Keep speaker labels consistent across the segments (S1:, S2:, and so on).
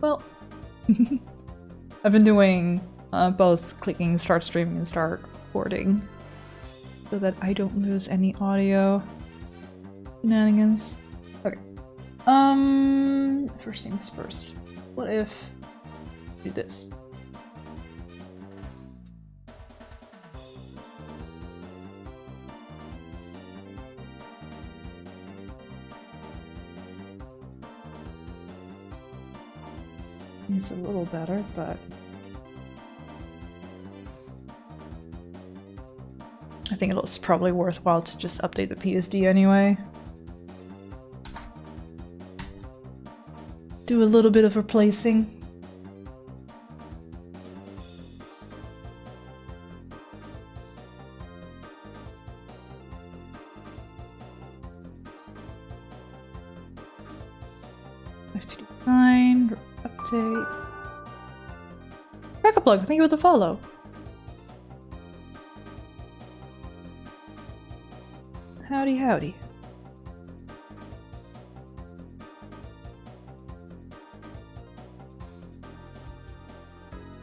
S1: Well, I've been doing both clicking start streaming and start recording so that I don't lose any audio shenanigans. Okay. First things first. What if I do this? It's a little better, but I think it's probably worthwhile to just update the PSD anyway. Do a little bit of replacing. Live2D design, update. Plug, thank you for the follow. Howdy, howdy.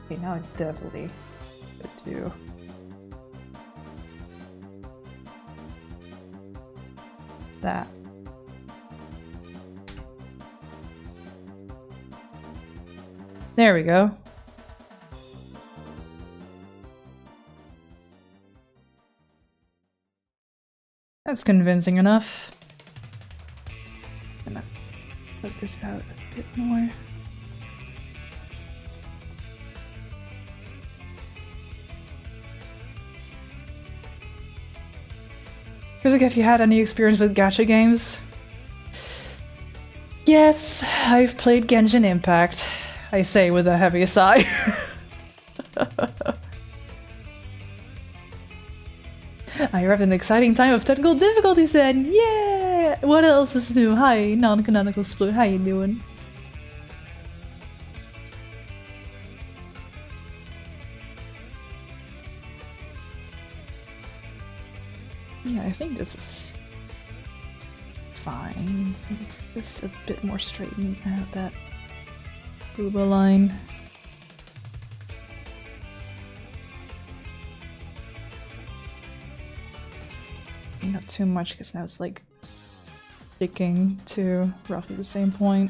S1: Okay, now I definitely could do that. There we go. That's convincing enough. I'm gonna put this out a bit more. Here's if you had any experience with gacha games. Yes, I've played Genshin Impact. I say with a heavy sigh. I arrived at an exciting time of technical difficulties then! Yeah! What else is new? Hi, non-canonical split. How you doing? Yeah, I think this is fine. Just a bit more straighten out that booba line. Not too much because now it's like sticking to roughly the same point.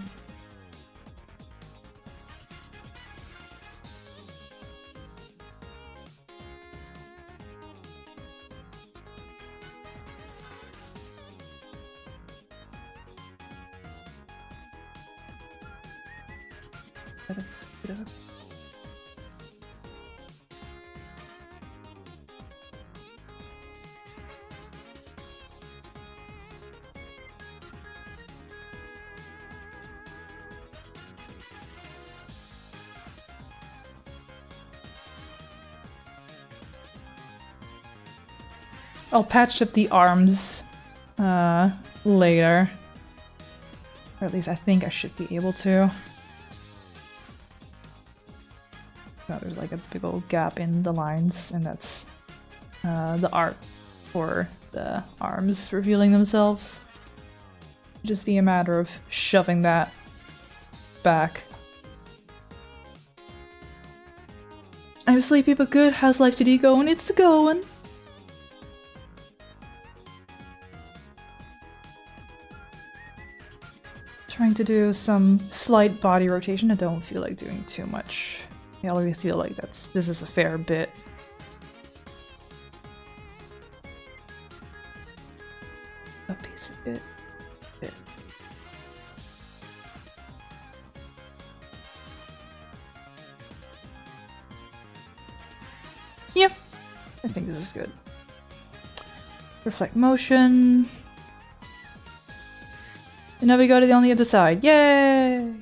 S1: I'll patch up the arms later. Or at least I think I should be able to. Oh, there's like a big old gap in the lines, and that's the art for the arms revealing themselves. It'd just be a matter of shoving that back. I'm sleepy but good. How's Live2D going? It's going! Trying to do some slight body rotation. I don't feel like doing too much. I always feel like this is a fair bit. A piece of it. Yeah, I think this is good. Reflect motion. And now we got it on the other side. Yay!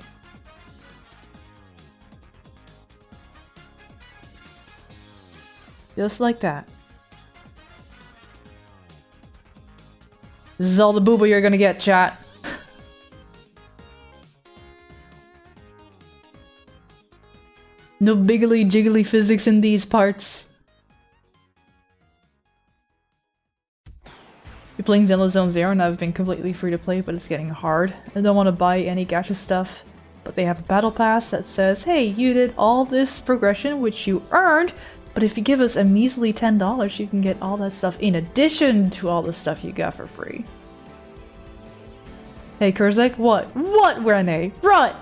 S1: Just like that. This is all the booba you're gonna get, chat. No biggly jiggly physics in these parts. You're playing Zelda Zone Zero and I've been completely free to play, but it's getting hard. I don't want to buy any gacha stuff. but they have a battle pass that says, hey, you did all this progression, which you earned, but if you give us a measly $10, you can get all that stuff in addition to all the stuff you got for free. Hey, Kurzek, what? What, Rene? What?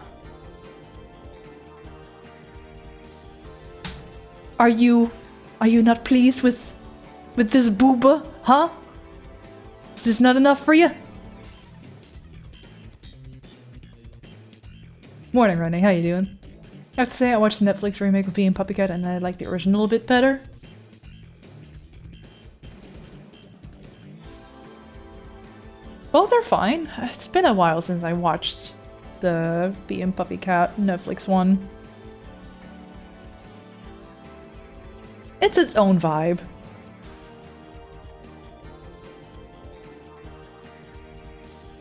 S1: Are you not pleased with this booba, huh? Is this not enough for you? Morning, Rene. How you doing? I have to say, I watched the Netflix remake of Bee and Puppycat and I like the original a bit better. Both are fine. It's been a while since I watched the Bee and Puppycat Netflix one. It's its own vibe.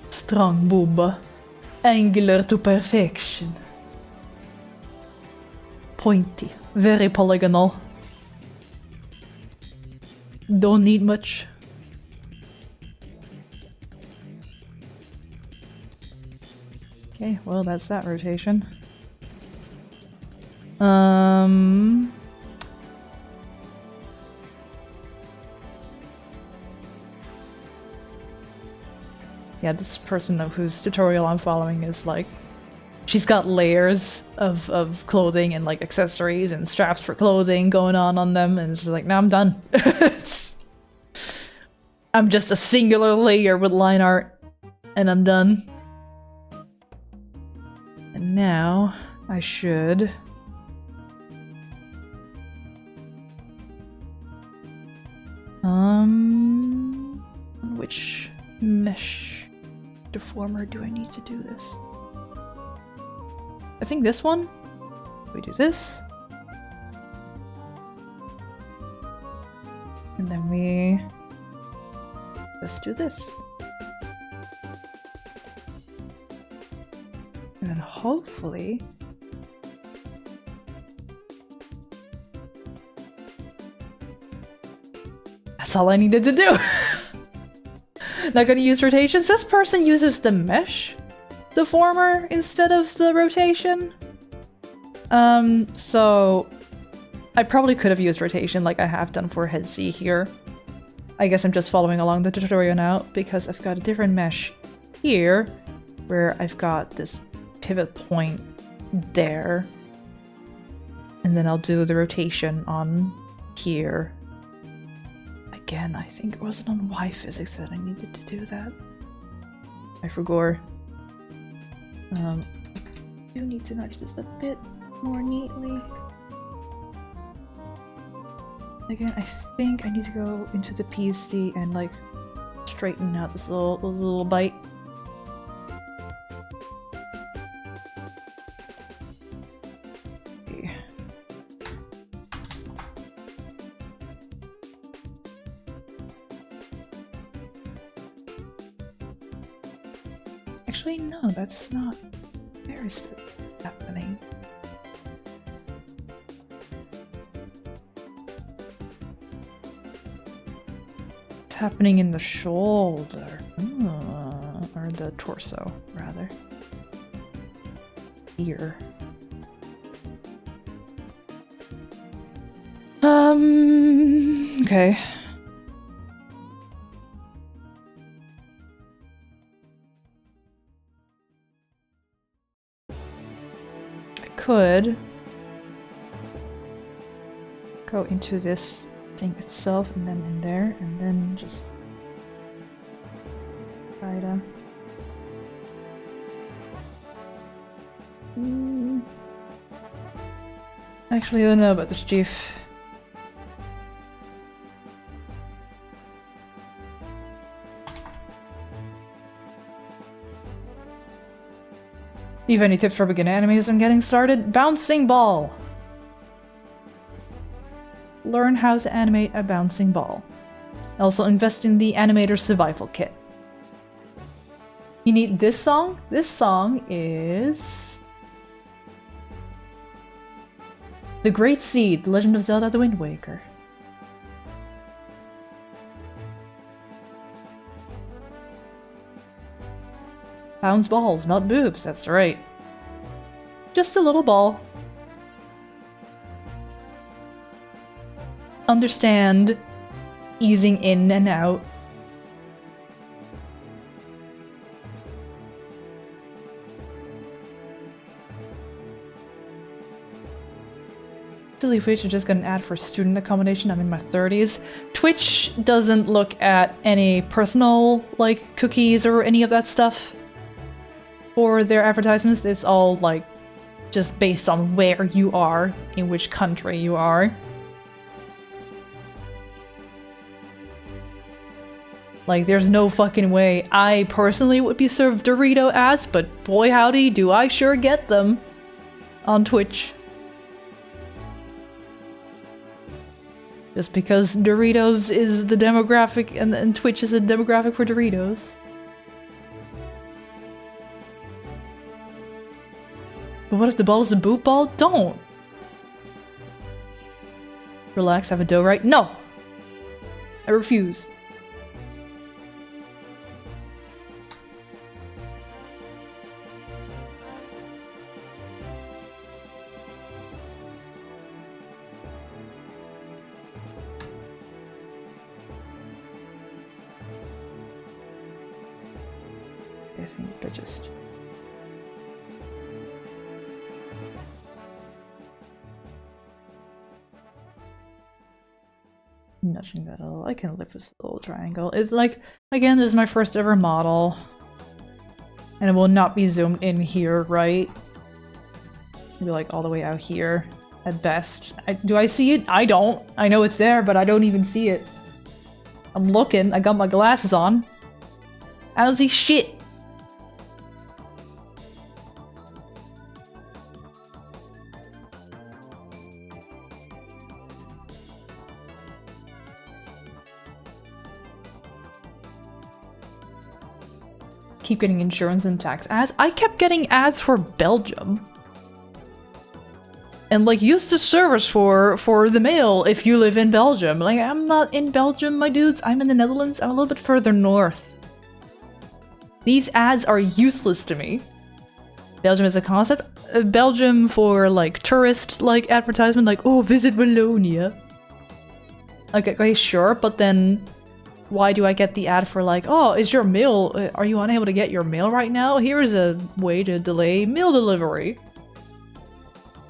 S1: Strong booba. Angular to perfection. Pointy. Very polygonal. Don't need much. Okay, well that's that rotation. Yeah, this person whose tutorial I'm following is like, she's got layers of clothing and like accessories and straps for clothing going on them, and it's just like, now I'm done. I'm just a singular layer with line art, and I'm done. And now I should which mesh deformer do I need to do this? I think this one. We do this. And then we just do this. And then hopefully that's all I needed to do. Not gonna use rotations. This person uses the mesh deformer instead of the rotation. So I probably could have used rotation like I have done for head C here. I guess I'm just following along the tutorial now because I've got a different mesh here where I've got this pivot point there. And then I'll do the rotation on here. Again, I think it wasn't on Y physics that I needed to do that. I forgot. I do need to nudge this a bit more neatly. Again, I think I need to go into the PSD and like straighten out this little bite. Okay. Actually, no, that's not. Where is it happening? It's happening in the shoulder. Or the torso, rather. Here. Okay. Could go into this thing itself and then in there and then just try to actually I don't know about this GIF. Do you have any tips for beginner animators on getting started? Bouncing ball! Learn how to animate a bouncing ball. Also invest in the Animator survival kit. You need this song? This song is The Great Seed, The Legend of Zelda: The Wind Waker. Bounce balls, not boobs, that's right. just a little ball. Understand easing in and out. Silly Twitch, I just got an ad for student accommodation. I'm in my 30s. Twitch doesn't look at any personal, like, cookies or any of that stuff for their advertisements. It's all, like, just based on where you are, in which country you are. Like, there's no fucking way I personally would be served Dorito ads, but boy howdy do I sure get them on Twitch. Just because Doritos is the demographic and Twitch is a demographic for Doritos. But what if the ball is a boot ball? Don't! Relax, have a dough right? No! I refuse. I think I just... nudging that a little. I can live with this little triangle. It's like, again, this is my first ever model. And it will not be zoomed in here, right? Maybe like all the way out here at best. Do I see it? I don't. I know it's there, but I don't even see it. I'm looking. I got my glasses on. I don't see shit. Keep getting insurance and tax ads. I kept getting ads for Belgium. And like, use the service for the mail if you live in Belgium. Like, I'm not in Belgium, my dudes. I'm in the Netherlands. I'm a little bit further north. These ads are useless to me. Belgium is a concept. Belgium for like tourist like advertisement, like, oh, visit Wallonia. Like, okay, sure, but then why do I get the ad for like, oh, is your mail, are you unable to get your mail right now? Here is a way to delay mail delivery.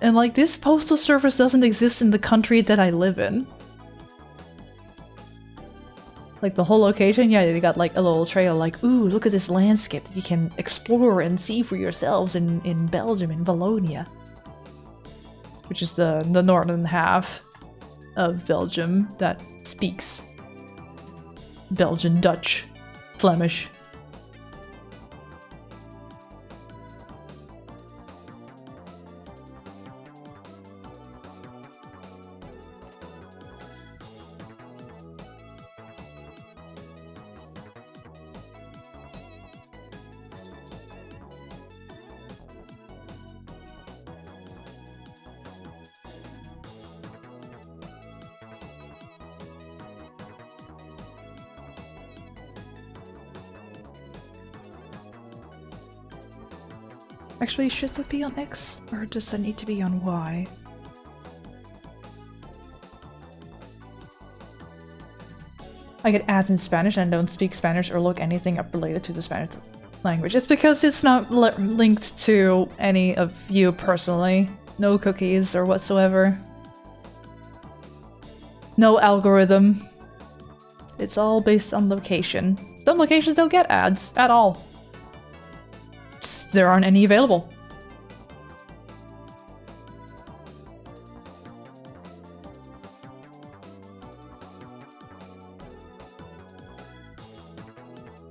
S1: And like, this postal service doesn't exist in the country that I live in. Like the whole location, yeah, they got like a little trail like, ooh, look at this landscape that you can explore and see for yourselves in Belgium, in Wallonia. Which is the northern half of Belgium that speaks Belgian, Dutch, Flemish. Actually, should it be on X? Or does it need to be on Y? I get ads in Spanish and don't speak Spanish or look anything up related to the Spanish language. It's because it's not linked to any of you personally. No cookies or whatsoever. No algorithm. It's all based on location. Some locations don't get ads at all. There aren't any available.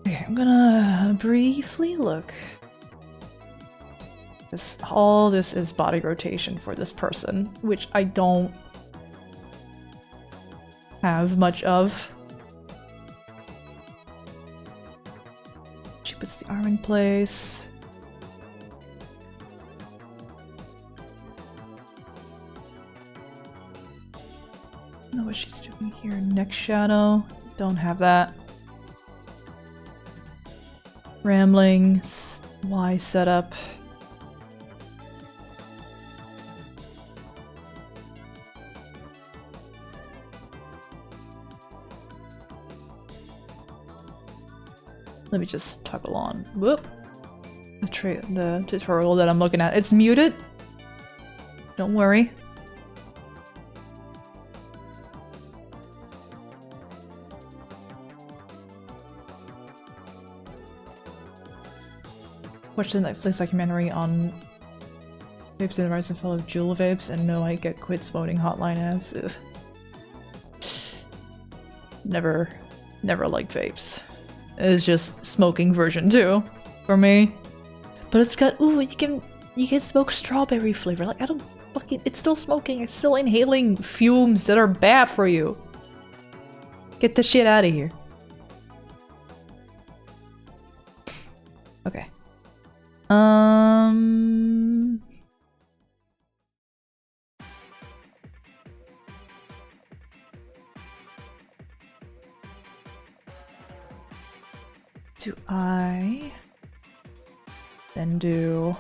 S1: Okay, I'm gonna briefly look. All this is body rotation for this person, which I don't have much of. She puts the arm in place. I don't know what she's doing here. Neck shadow. Don't have that. Rambling. Y setup. Let me just toggle on. Whoop. The tutorial that I'm looking at. It's muted. Don't worry. Watched the Netflix documentary on vapes and the rise and fall of Juul vapes, and no, I get quit smoking hotline ads. Ugh. Never liked vapes. It's just smoking version 2 for me. But it's got, ooh, you can smoke strawberry flavor. Like, I don't fucking, it's still smoking. It's still inhaling fumes that are bad for you. Get the shit out of here. Okay. Do I then do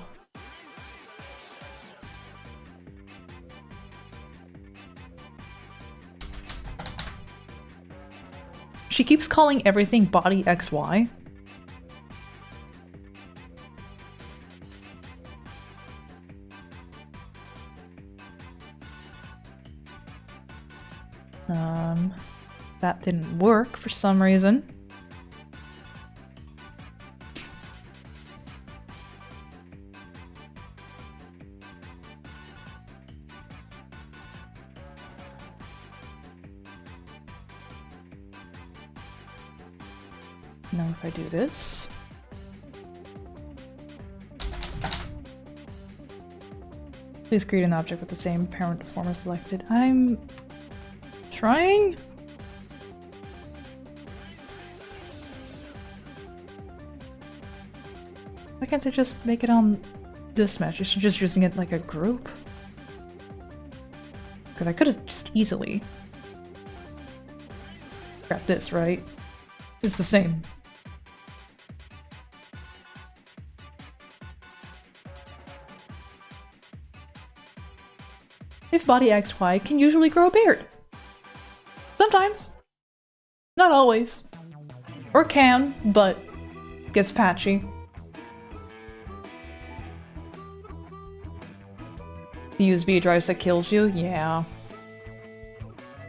S1: she keeps calling everything body XY. That didn't work for some reason. Now if I do this. Please create an object with the same parent form as selected. I'm trying? Why can't I just make it on this mesh? I should just using it like a group. Because I could have just easily grabbed this, right? It's the same. If body XY can usually grow a beard. Sometimes. Not always. Or can, but gets patchy. The USB drives that kills you? Yeah.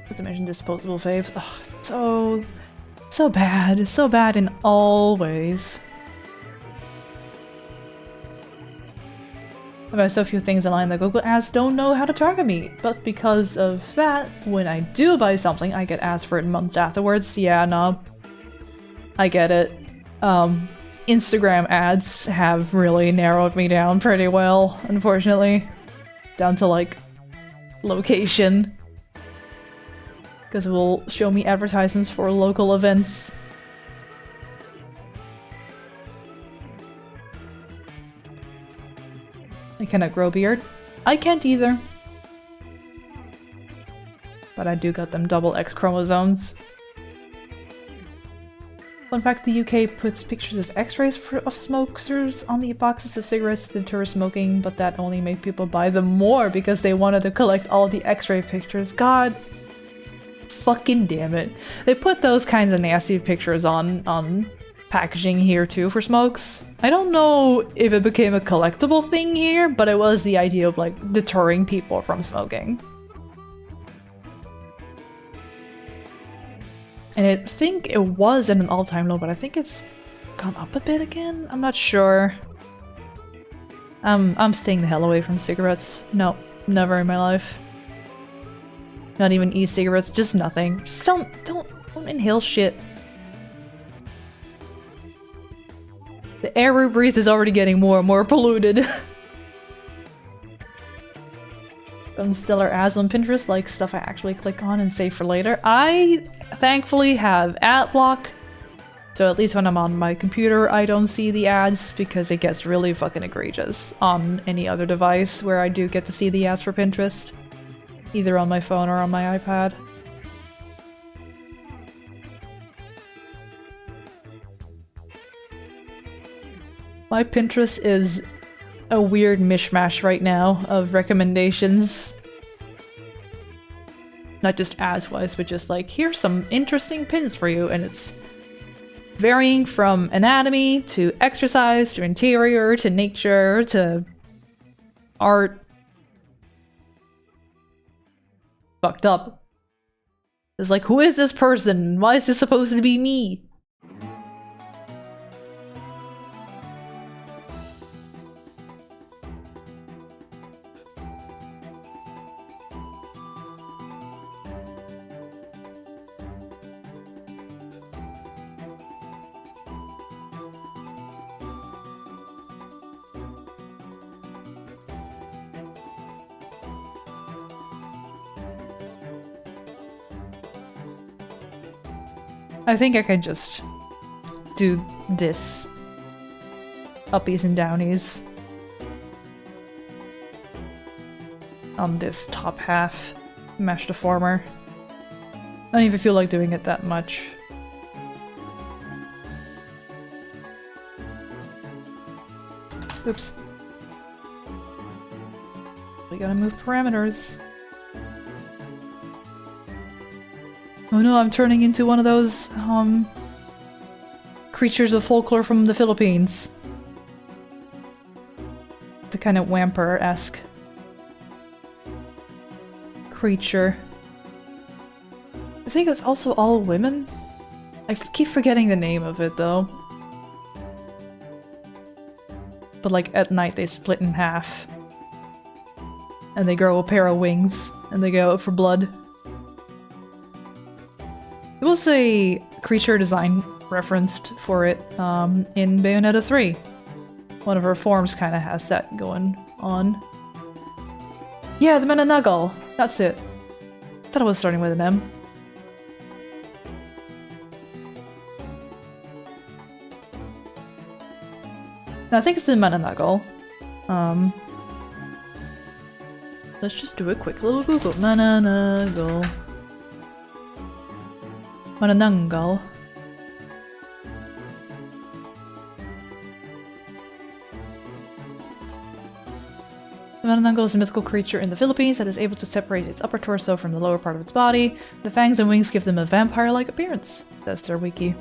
S1: Not to mention disposable faves. Oh, so bad. It's so bad in all ways. I buy so few things online that Google ads don't know how to target me, but because of that, when I do buy something, I get ads for it months afterwards. Yeah, no. I get it. Instagram ads have really narrowed me down pretty well, unfortunately. Down to, like, location. Because it will show me advertisements for local events. I cannot grow a beard. I can't either. But I do got them double X chromosomes. Fun fact, the UK puts pictures of x-rays of smokers on the boxes of cigarettes to deter smoking, but that only made people buy them more because they wanted to collect all of the x-ray pictures. God fucking damn it. They put those kinds of nasty pictures on packaging here too for smokes. I don't know if it became a collectible thing here, but it was the idea of like deterring people from smoking. And I think it was at an all-time low, but I think it's gone up a bit again? I'm not sure. I'm staying the hell away from cigarettes. No, never in my life. Not even e-cigarettes, just nothing. Just don't inhale shit. The air we breathe is already getting more and more polluted. Stellar ads on Pinterest, like stuff I actually click on and save for later. I thankfully have ad block, so at least when I'm on my computer I don't see the ads because it gets really fucking egregious on any other device where I do get to see the ads for Pinterest. Either on my phone or on my iPad. My Pinterest is a weird mishmash right now of recommendations. Not just ads-wise, but just like, here's some interesting pins for you, and it's varying from anatomy to exercise to interior to nature to art. Fucked up. It's like, who is this person? Why is this supposed to be me? I think I can just do this. Uppies and downies. On this top half. Mesh deformer. I don't even feel like doing it that much. Oops. We gotta move parameters. Oh no, I'm turning into one of those, creatures of folklore from the Philippines. The kind of Wamper-esque creature. I think it's also all women? I keep forgetting the name of it though. But like at night they split in half. And they grow a pair of wings, and they go out for blood. There was a creature design referenced for it in Bayonetta 3. One of her forms kind of has that going on. Yeah, the Manananggal! That's it. I thought it was starting with an M. No, I think it's the Manananggal. Let's just do a quick little Google. Manananggal. Manananggal. The Manananggal is a mythical creature in the Philippines that is able to separate its upper torso from the lower part of its body. The fangs and wings give them a vampire-like appearance. That's their wiki.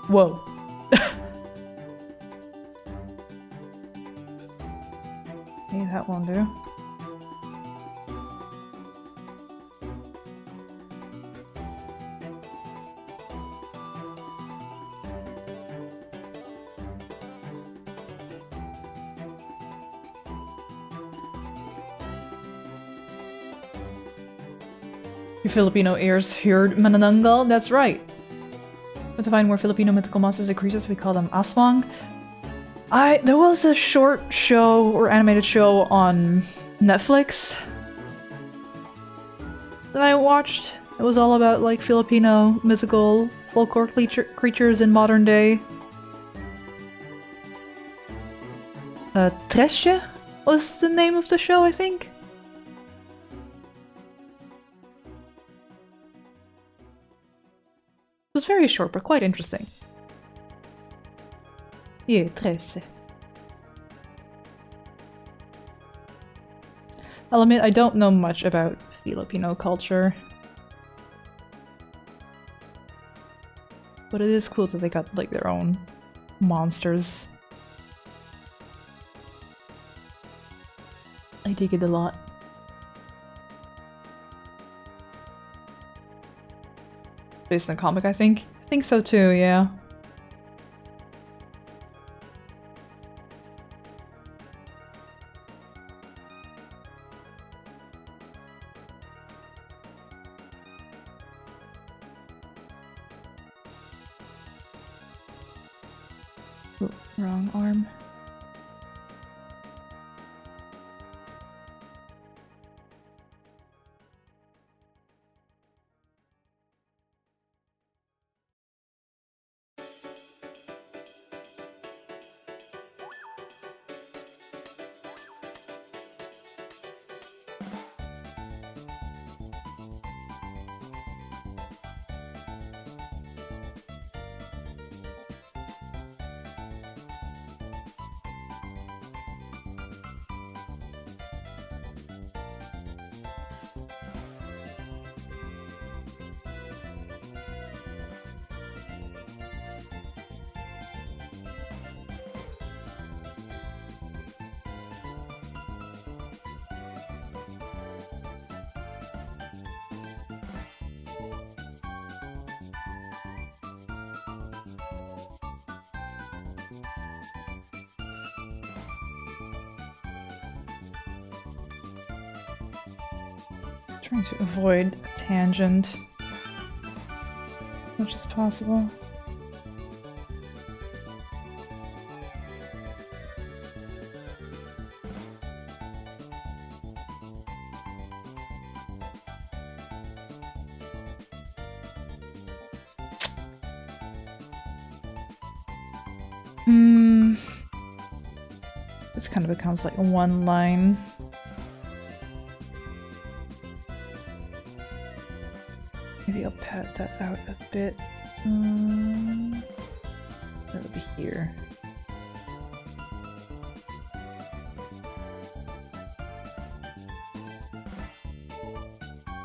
S1: Whoa. Maybe that won't do. Your Filipino ears heard Manananggal? That's right. But to find more Filipino mythical monsters and creatures, we call them aswang. There was a short show or animated show on Netflix that I watched. It was all about like Filipino mythical folklore creatures in modern day. Tresje was the name of the show, I think. It was very short, but quite interesting. Yeah, 13. I'll admit I don't know much about Filipino culture. But it is cool that they got like their own monsters. I dig it a lot. Based on a comic, I think. I think so too, yeah. Ooh, wrong arm. Trying to avoid a tangent as much as possible. This kind of becomes like a one line. Maybe I'll pad that out a bit. That'll be here.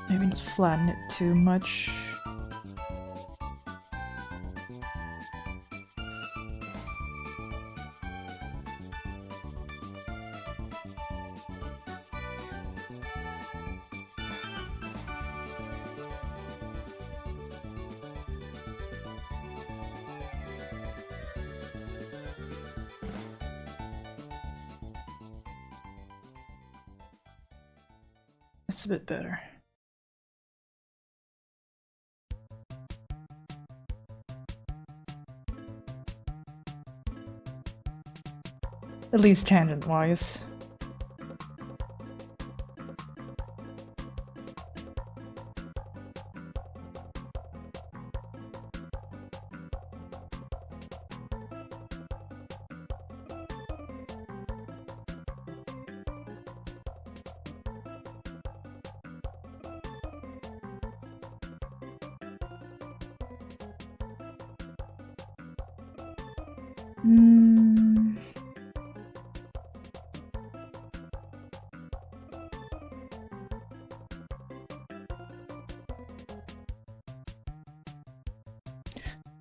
S1: Maybe not flatten it too much. That's a bit better. At least tangent-wise.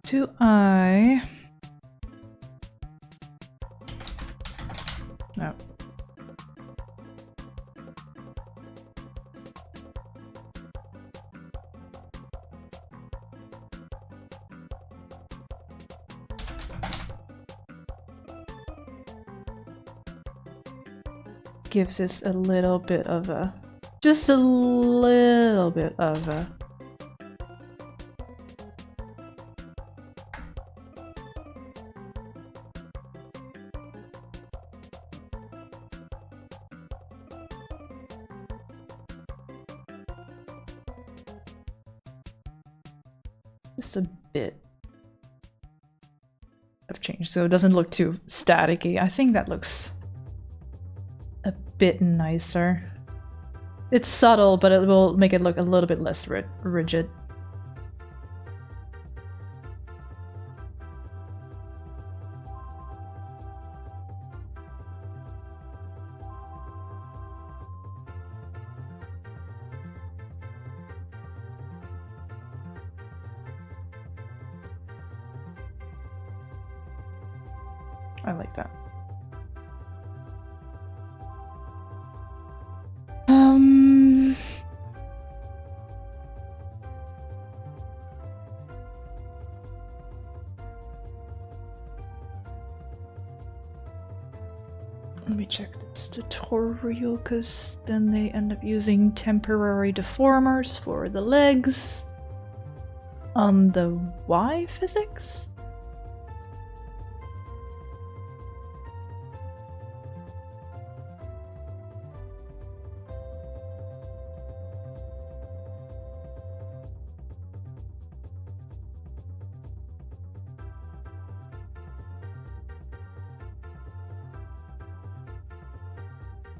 S1: Do I... No. Gives us a little bit of a... just a little bit of a... just a bit of change, so it doesn't look too staticky. I think that looks a bit nicer. It's subtle, but it will make it look a little bit less rigid. I like that. Let me check this tutorial, because then they end up using temporary deformers for the legs on the Y physics.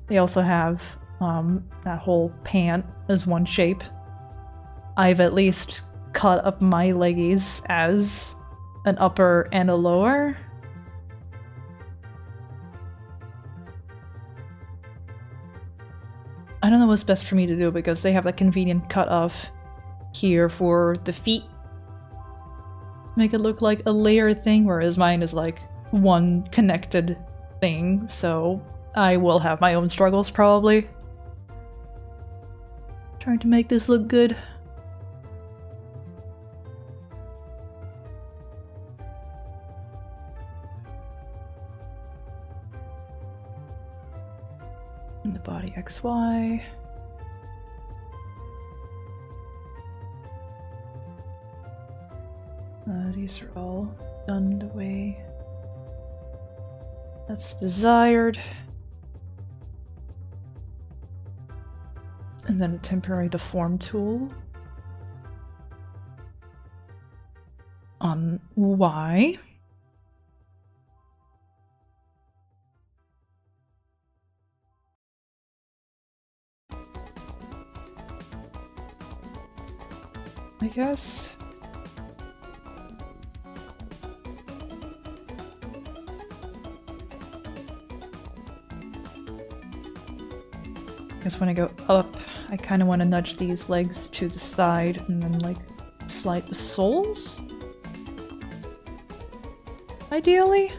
S1: They also have that whole pant as one shape. I've at least cut up my leggies as an upper and a lower. I don't know what's best for me to do because they have that convenient cut off here for the feet. Make it look like a layered thing, whereas mine is like one connected thing, so I will have my own struggles probably. Trying to make this look good. And the body XY. These are all done the way that's desired. And then a temporary deform tool on Y. I guess. When I go up, I kind of want to nudge these legs to the side and then like slide the soles? Ideally?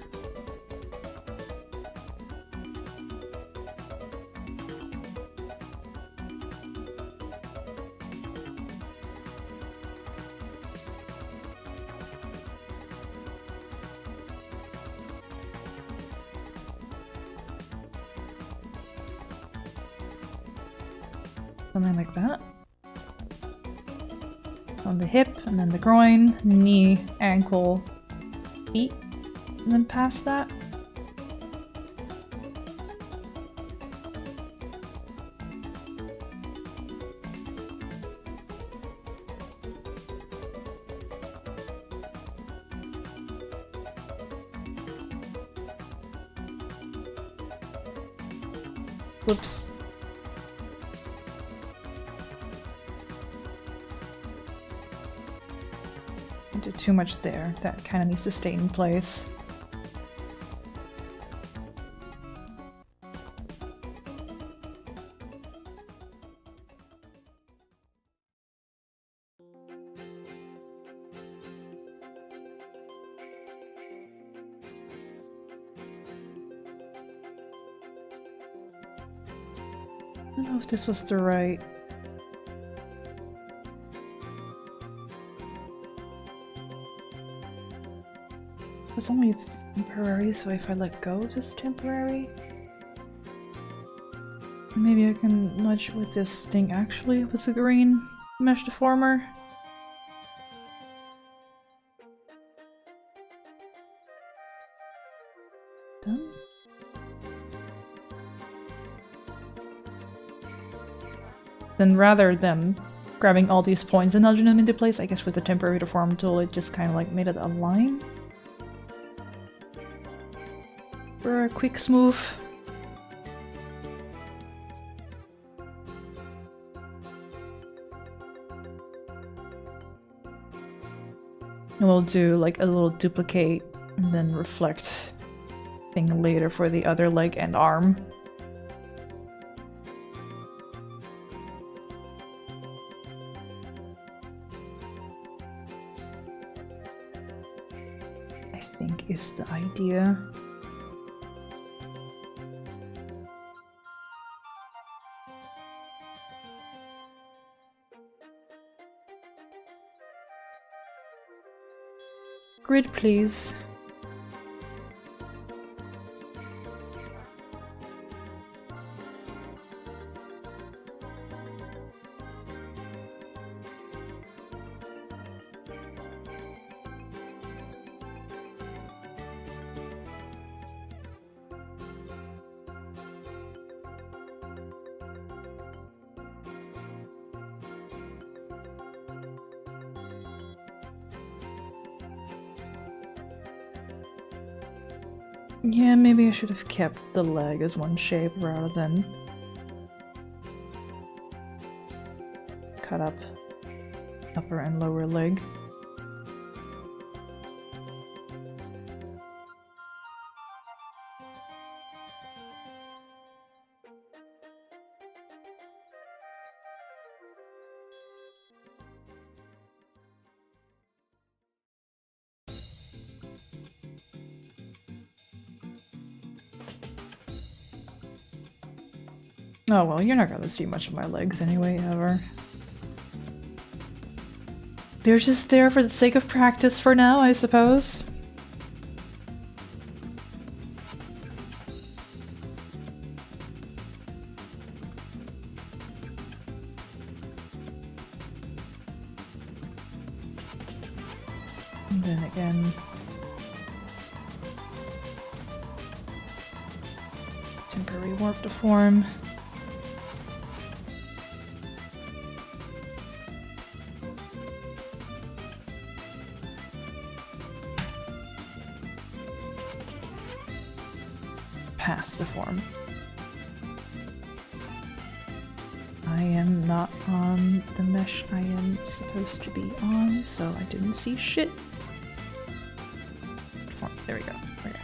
S1: Something like that. On the hip, and then the groin, knee, ankle, feet, and then past that. Whoops. Do too much there. That kind of needs to stay in place. I don't know if this was the right... It's only temporary, so if I let go of this temporary... Maybe I can nudge with this thing actually, with the green mesh deformer. Done. Then rather than grabbing all these points and nudging them into place, I guess with the temporary deform tool it just kind of like made it a line. For a quick smooth. And we'll do like a little duplicate and then reflect thing later for the other leg and arm. I think is the idea. Grid, please. Yeah, maybe I should have kept the leg as one shape rather than cut up upper and lower leg. Oh well, you're not gonna see much of my legs anyway, ever. They're just there for the sake of practice for now, I suppose. And then again... temporary warp to form. Path to form. I am not on the mesh I am supposed to be on, so I didn't see shit. Form. There we go. Okay.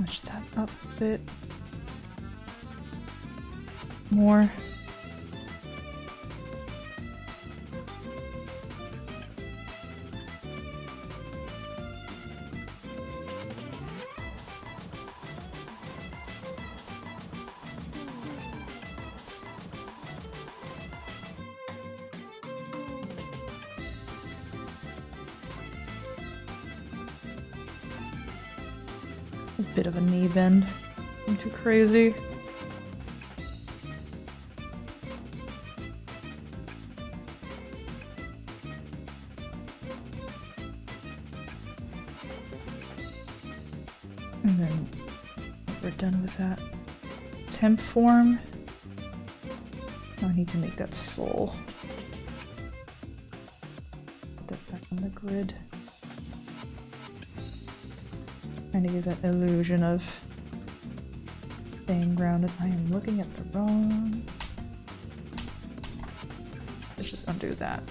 S1: Push that up a bit more. A bit of a knee bend. I'm too crazy. And then we're done with that temp form. Now I need to make that soul. Put that back on the grid. Trying to give that illusion of staying grounded. I am looking at the wrong... Let's just undo that.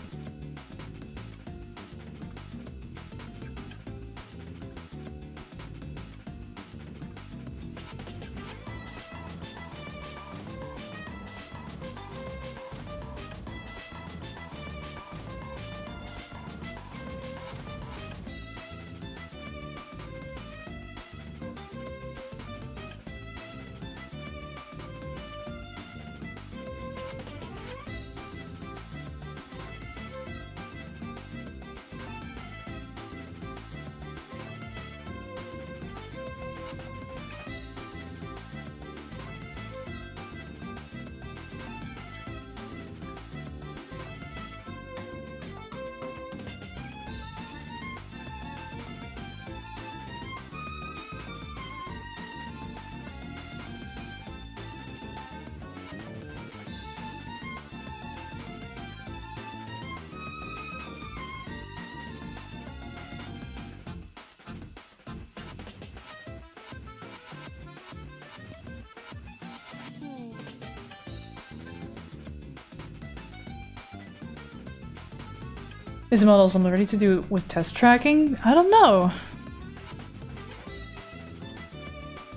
S1: Is the model something ready to do with test tracking? I don't know.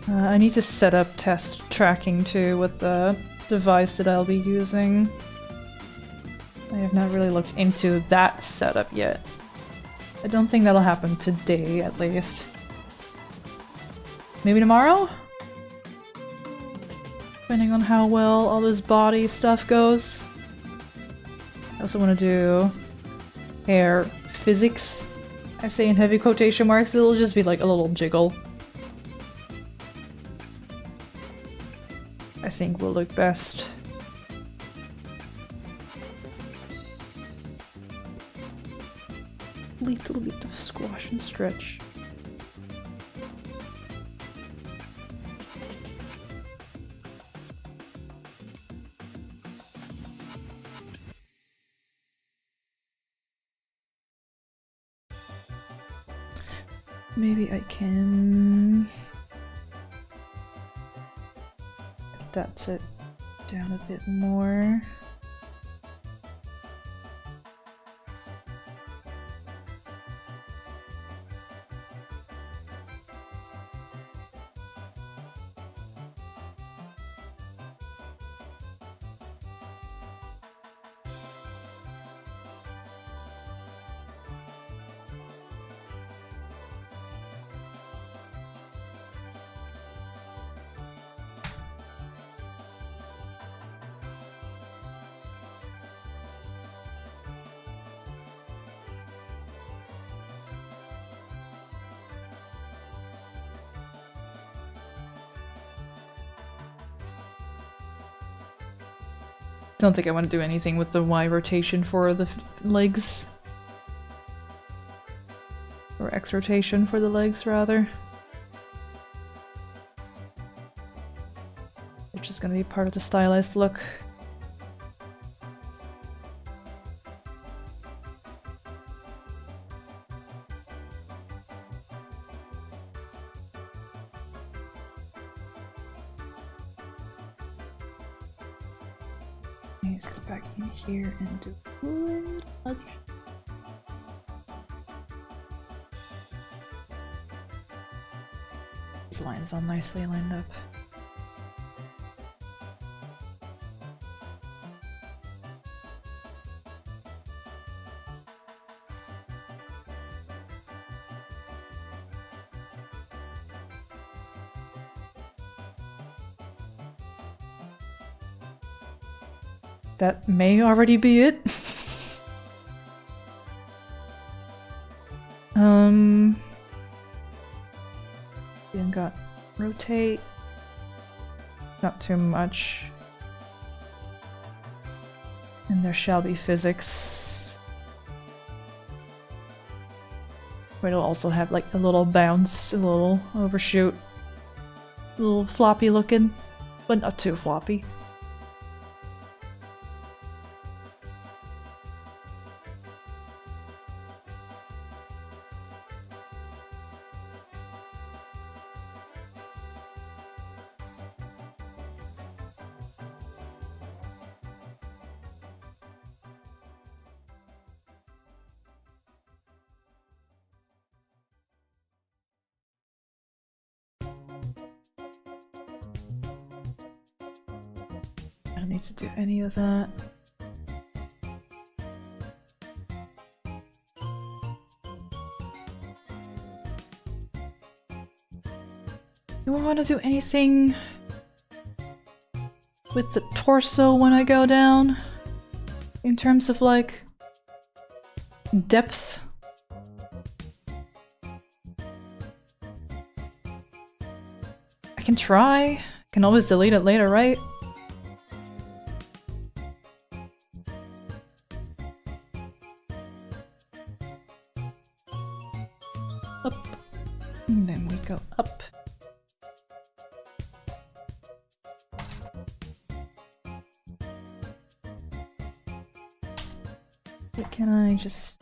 S1: I need to set up test tracking too with the device that I'll be using. I have not really looked into that setup yet. I don't think that'll happen today, at least. Maybe tomorrow? Depending on how well all this body stuff goes. I also want to do hair physics I say in heavy quotation marks, it'll just be like a little jiggle. I think will look best. Little bit of squash and stretch. Maybe I can... That's it down a bit more. Don't think I want to do anything with the Y rotation for the legs. Or X rotation for the legs, rather. Which is going to be part of the stylized look. Let's go back in here and do a little nudge. These lines all nicely lined up. That may already be it. Then got rotate. Not too much. And there shall be physics. But it'll also have like a little bounce, a little overshoot. A little floppy looking, but not too floppy. I don't need to do any of that. Do I want to do anything with the torso when I go down? In terms of like depth? I can try. Can always delete it later, right? Up. And then we go up. But can I just...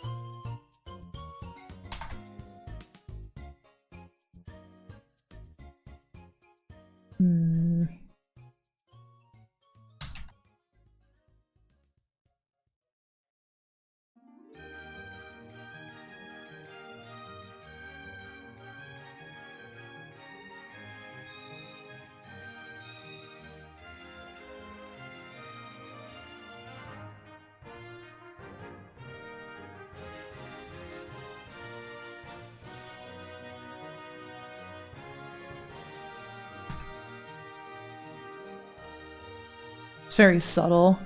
S1: It's very subtle.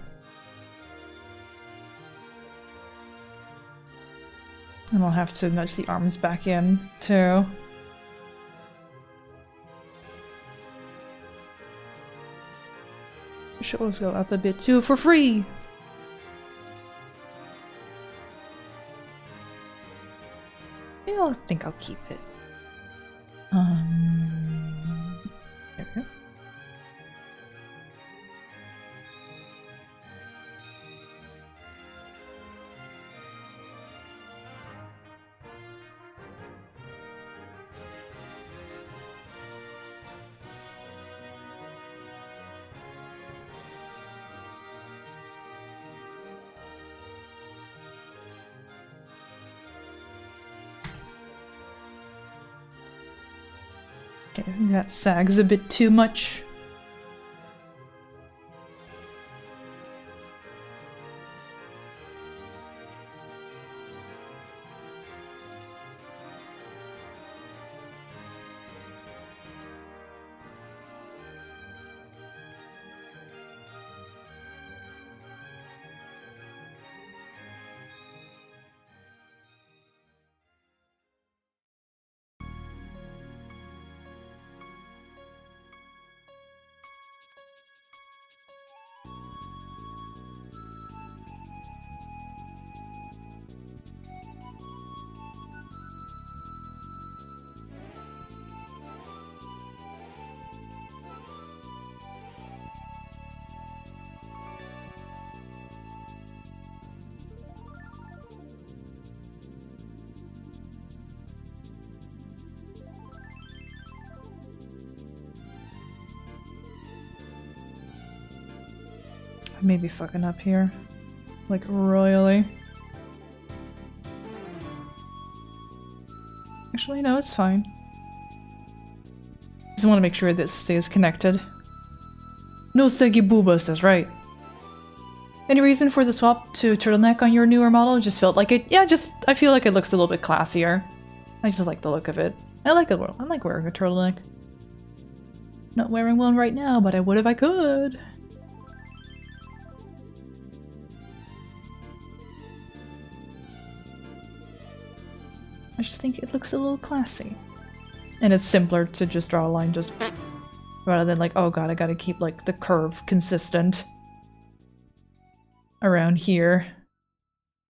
S1: And I'll have to nudge the arms back in, too. Shows go up a bit too for free! Yeah, I think I'll keep it. There we go. Okay, that sags a bit too much. I may be fucking up here. Like, royally. Actually, no, it's fine. Just want to make sure this stays connected. No Segi Booba says, right. Any reason for the swap to turtleneck on your newer model? Just felt like it. Yeah, just I feel like it looks a little bit classier. I just like the look of it. I like it. I like wearing a turtleneck. Not wearing one right now, but I would if I could. I just think it looks a little classy. And it's simpler to just draw a line just rather than like, oh god, I gotta keep like the curve consistent around here.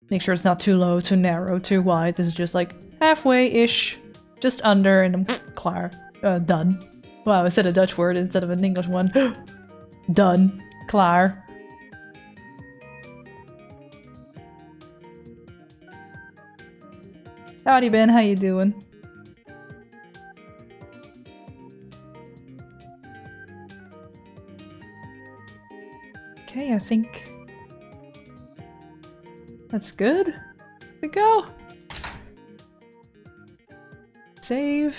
S1: Make sure it's not too low, too narrow, too wide. This is just like halfway-ish, just under, and klaar. Done. Wow, I said a Dutch word instead of an English one. Done. Klaar. Howdy Ben, how you doing? Okay, I think that's good to go. Save.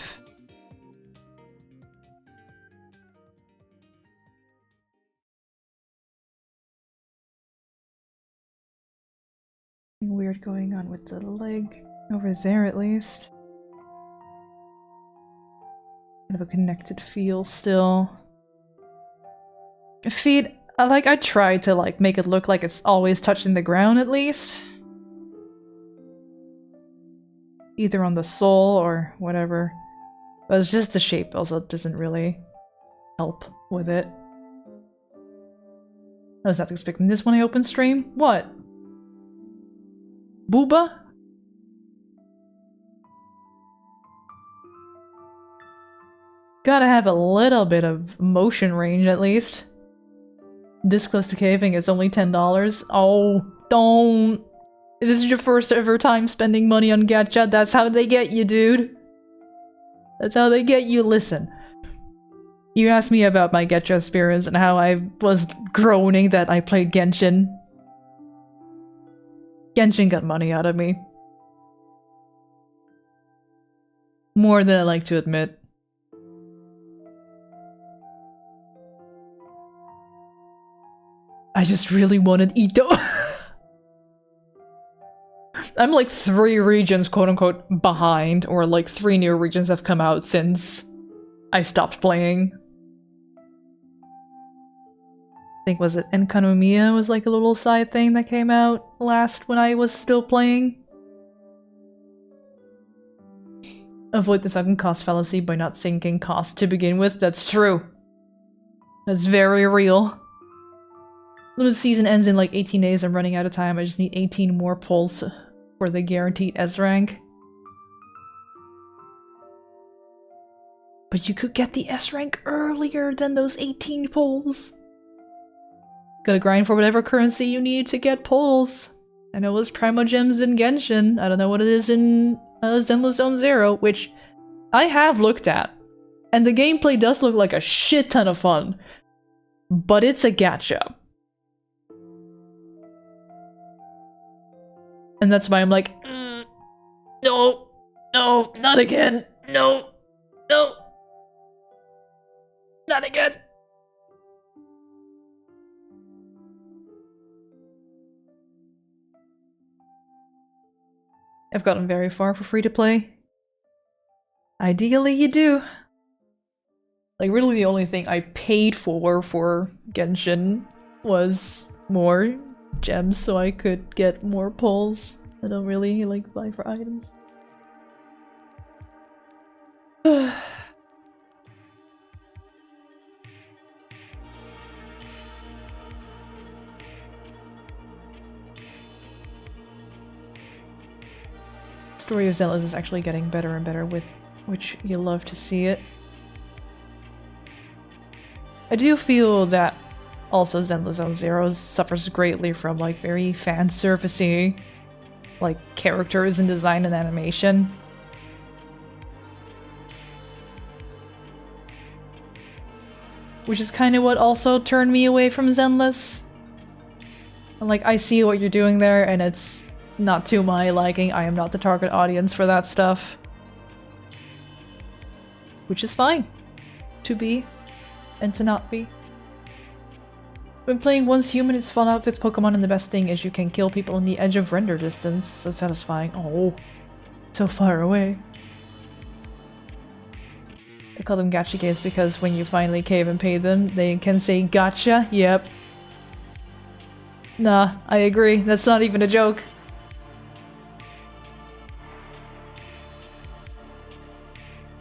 S1: Something weird going on with the leg over there, at least. Kind of a connected feel still. Feet. I tried to like make it look like it's always touching the ground at least. Either on the sole or whatever. But it's just the shape also doesn't really help with it. I was not expecting this when I opened stream. What? Booba? Gotta have a little bit of motion range at least. This close to caving is only $10. Oh, don't. If this is your first ever time spending money on gacha, that's how they get you, dude. That's how they get you. Listen. You asked me about my gacha experience and how I was groaning that I played Genshin. Genshin got money out of me. More than I like to admit. I just really wanted Ito. I'm like 3 regions quote-unquote behind, or like 3 new regions have come out since I stopped playing. I think was it Enkanomiya was like a little side thing that came out last when I was still playing. avoid the sunk cost fallacy by not sinking cost to begin with. That's true. That's very real. When the season ends in like 18 days, I'm running out of time. I just need 18 more pulls for the guaranteed S rank. But you could get the S rank earlier than those 18 pulls. Gotta grind for whatever currency you need to get pulls. I know it's Primogems in Genshin. I don't know what it is in Zenless Zone Zero, which I have looked at. And the gameplay does look like a shit ton of fun. But it's a gacha. And that's why I'm like, no, no, not again, no, no, not again. I've gotten very far for free to play. Ideally, you do. Like, really the only thing I paid for Genshin was more gems so I could get more pulls. I don't really like buy for items. Story of Zenless is actually getting better and better, with which you love to see it. I do feel that also Zenless Zone Zero suffers greatly from like very fan servicey like characters and design and animation. Which is kind of what also turned me away from Zenless. And like, I see what you're doing there and it's not to my liking. I am not the target audience for that stuff. Which is fine. To be. And to not be. When playing once human, it's fun out with Pokemon, and the best thing is you can kill people on the edge of render distance. So satisfying. Oh, so far away. I call them gacha games because when you finally cave and pay them, they can say gotcha. Yep. Nah, I agree. That's not even a joke.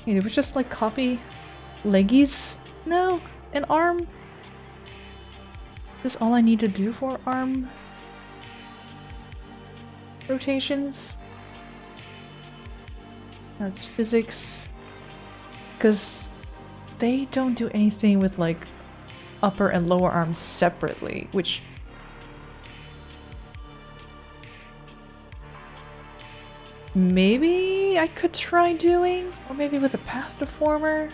S1: Hey, did we just like copy leggies? No, an arm. Is this all I need to do for arm rotations? That's physics. Because they don't do anything with like upper and lower arms separately, which maybe I could try doing, or maybe with a path deformer,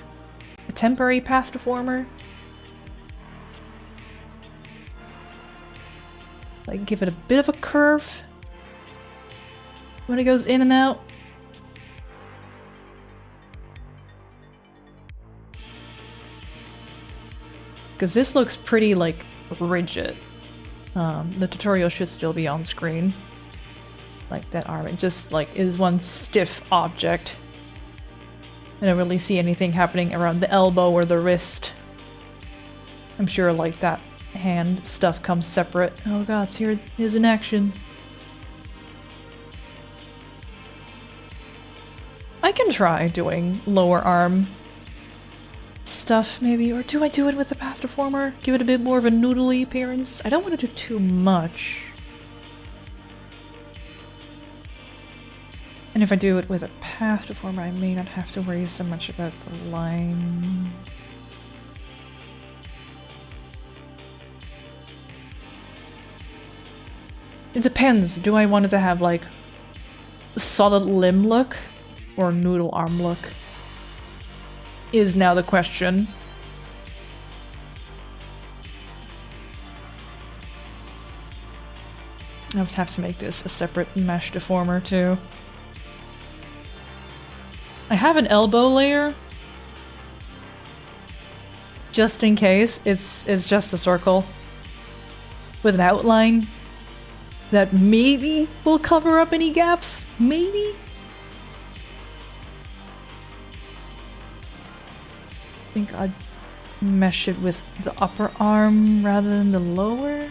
S1: a temporary path deformer. Like give it a bit of a curve when it goes in and out. Because this looks pretty like rigid. The tutorial should still be on screen. Like that arm, it just like is one stiff object. I don't really see anything happening around the elbow or the wrist. I'm sure like that hand stuff comes separate. Oh god, here it is in action. I can try doing lower arm stuff maybe, or do I do it with a path deformer? Give it a bit more of a noodly appearance? I don't want to do too much. And if I do it with a path deformer, I may not have to worry so much about the line. It depends. Do I want it to have like a solid limb look or noodle arm look? Is now the question. I would have to make this a separate mesh deformer too. I have an elbow layer. Just in case. It's just a circle with an outline that maybe will cover up any gaps. Maybe? I think I'd mesh it with the upper arm rather than the lower.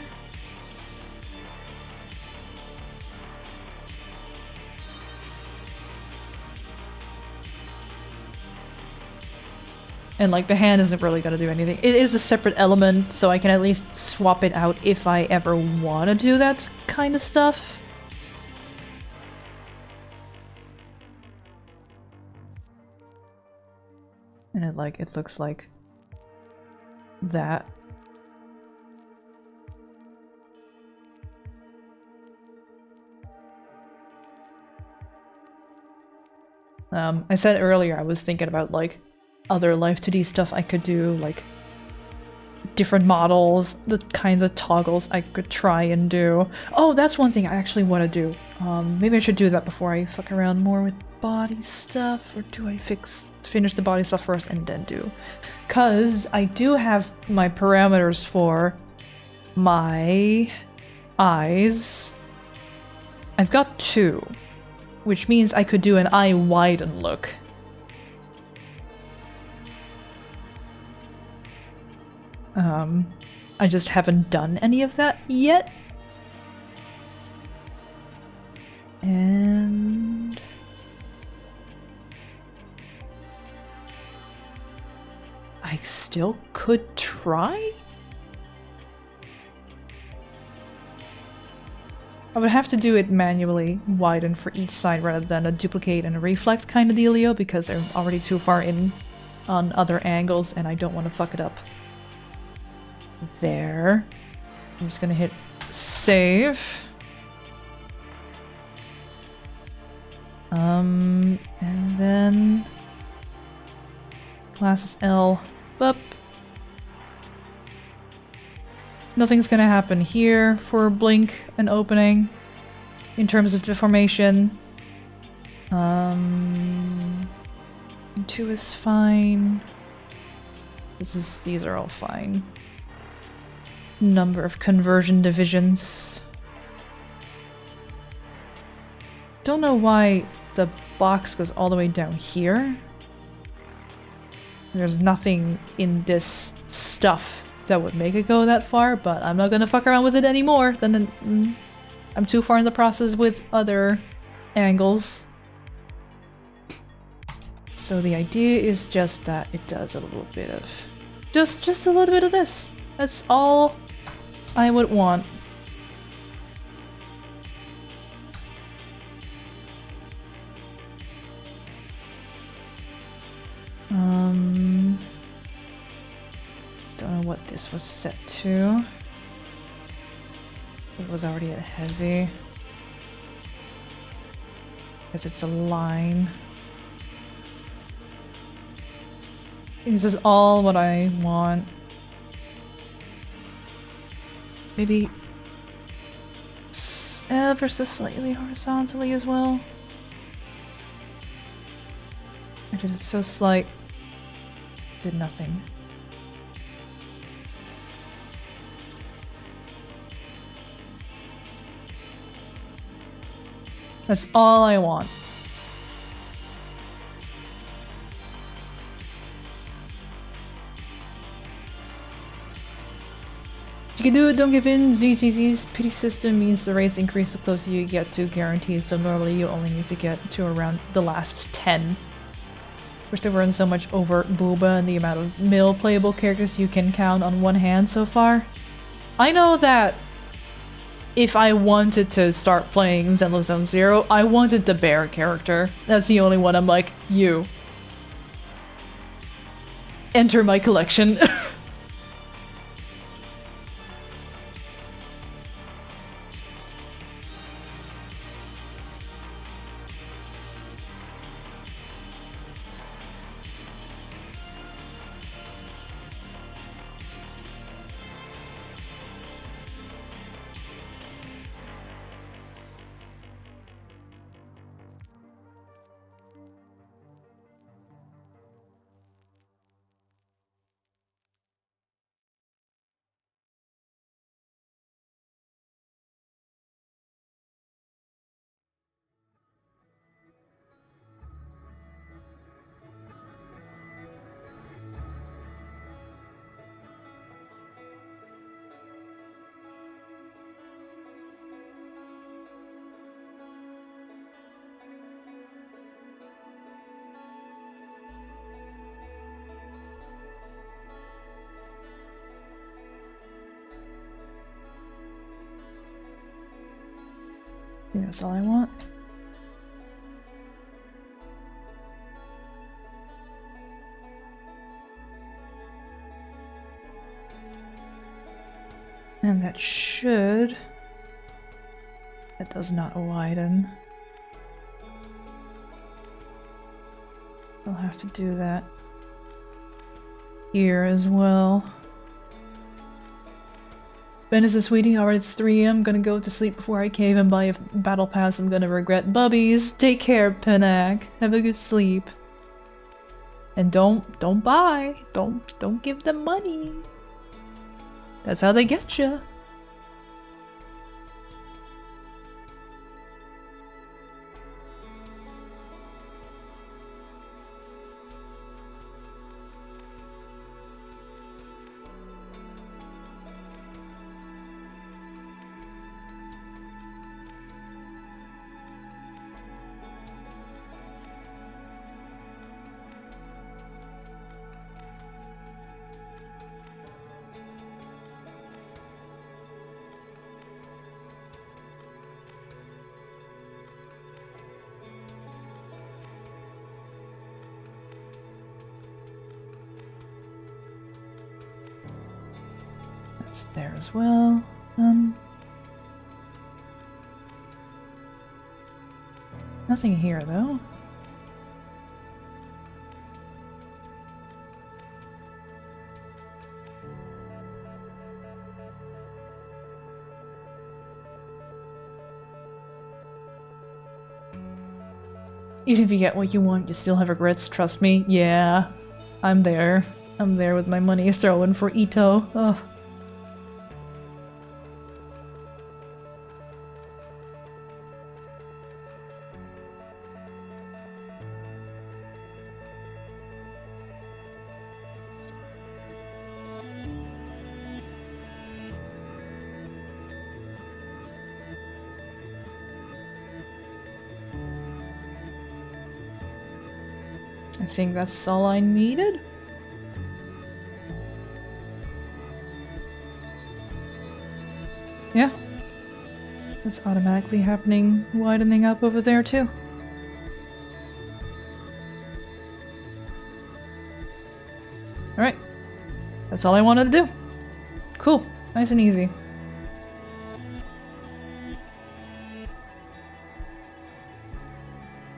S1: And like the hand isn't really gonna do anything. It is a separate element, so I can at least swap it out if I ever want to do that kind of stuff. And it looks like that. I said earlier I was thinking about like other Live2D stuff I could do, like different models, the kinds of toggles I could try and do. Oh, that's one thing I actually want to do. Maybe I should do that before I fuck around more with body stuff, or do I finish the body stuff first and then do? Cause I do have my parameters for my eyes. I've got 2. Which means I could do an eye widen look. I just haven't done any of that yet. And... I still could try? I would have to do it manually, widen for each side rather than a duplicate and a reflect kind of dealio, because they're already too far in on other angles and I don't want to fuck it up. There. I'm just gonna hit save. And then glasses L, up. Nothing's gonna happen here for blink and opening in terms of deformation. 2 is fine. These are all fine. Number of conversion divisions. Don't know why the box goes all the way down here. There's nothing in this stuff that would make it go that far, but I'm not gonna fuck around with it anymore. Then I'm too far in the process with other angles. So the idea is just that it does a little bit of... Just a little bit of this. That's all I would want. Don't know what this was set to. It was already at heavy. Because it's a line. This is all what I want. Maybe ever so slightly horizontally as well. I did it so slight. Did nothing. That's all I want. You can do it, don't give in. ZZZ's pity system means the race increases the closer you get to guaranteed, so normally you only need to get to around the last 10. Wish there weren't so much overt booba and the amount of male playable characters you can count on one hand so far. I know that if I wanted to start playing Zenless Zone Zero, I wanted the bear character. That's the only one I'm like, you. Enter my collection. think that's all I want. And that should... That does not widen. I'll have to do that here as well. Ben is a sweetie. Alright, it's 3 AM. Gonna go to sleep before I cave and buy a battle pass I'm gonna regret. Bubbies, take care, Penak. Have a good sleep. And don't buy. Don't give them money. That's how they get you. There as well. Nothing here though. Even if you get what you want, you still have regrets, trust me. Yeah, I'm there. I'm there with my money throwing for Ito. Ugh. I think that's all I needed. Yeah. It's automatically happening, widening up over there too. Alright. That's all I wanted to do. Cool. Nice and easy.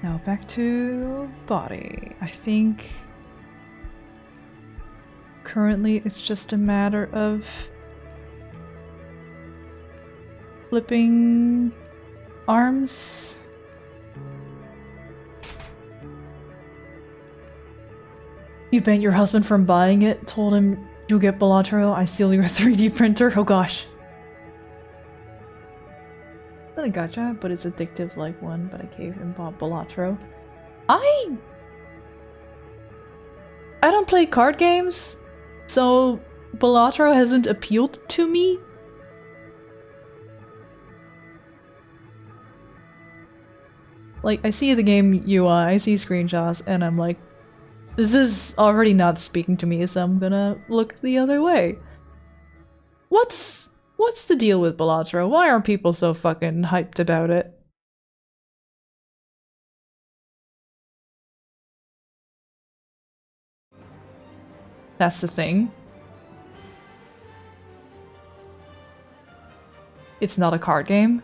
S1: Now back to body. I think currently it's just a matter of flipping arms. You banned your husband from buying it, told him you'll get Balatro, I steal your 3D printer. Oh gosh. Not a gacha, but it's addictive like one, but I gave him Balatro. I don't play card games, so Balatro hasn't appealed to me. Like, I see the game UI, I see screenshots, and I'm like, this is already not speaking to me, so I'm gonna look the other way. What's the deal with Balatro? Why are people so fucking hyped about it? That's the thing. It's not a card game,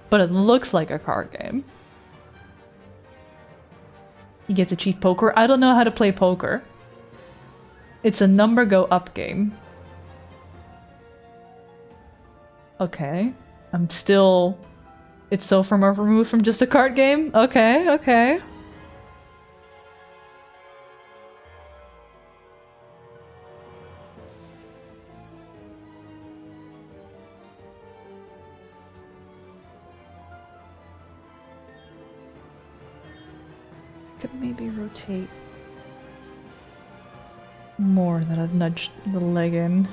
S1: but it looks like a card game. You get to cheat poker. I don't know how to play poker. It's a number go up game. Okay. I'm still... It's so far removed from just a card game? Okay, okay. Could maybe rotate more than I've nudged the leg in.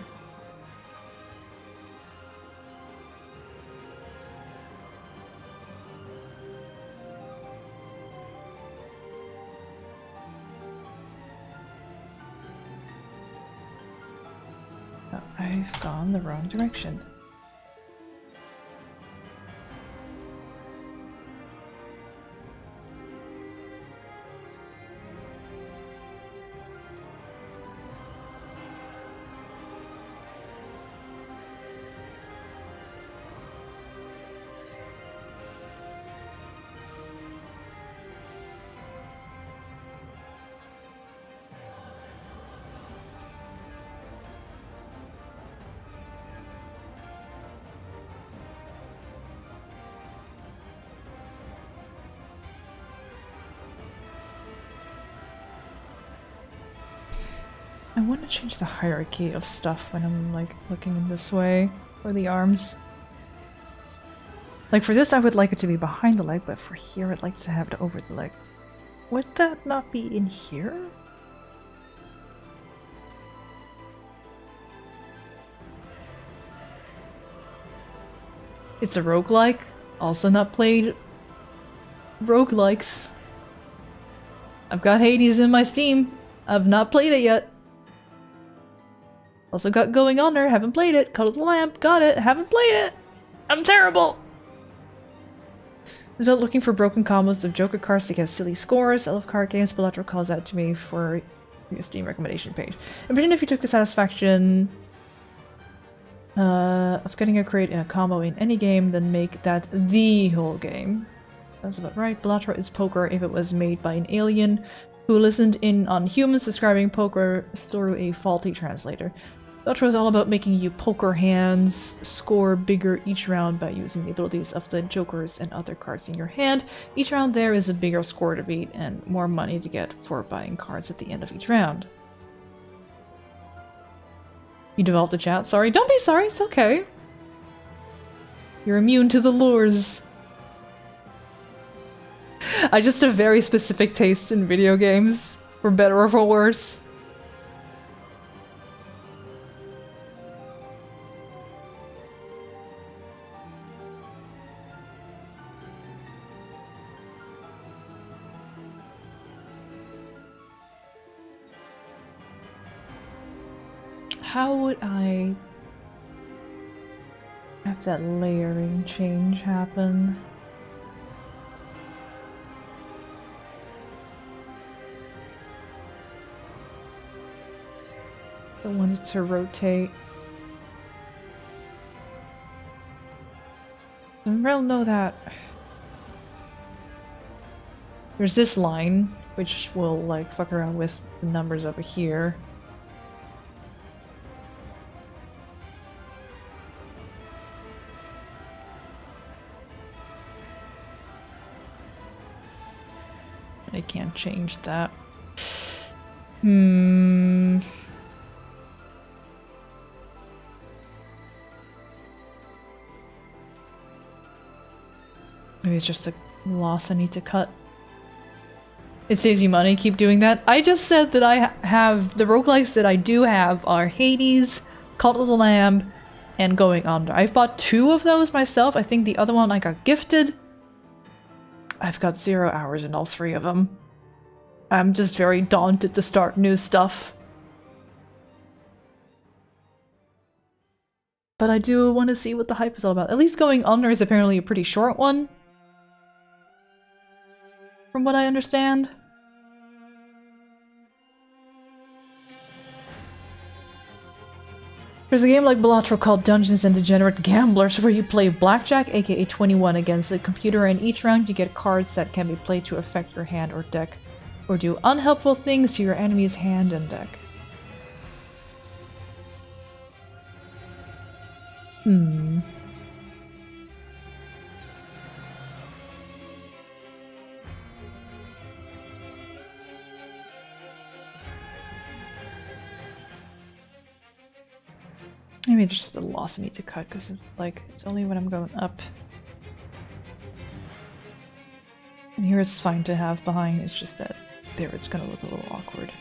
S1: Oh, I've gone the wrong direction. I want to change the hierarchy of stuff when I'm like looking this way for the arms. Like for this I would like it to be behind the leg, but for here I'd like to have it over the leg. Would that not be in here? It's a roguelike. Also not played roguelikes. I've got Hades in my Steam. I've not played it yet. Also got Going On there, haven't played it. Cult of the Lamp, got it, haven't played it. I'm terrible! Without looking for broken combos of Joker cards to get silly scores, I love card games. Bellator calls out to me for your Steam recommendation page. Imagine if you took the satisfaction of getting a crate in a combo in any game, then make that the whole game. That's about right. Bellator is poker if it was made by an alien who listened in on humans describing poker through a faulty translator. Bellator is all about making you poker hands score bigger each round by using the abilities of the jokers and other cards in your hand. Each round there is a bigger score to beat and more money to get for buying cards at the end of each round. You developed a chat? Sorry. Don't be sorry, it's okay. You're immune to the lures. I just have very specific tastes in video games, for better or for worse. How would I have that layering change happen? I wanted to rotate. I don't know that. There's this line, which will like fuck around with the numbers over here. I can't change that. Maybe it's just a loss I need to cut. It saves you money, keep doing that. I just said that I have the roguelikes that I do have are Hades, Cult of the Lamb, and Going Under. I've bought 2 of those myself. I think the other one I got gifted. I've got 0 hours in all 3 of them. I'm just very daunted to start new stuff. But I do want to see what the hype is all about. At least Going Under is apparently a pretty short one. From what I understand. There's a game like Bellator called Dungeons and Degenerate Gamblers where you play blackjack, aka 21, against the computer, and each round you get cards that can be played to affect your hand or deck, or do unhelpful things to your enemy's hand and deck. Maybe there's just a loss I need to cut because like it's only when I'm going up. And here it's fine to have behind, it's just that there it's gonna look a little awkward.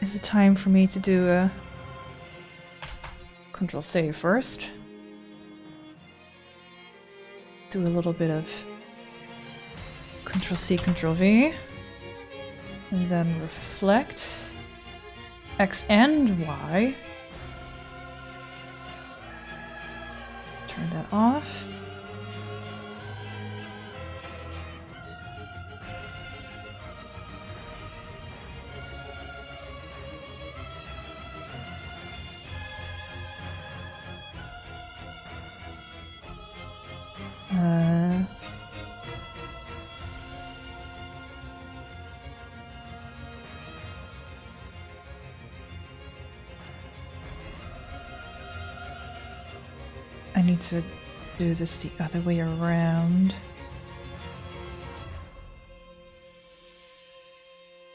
S1: Is it time for me to do a Control save first? Do a little bit of Control C, Control V, and then reflect. X and Y. Turn that off. I need to do this the other way around.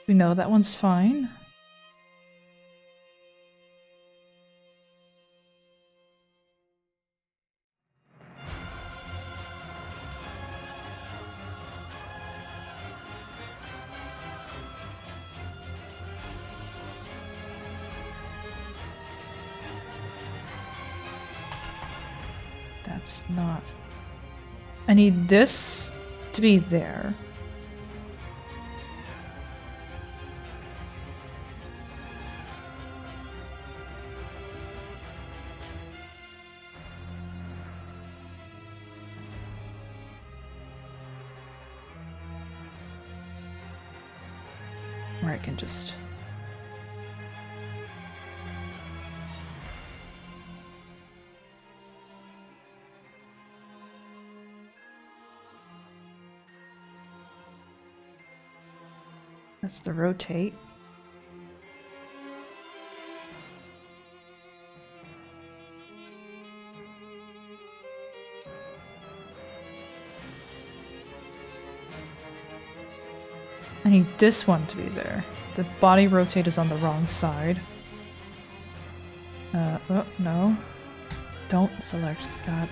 S1: We know that one's fine. That's not... I need this to be there. Or I can just... That's the rotate. I need this one to be there. The body rotate is on the wrong side. Oh, no. Don't select. God.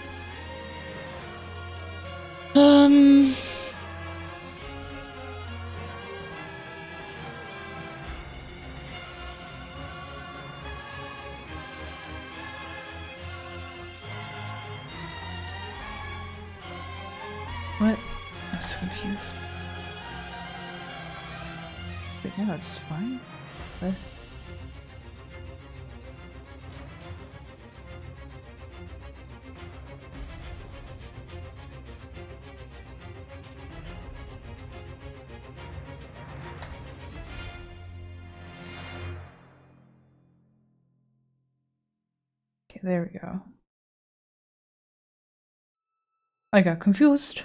S1: What? I'm so confused. Wait, no, that's fine. What? Okay, there we go. I got confused.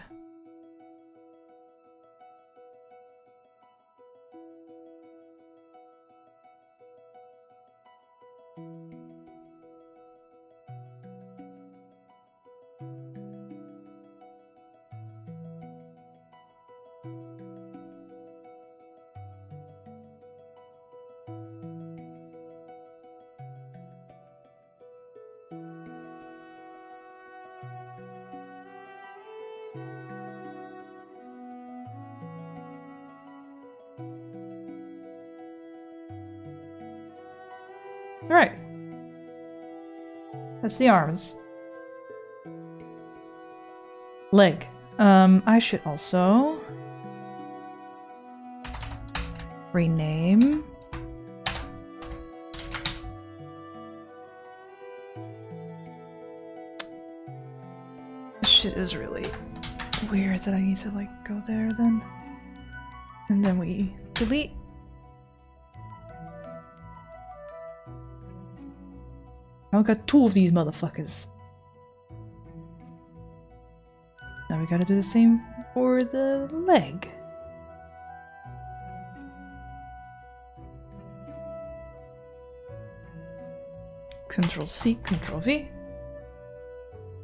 S1: Right. That's the arms. Leg. I should also rename this shit is really weird that I need to like go there then. And then we delete. Now we got two of these motherfuckers. Now we gotta do the same for the leg. Control C, Control V.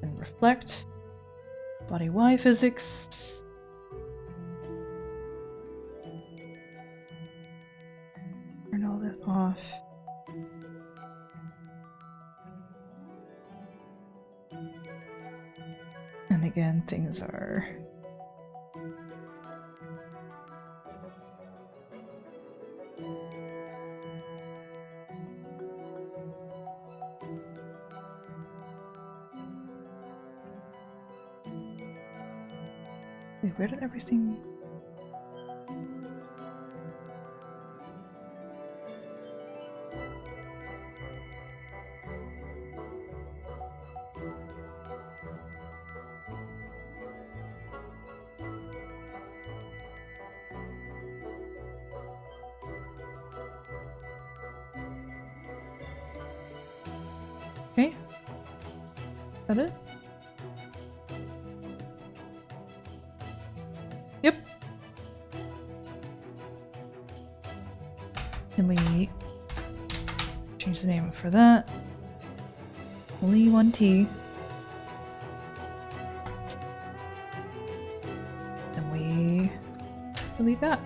S1: And reflect. Body Y physics. Turn all that off. And again, things are... Wait, where did everything... Okay. Is that it? Yep. And we change the name for that. Only one T. delete that.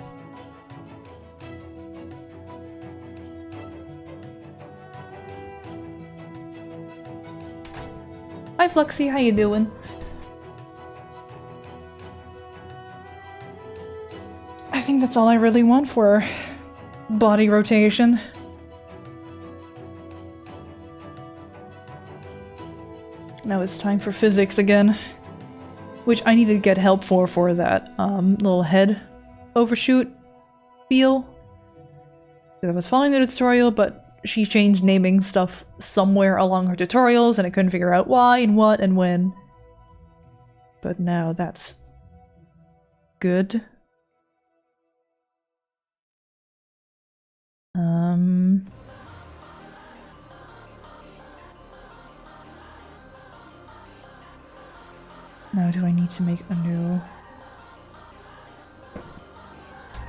S1: Hi Fluxy, how you doing? I think that's all I really want for body rotation. Now it's time for physics again. Which I need to get help for that little head overshoot feel. I was following the tutorial, but she changed naming stuff somewhere along her tutorials and I couldn't figure out why and what and when. But now that's good. Now do I need to make a new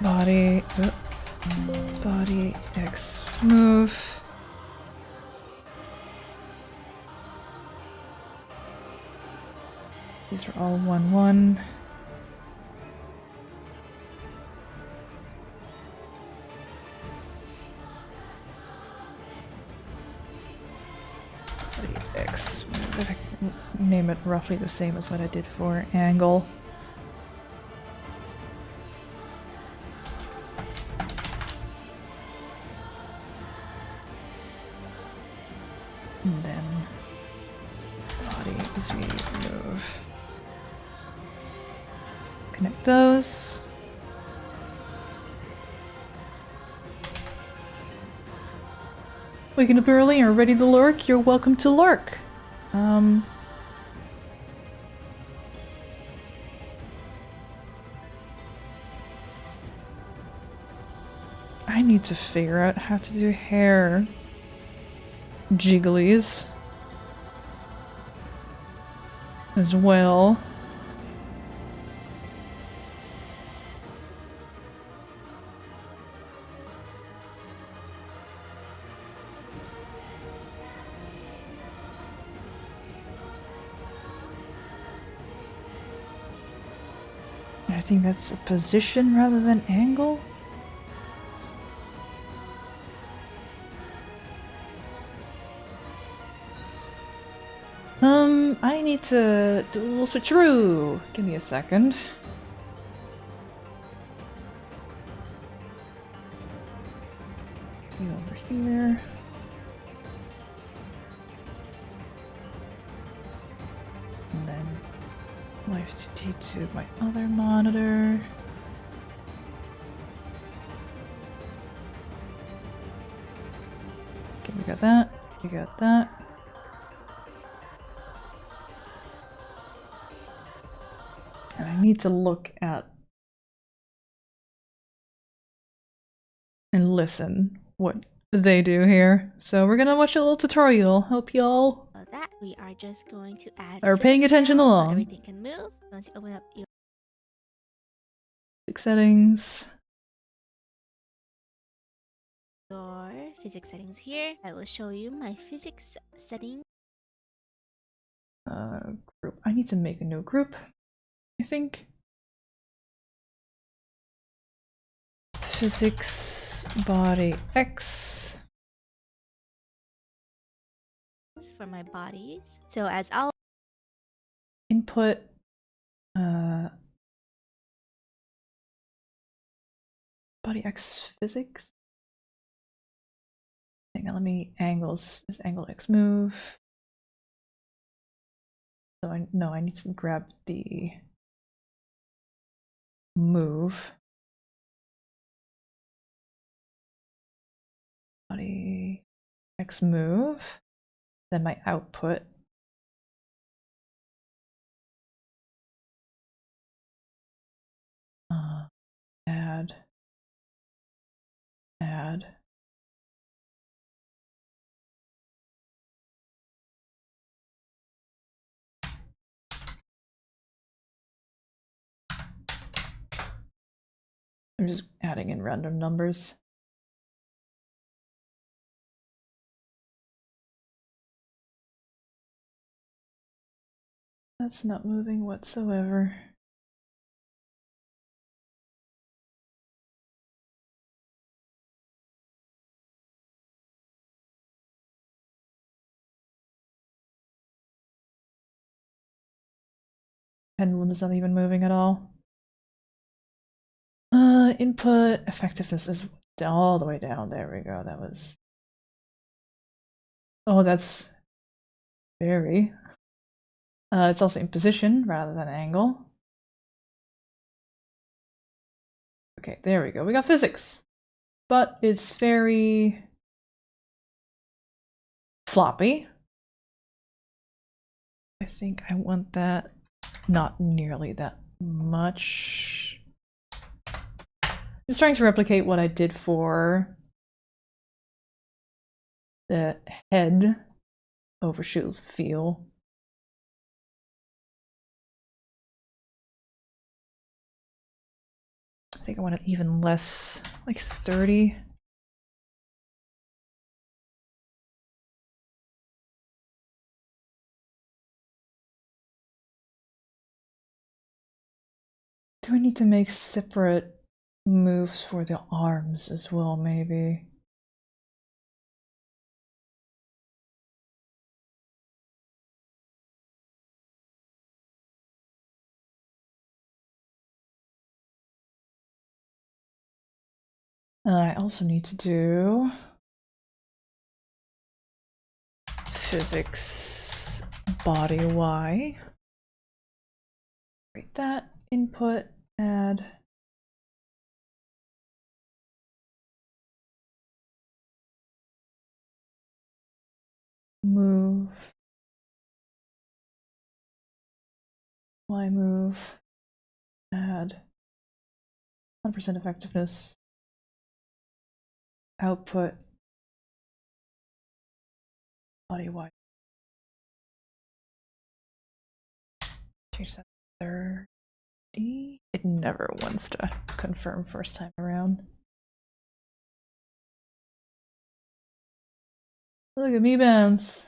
S1: body X move? These are all 1-1. Body X move. If I can name it roughly the same as what I did for angle. And then body Z move. Connect those. Waking up early and ready to lurk? You're welcome to lurk. I need to figure out how to do hair jigglies as well. I think that's a position rather than angle. I need to do a little switcheroo. Give me a second. You over here. And then Live2D to my other monitor. Okay, we got that. We got that. And I need to look at and listen what they do here. So we're gonna watch a little tutorial. Hope y'all
S2: that we are just going to add
S1: are paying attention along.
S2: so everything can move. Once you open up your
S1: settings.
S2: Physics settings here, I will show you my physics setting.
S1: Group. I need to make a new group, I think. Physics body X.
S2: For my bodies. So as I'll
S1: input body X physics. Hang on, let me angles. Is angle X move? So I need to grab the move. Body X move. Then my output. Add. I'm just adding in random numbers. That's not moving whatsoever. Pendulum is not even moving at all. Input effectiveness is all the way down. There we go. That was. Oh, that's very. It's also in position rather than angle. Okay, there we go. We got physics. But it's very floppy. I think I want that not nearly that much. Just trying to replicate what I did for the head overshoot feel. I think I want it even less, like 30. Do I need to make separate moves for the arms as well, maybe? I also need to do physics body Y. Write that, input, add. Move. Y move. Add. 100% effectiveness. Output. Body Y. Change that to 30. It never wants to confirm first time around. Look at me bounce.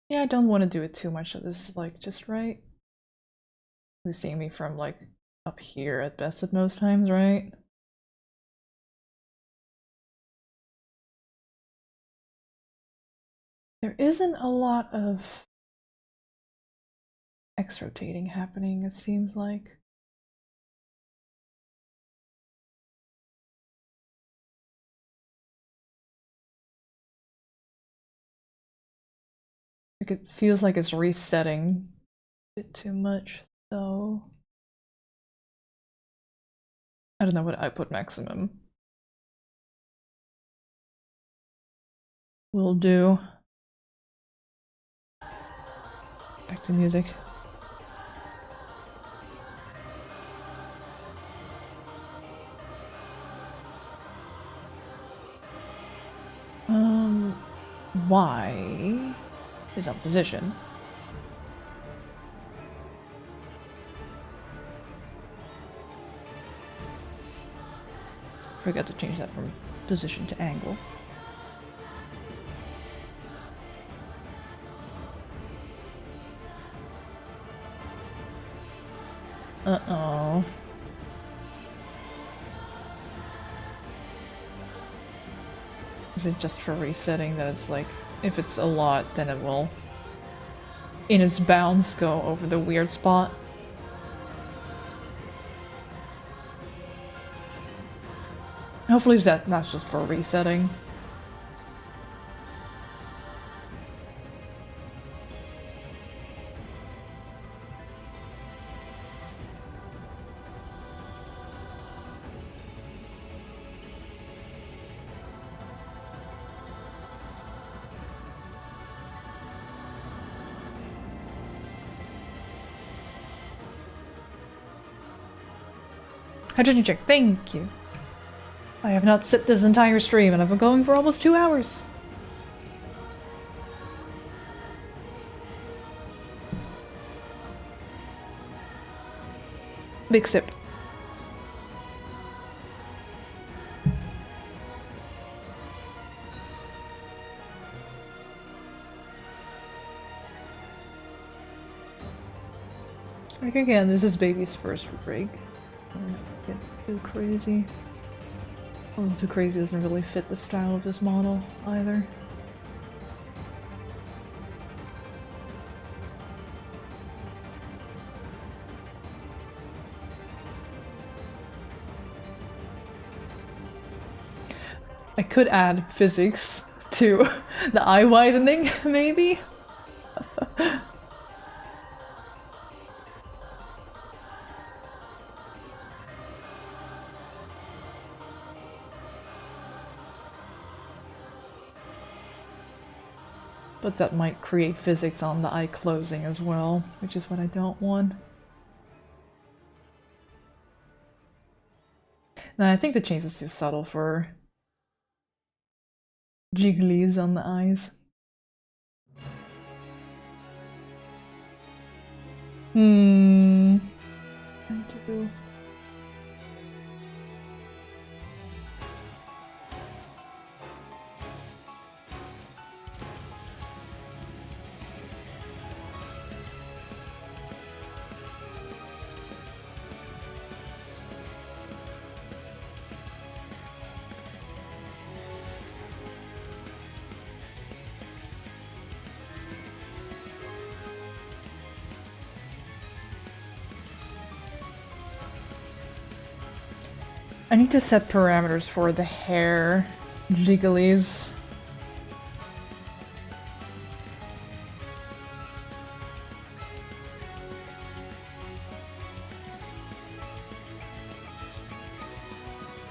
S1: Yeah, I don't want to do it too much, so this is like just right. You're seeing me from like up here at best at most times, right? There isn't a lot of X rotating happening, it seems like. Like it feels like it's resetting a bit too much, so I don't know what output maximum will do. Back to music. Y is on position. Forgot to change that from position to angle. Uh-oh. Is it just for resetting that it's like, if it's a lot, then it will, in its bounds, go over the weird spot? Hopefully that's just for resetting. Hydrogen check, thank you. I have not sipped this entire stream and I've been going for almost 2 hours. Big sip. Like again, this is baby's first rig. I don't get too crazy. Well, too crazy doesn't really fit the style of this model either. I could add physics to the eye widening, maybe? But that might create physics on the eye closing as well, which is what I don't want. Now I think the change is too subtle for jigglies on the eyes. I do. I need to set parameters for the hair jigglies.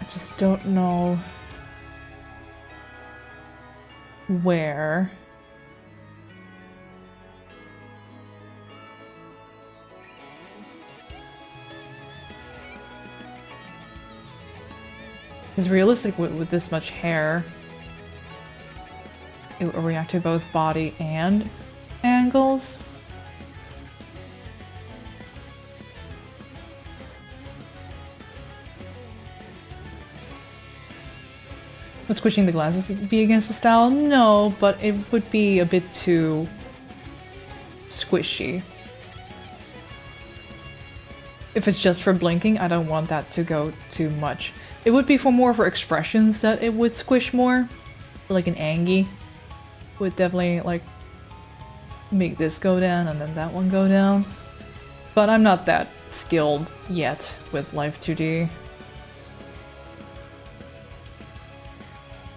S1: I just don't know where. Because realistic with this much hair, it will react to both body and angles. Would squishing the glasses be against the style? No, but it would be a bit too squishy. If it's just for blinking, I don't want that to go too much. It would be for more for expressions that it would squish more. Like an Angie would definitely like make this go down and then that one go down. But I'm not that skilled yet with Live2D.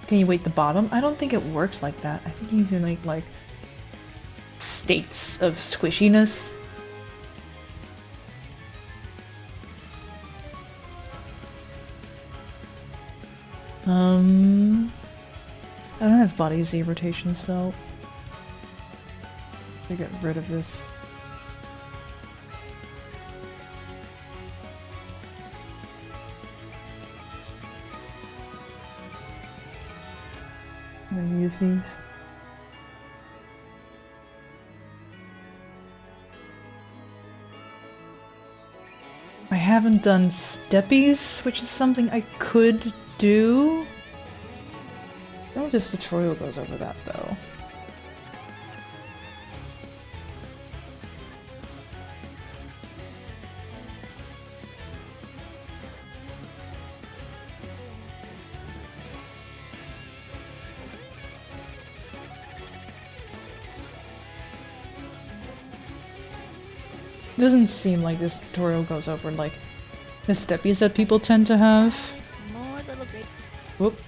S1: Can you weight the bottom? I don't think it works like that. I think you need to make like states of squishiness. I don't have body Z rotation, so I get rid of this. I'm gonna use these. I haven't done steppies, which is something I could do. I don't know if this tutorial goes over that though. It doesn't seem like this tutorial goes over like the steppies that people tend to have.
S2: More little grape.
S1: Whoop.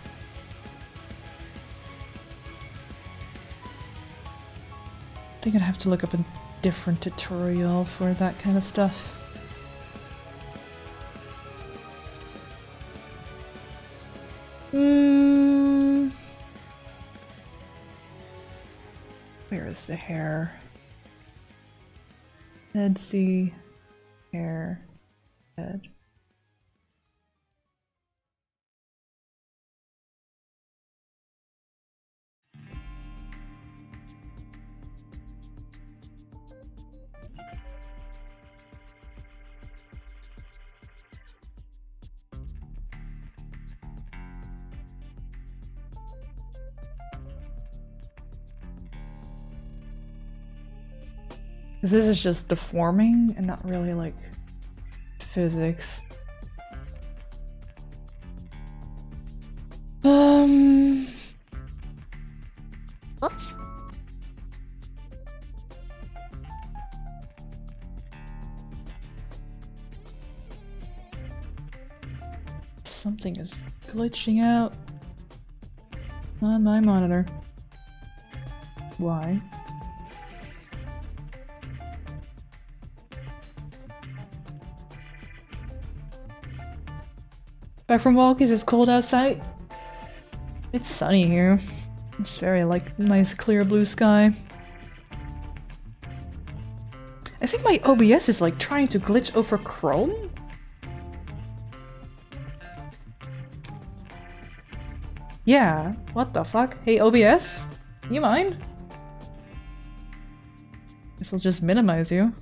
S1: I think I'd have to look up a different tutorial for that kind of stuff. Where is the hair? Head C, hair, head. Because this is just deforming and not really like physics.
S2: Whoops.
S1: Something is glitching out on my monitor. Why? Back from Walkies, it's cold outside. It's sunny here. It's very like nice clear blue sky. I think my OBS is like trying to glitch over Chrome. Yeah, what the fuck? Hey OBS? You mind? Guess I'll just minimize you.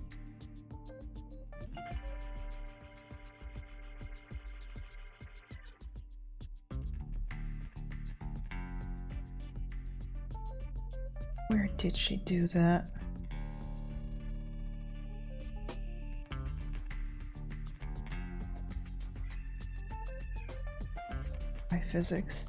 S1: Where did she do that? My physics.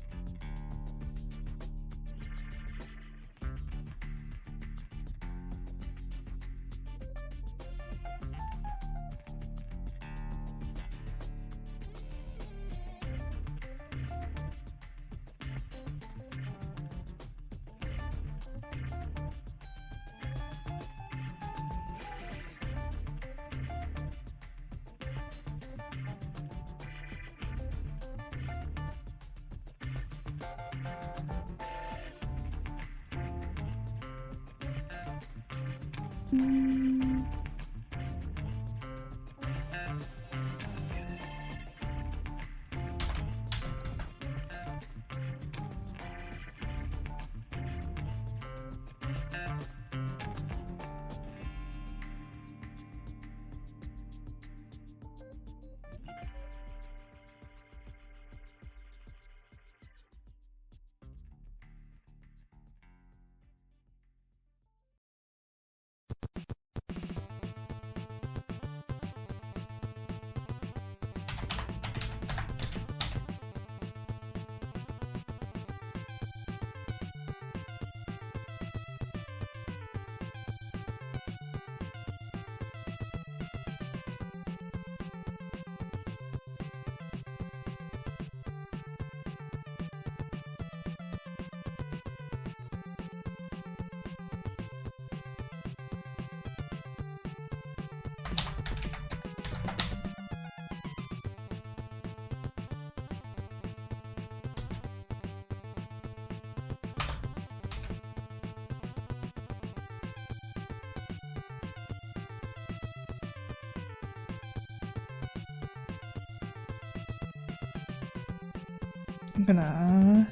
S1: I'm gonna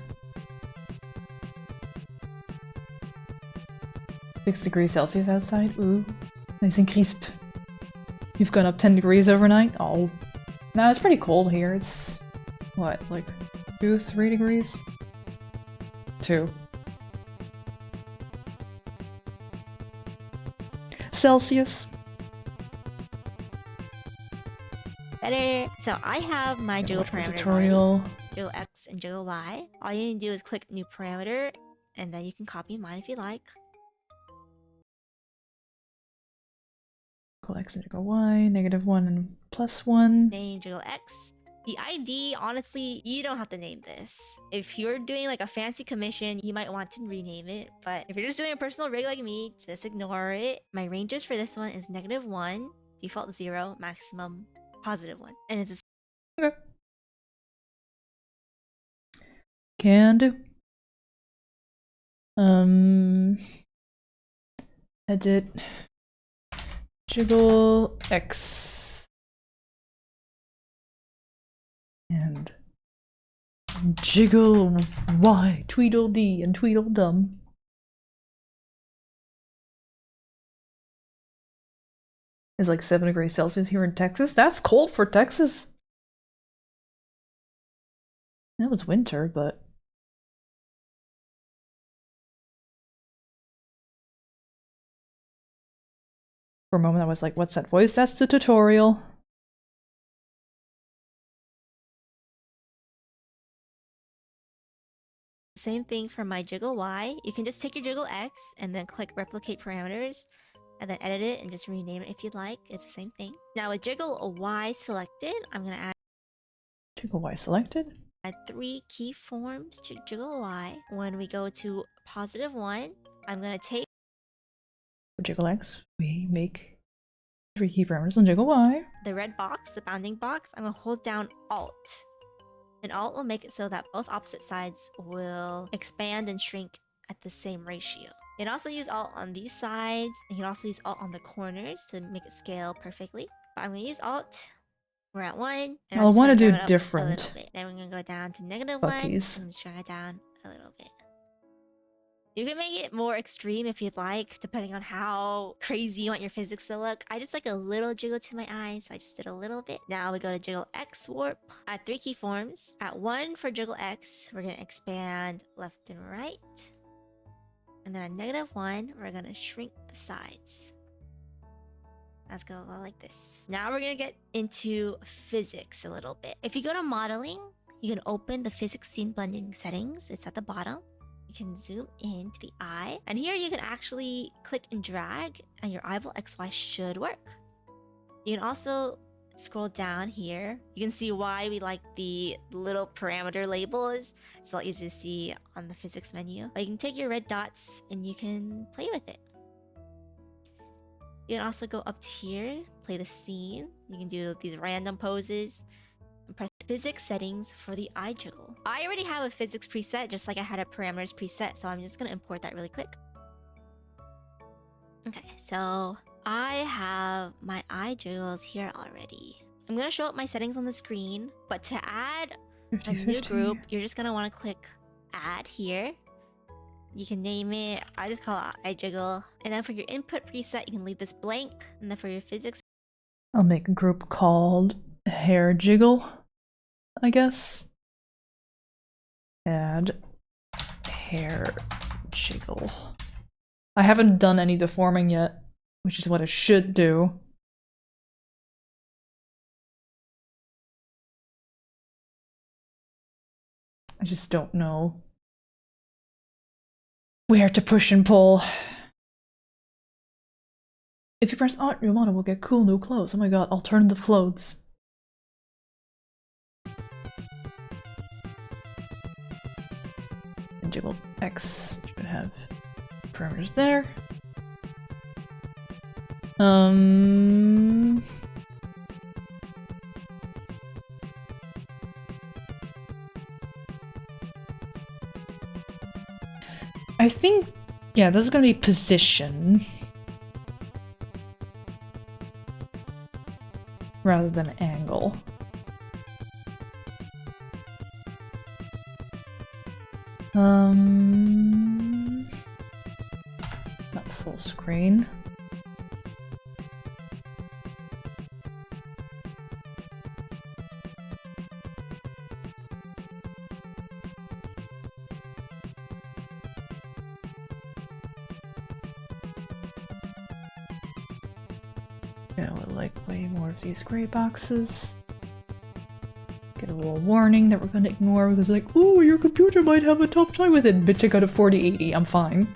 S1: 6 degrees Celsius outside. Ooh, nice and crisp. You've gone up 10 degrees overnight? Oh. No, it's pretty cold here. It's what, like 2, 3 degrees? 2. Celsius.
S2: Better. So I have my jiggle parameter
S1: Tutorial.
S2: Jiggle X and jiggle Y. All you need to do is click new parameter, and then you can copy mine if you like.
S1: Jiggle X and jiggle Y, -1 and +1.
S2: Name jiggle X. The ID, honestly, you don't have to name this. If you're doing like a fancy commission, you might want to rename it. But if you're just doing a personal rig like me, just ignore it. My ranges for this one is -1, default 0, maximum +1. And it's a
S1: Okay. Can do. Edit. Jiggle X. And jiggle Y. Tweedledee and Tweedledum. It's like 7 degrees Celsius here in Texas. That's cold for Texas. It was winter, but For a moment, I was like, what's that voice? That's the tutorial.
S2: Same thing for my jiggle Y. You can just take your jiggle X and then click replicate parameters and then edit it and just rename it if you'd like. It's the same thing. Now with jiggle Y selected, I'm gonna add
S1: Jiggle Y selected.
S2: 3 keyforms to jiggle Y. When we go to +1, I'm gonna take
S1: For jiggle X, we make 3 keyframes on jiggle Y.
S2: the red box, the bounding box. I'm gonna hold down Alt. And Alt will make it so that both opposite sides will expand and shrink at the same ratio. You can also use Alt on these sides, and you can also use Alt on the corners to make it scale perfectly. But I'm gonna use Alt. We're at 1, and
S1: I'll
S2: I'm just
S1: want to
S2: gonna
S1: do
S2: drive it up a
S1: different.
S2: little bit. Then we're gonna go down to -1
S1: Buckies.
S2: and drag it down a little bit. You can make it more extreme if you'd like, depending on how crazy you want your physics to look. I just like a little jiggle to my eye, so I just did a little bit. Now we go to jiggle X warp. Add 3 keyforms. At 1 for jiggle X, we're gonna expand left and right. And then at -1, we're gonna shrink the sides. Let's go like this. Now we're gonna get into physics a little bit. If you go to modeling, you can open the physics scene blending settings. It's at the bottom. You can zoom in to the eye. And here you can actually click and drag and your eyeball XY should work. You can also scroll down here. You can see why we like the little parameter labels. It's a lot easier to see on the physics menu. But you can take your red dots and you can play with it. You can also go up to here, play the scene. You can do these random poses. And press physics settings for the eye jiggle. I already have a physics preset, just like I had a parameters preset, so I'm just gonna import that really quick. Okay, so I have my eye jiggles here already. I'm gonna show up my settings on the screen, but to add
S1: 50,
S2: a new group, you're just gonna wanna click add here. You can name it, I just call it eye jiggle. And then for your input preset, you can leave this blank. And then for your physics,
S1: I'll make a group called hair jiggle, I guess. Add hair jiggle. I haven't done any deforming yet, which is what I should do. I just don't know where to push and pull. If you press Alt, your model will get cool new clothes. Oh my god, alternative clothes. And jiggle X should have parameters there. I think, yeah, this is gonna be position rather than angle. Not full screen. Yeah, I would like way more of these gray boxes. Get a little warning that we're gonna ignore because like, oh, your computer might have a tough time with it. Bitch, I got a 4080, I'm fine.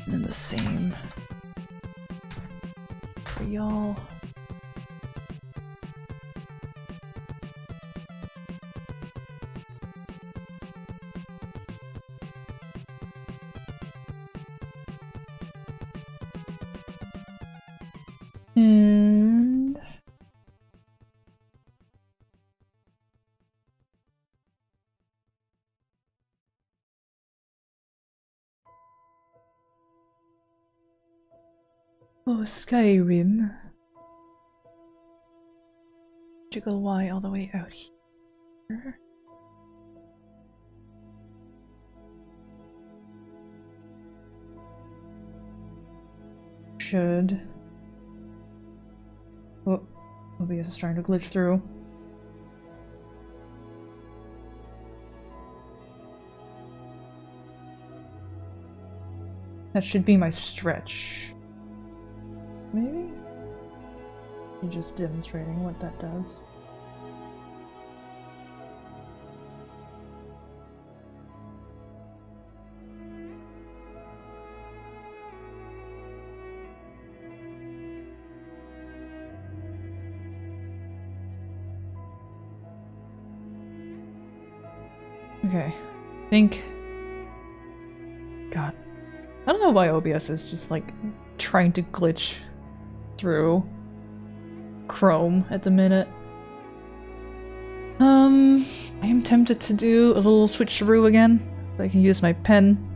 S1: And then the same for y'all. And oh, Skyrim. Jiggle Y all the way out here. Should. Oh, OBS is trying to glitch through. That should be my stretch. Maybe? You're just demonstrating what that does. Okay, I think... God. I don't know why OBS is just like trying to glitch through Chrome at the minute. I am tempted to do a little switcheroo again, so I can use my pen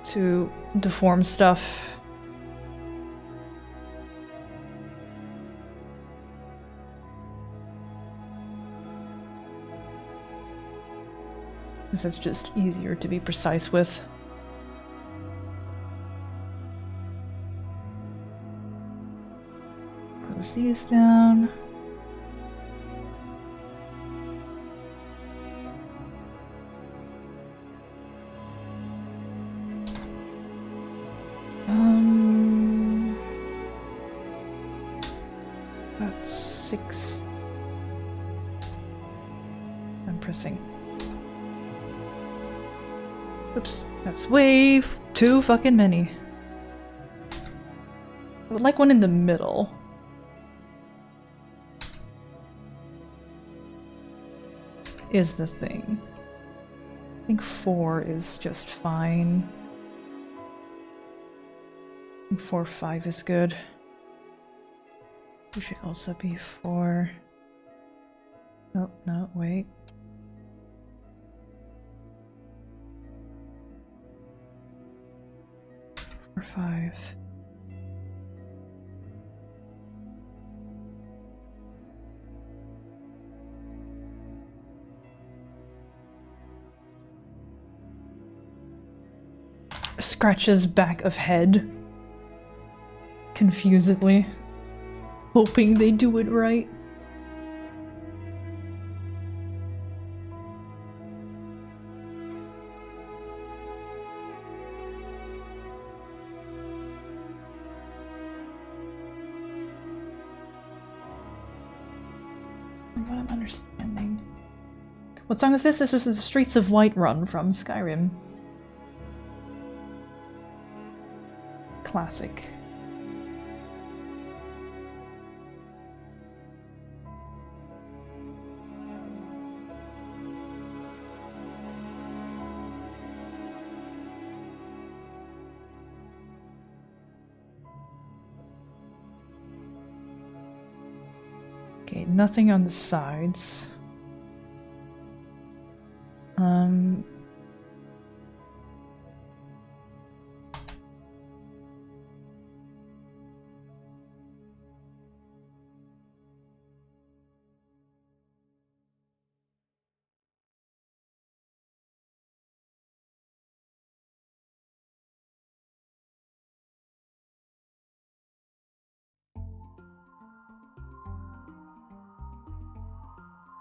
S1: to deform stuff. Because it's just easier to be precise with. Close these down. About 6. I'm pressing. Oops, that's way too fucking many. I would like one in the middle. Is the thing. I think 4 is just fine. I think 4 or 5 is good. We should also be 4. Oh, no, wait. Or 5. Scratches back of head. Confusedly. Hoping they do it right. What I'm understanding. What song is this? This is the Streets of Whiterun from Skyrim. Classic. Okay, nothing on the sides.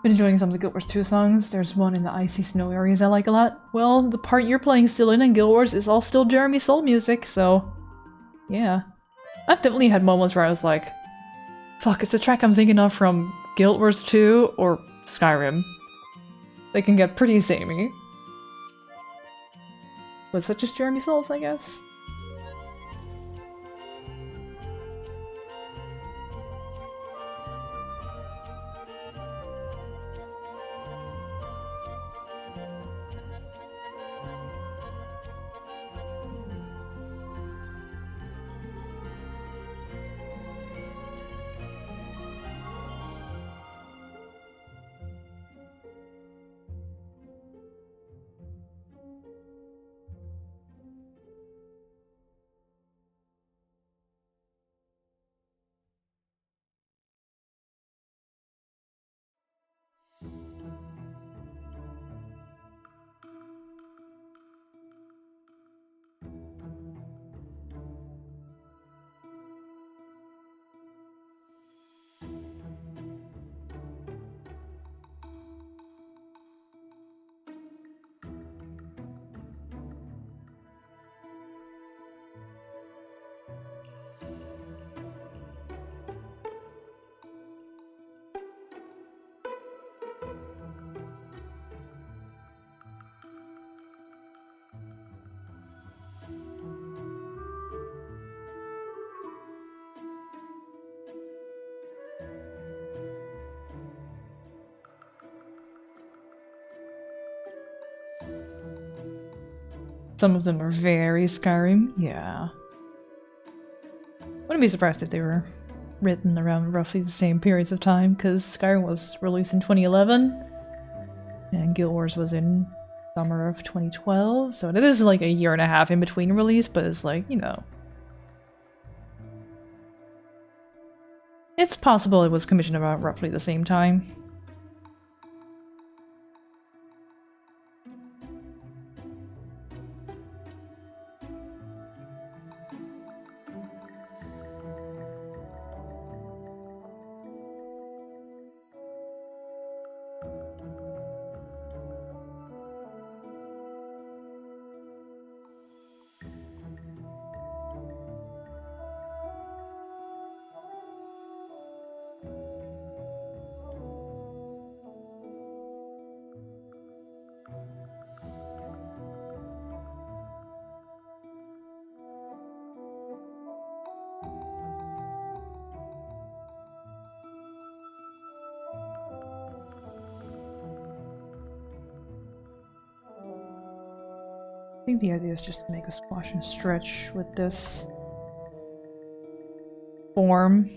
S1: Been enjoying some of the Guild Wars 2 songs. There's one in the icy snow areas I like a lot. Well, the part you're playing still in Guild Wars is all still Jeremy Soul music, so yeah. I've definitely had moments where I was like, fuck, it's the track I'm thinking of from Guild Wars 2 or Skyrim. They can get pretty samey. But such as Jeremy Souls, I guess. Some of them are very Skyrim, yeah. Wouldn't be surprised if they were written around roughly the same periods of time, because Skyrim was released in 2011, and Guild Wars was in summer of 2012, so it is like a year and a half in between release, but it's like, you know. It's possible it was commissioned about roughly the same time. I think the idea is just to make a squash and stretch with this form.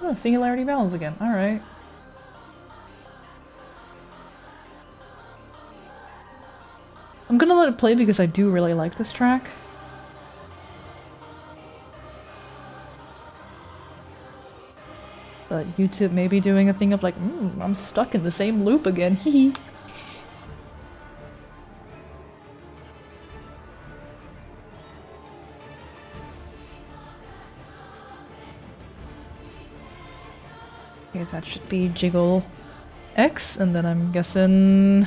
S1: Oh, singularity balance again. Alright. I'm gonna let it play because I do really like this track. But YouTube may be doing a thing of like, I'm stuck in the same loop again, hee. Okay, that should be jiggle X, and then I'm guessing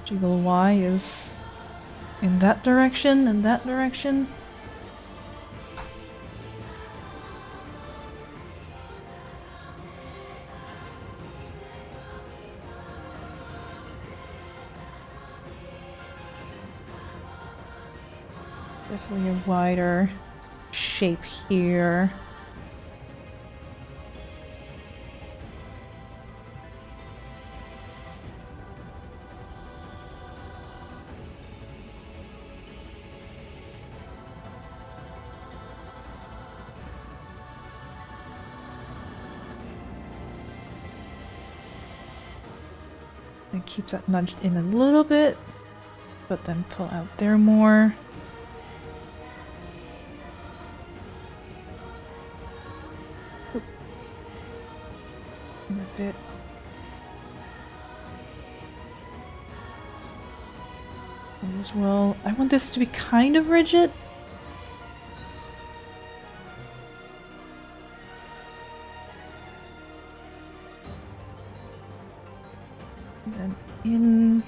S1: jiggle Y is in that direction, and that direction. Definitely a wider shape here. And keep that nudged in a little bit, but then pull out there more. A bit. And as well, I want this to be kind of rigid. And then in.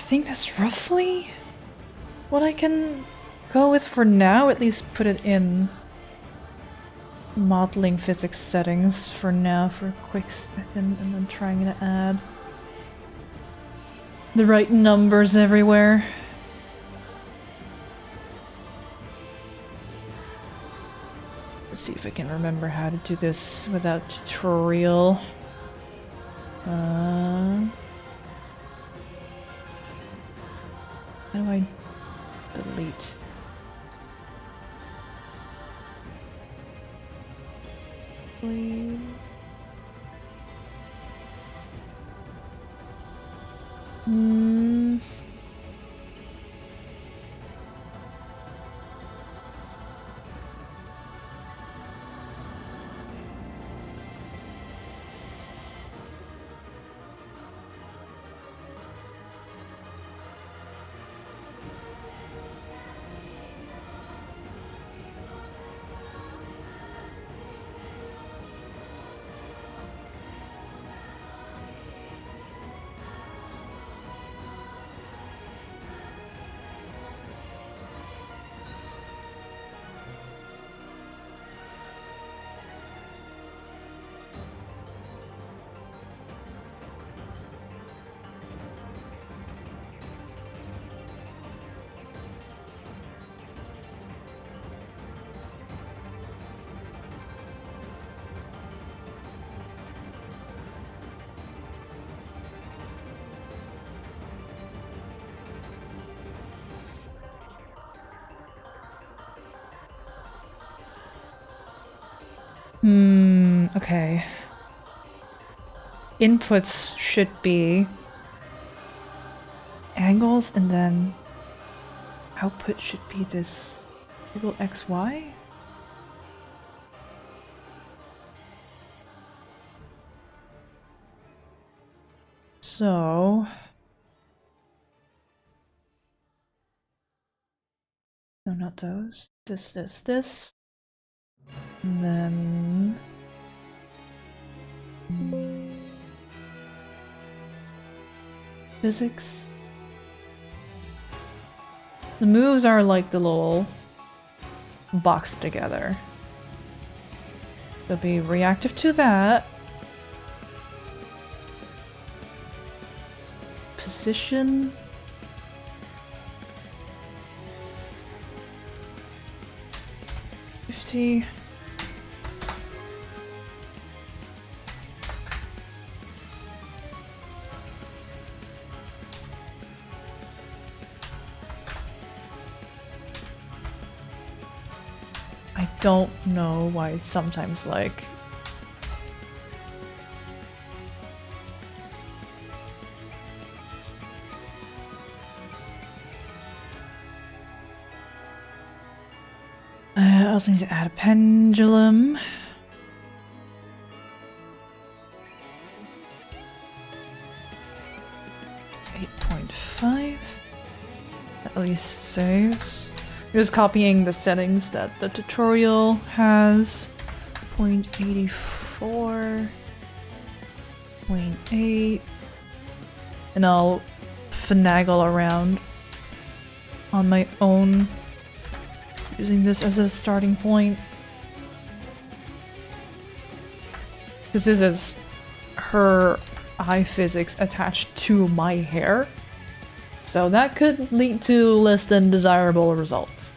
S1: think that's roughly what I can go with for now. At least put it in modeling physics settings for now for a quick second, and then trying to add the right numbers everywhere. Let's see if I can remember how to do this without tutorial. How do I delete? Please. Okay. Inputs should be angles, and then output should be this equal XY? So... no, not those. This. And then... physics. The moves are like the little boxed together. They'll be reactive to that. Position. I don't know why it's sometimes like I also need to add a pendulum. .5 at least saves. Just copying the settings that the tutorial has. 0.84, 0.8, and I'll finagle around on my own using this as a starting point. Because this is her eye physics attached to my hair. So that could lead to less than desirable results.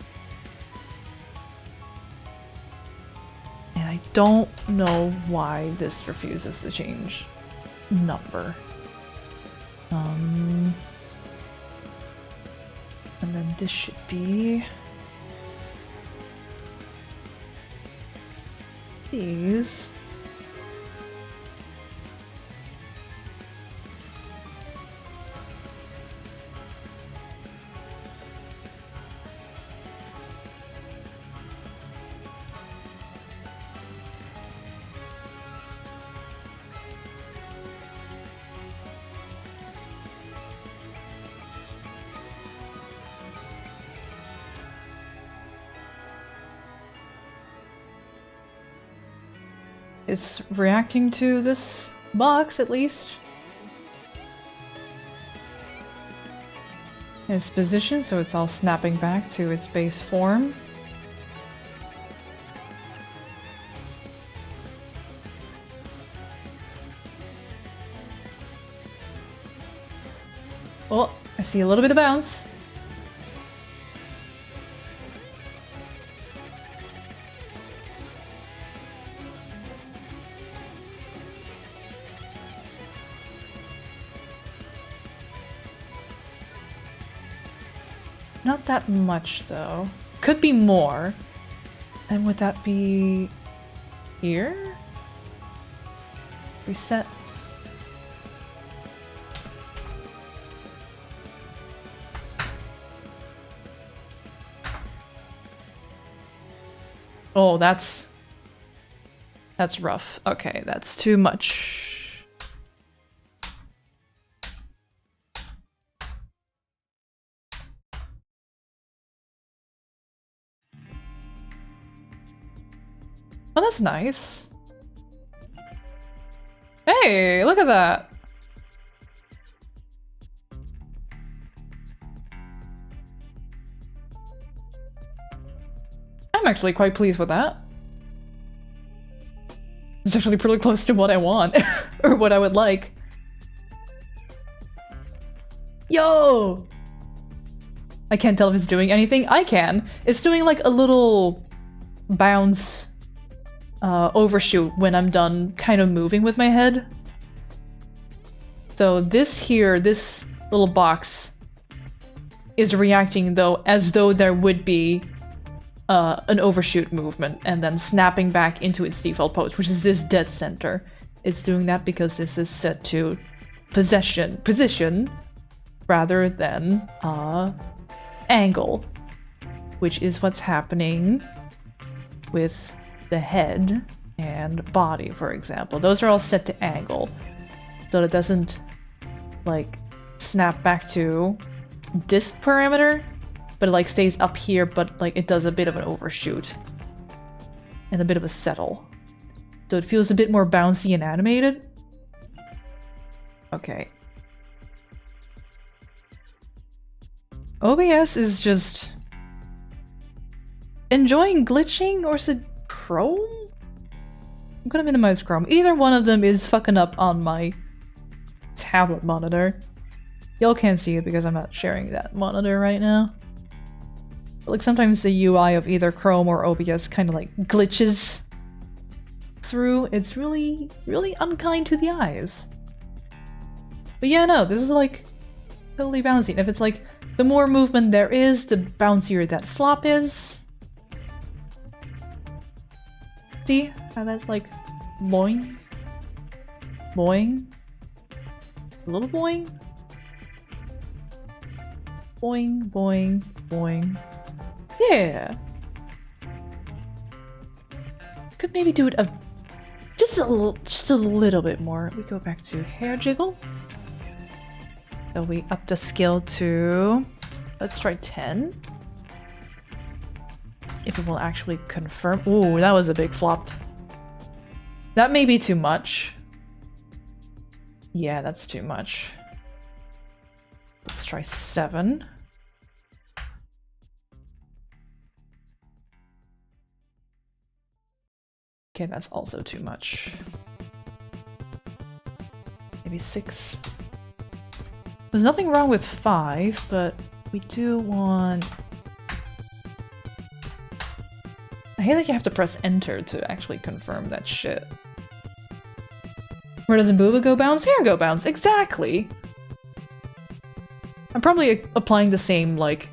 S1: And I don't know why this refuses to change number. And then this should be these. It's reacting to this box, at least. its position, so it's all snapping back to its base form. Oh, I see a little bit of bounce. Not that much, though. Could be more. And would that be... here? Reset. Oh, that's rough. Okay, that's too much. Oh, that's nice. Hey, look at that. I'm actually quite pleased with that. It's actually pretty close to what I want, or what I would like. Yo! I can't tell if it's doing anything. I can. It's doing like a little bounce overshoot when I'm done kind of moving with my head. So this here, this little box is reacting though as though there would be an overshoot movement and then snapping back into its default pose, which is this dead center. It's doing that because this is set to position rather than angle, which is what's happening with the head and body, for example. Those are all set to angle, so it doesn't like snap back to this parameter, but it like stays up here, but like it does a bit of an overshoot and a bit of a settle. So it feels a bit more bouncy and animated. Okay. OBS is just enjoying glitching, or is it Chrome? I'm gonna minimize Chrome. Either one of them is fucking up on my tablet monitor. Y'all can't see it because I'm not sharing that monitor right now. But like sometimes the UI of either Chrome or OBS kind of like glitches through. It's really, really unkind to the eyes. But yeah, no, this is like totally bouncy. And if it's like the more movement there is, the bouncier that flop is. See how that's like boing, boing, a little boing, boing, boing, boing. Yeah. Could maybe do it just a little bit more. We go back to hair jiggle. So we up the scale to, let's try 10. If it will actually confirm. Ooh, that was a big flop. That may be too much. Yeah, that's too much. Let's try 7. Okay, that's also too much. Maybe 6. There's nothing wrong with 5, but we do want... I hate that you have to press enter to actually confirm that shit. Where does Booba go bounce? Here go bounce. Exactly! I'm probably applying the same, like,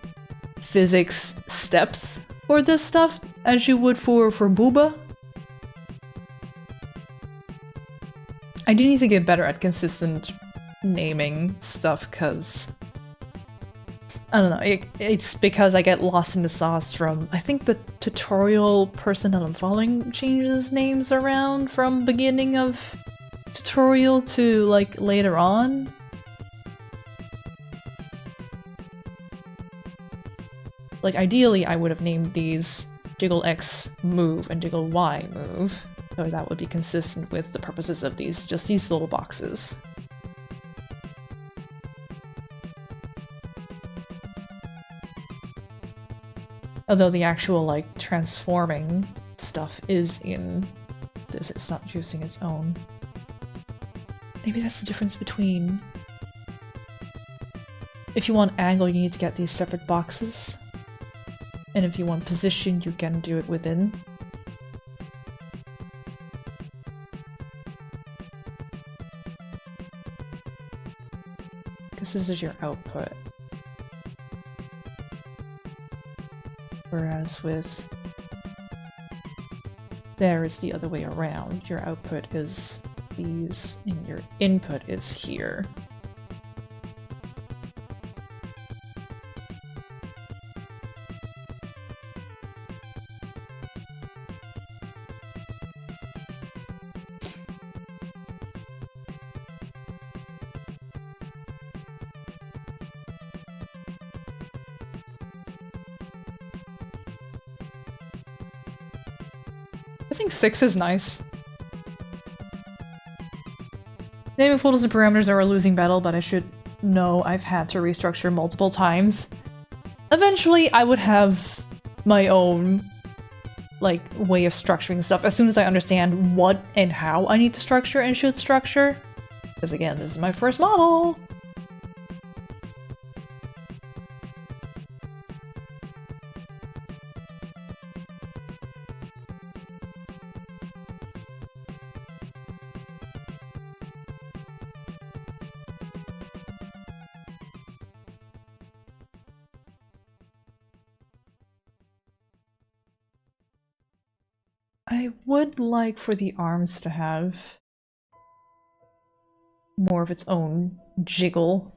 S1: physics steps for this stuff as you would for Booba. I do need to get better at consistent naming stuff, because I don't know, it's because I get lost in the sauce from, I think the tutorial person that I'm following changes names around from beginning of tutorial to like later on. Like ideally I would have named these Jiggle X move and Jiggle Y move, so that would be consistent with the purposes of these, just these little boxes. Although the actual, like, transforming stuff is in this, it's not using its own. Maybe that's the difference between... If you want angle, you need to get these separate boxes. And if you want position, you can do it within. Because this is your output. Whereas with... there is the other way around. Your output is these, and your input is here. I think 6 is nice. Naming folders and parameters are a losing battle, but I should know I've had to restructure multiple times. Eventually, I would have my own, like, way of structuring stuff as soon as I understand what and how I need to structure and should structure. Because again, this is my first model! I would like for the arms to have more of its own jiggle.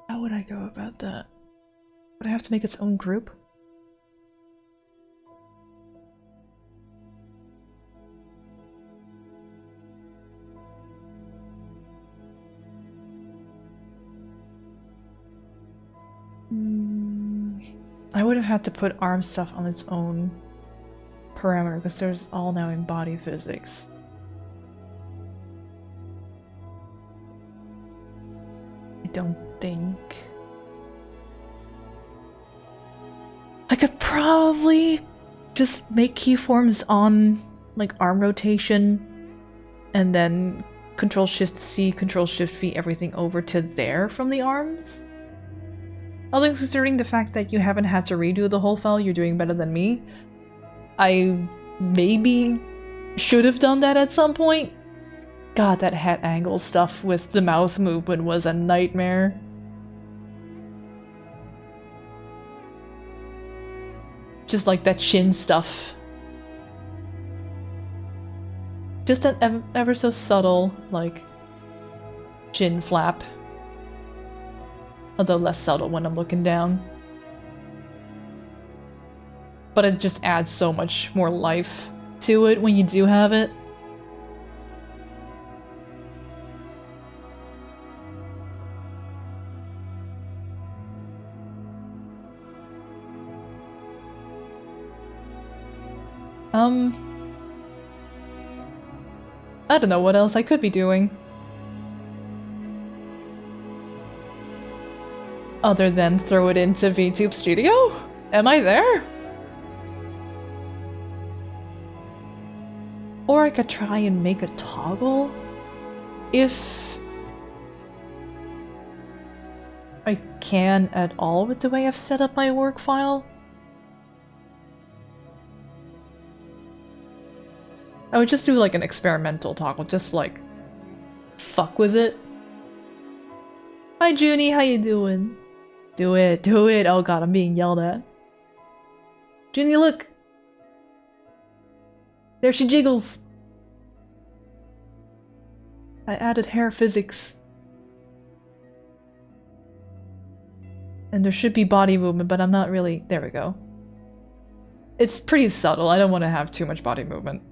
S1: How would I go about that? Would I have to make its own group? I would have had to put arm stuff on its own parameter because there's all now in body physics. I don't think... I could probably just make keyforms on like arm rotation and then Control-Shift-C, Control-Shift-V everything over to there from the arms. Although considering the fact that you haven't had to redo the whole file, you're doing better than me. I maybe should have done that at some point. God, that head angle stuff with the mouth movement was a nightmare. Just like that chin stuff. Just an ever so subtle, like, chin flap. Although less subtle when I'm looking down. But it just adds so much more life to it when you do have it. I don't know what else I could be doing. Other than throw it into VTube Studio? Am I there? Or I could try and make a toggle if I can at all with the way I've set up my work file. I would just do like an experimental toggle, just like fuck with it. Hi Junie, how you doing? Do it, do it. Oh god, I'm being yelled at. Junie, look! There she jiggles! I added hair physics. And there should be body movement, but I'm not really... There we go. It's pretty subtle, I don't want to have too much body movement.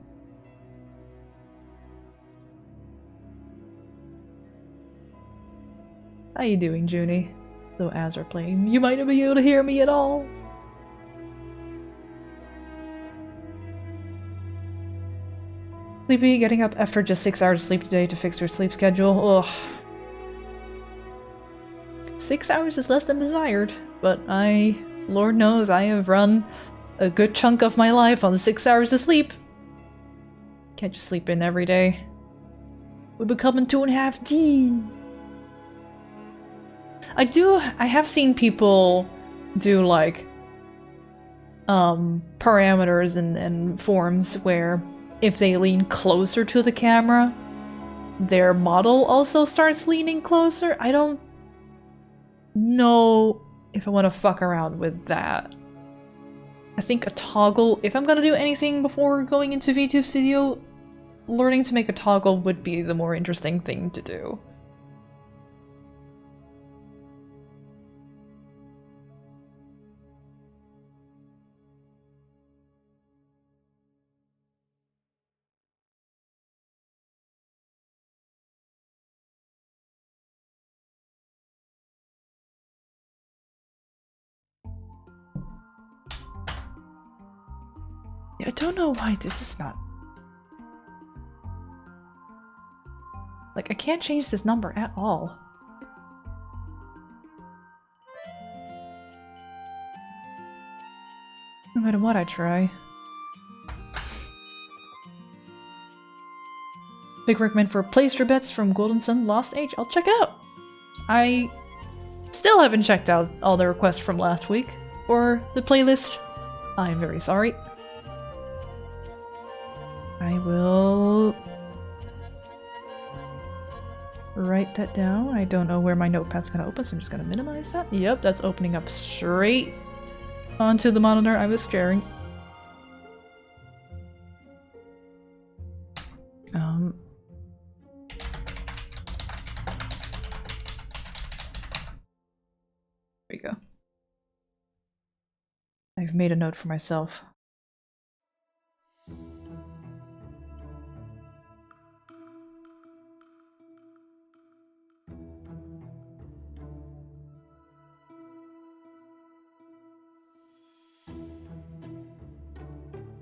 S1: How you doing, Junie? Though ads are playing, you might not be able to hear me at all. Sleepy, getting up after just 6 hours of sleep today to fix your sleep schedule. Ugh. 6 hours is less than desired, but I Lord knows I have run a good chunk of my life on 6 hours of sleep. Can't just sleep in every day. We're becoming 2.5D. I have seen people do like parameters and forms where if they lean closer to the camera, their model also starts leaning closer. I don't know if I want to fuck around with that. I think a toggle, if I'm gonna do anything before going into VTube Studio, learning to make a toggle would be the more interesting thing to do. Yeah, I don't know why this is not... Like, I can't change this number at all. No matter what I try. Big recommend for playthrough bets from Golden Sun Lost Age. I'll check it out. I still haven't checked out all the requests from last week for the playlist. I'm very sorry. I will write that down. I don't know where my notepad's gonna open, so I'm just gonna minimize that. Yep, that's opening up straight onto the monitor I was staring. There we go. I've made a note for myself.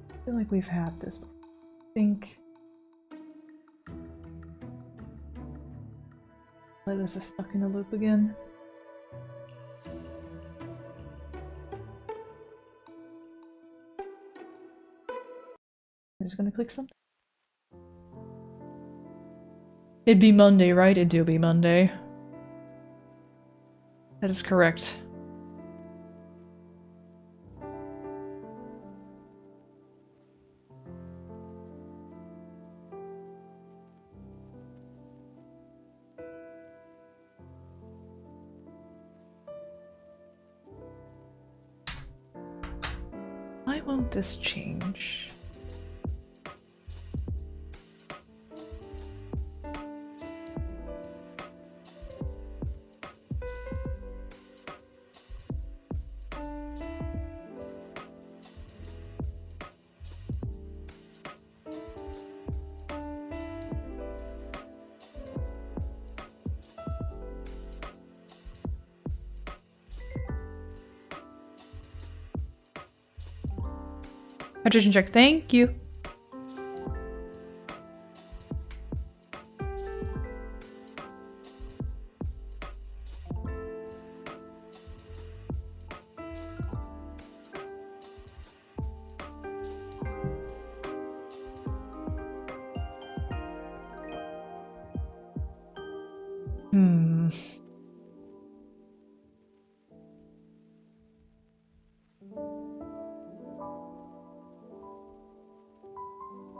S1: I feel like we've had this before. I think this is stuck in a loop again. I'm just gonna click something. It'd be Monday, right? It do be Monday. That is correct. Why won't this change? Hydration check, thank you.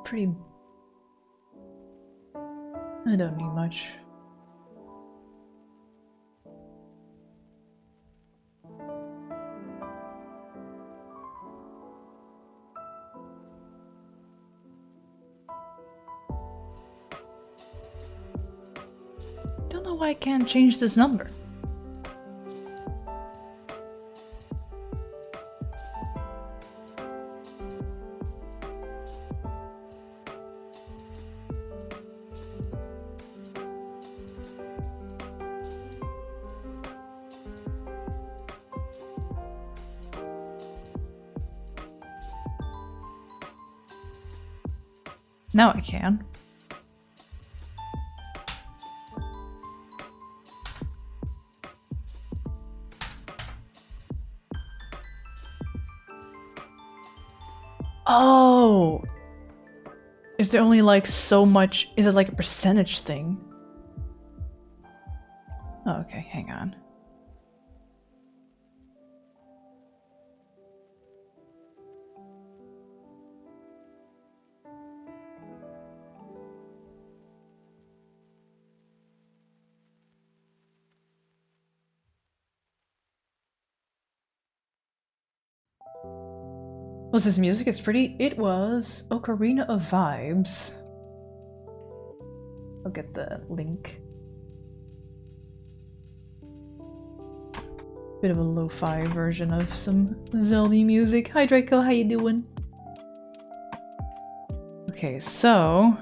S1: Pretty... I don't need much. Don't know why I can't change this number. Now I can. Oh! Is there only like so much? Is it like a percentage thing? Oh, okay, hang on. Was this music? It's pretty. It was Ocarina of Vibes. I'll get the link. Bit of a lo-fi version of some Zelda music. Hi Draco, how you doing? Okay, so...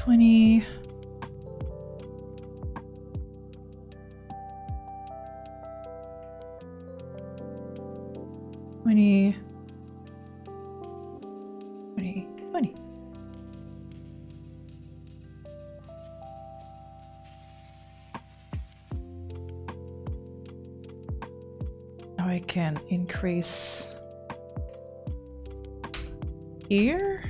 S1: 20... 20... 20... 20. Now I can increase here.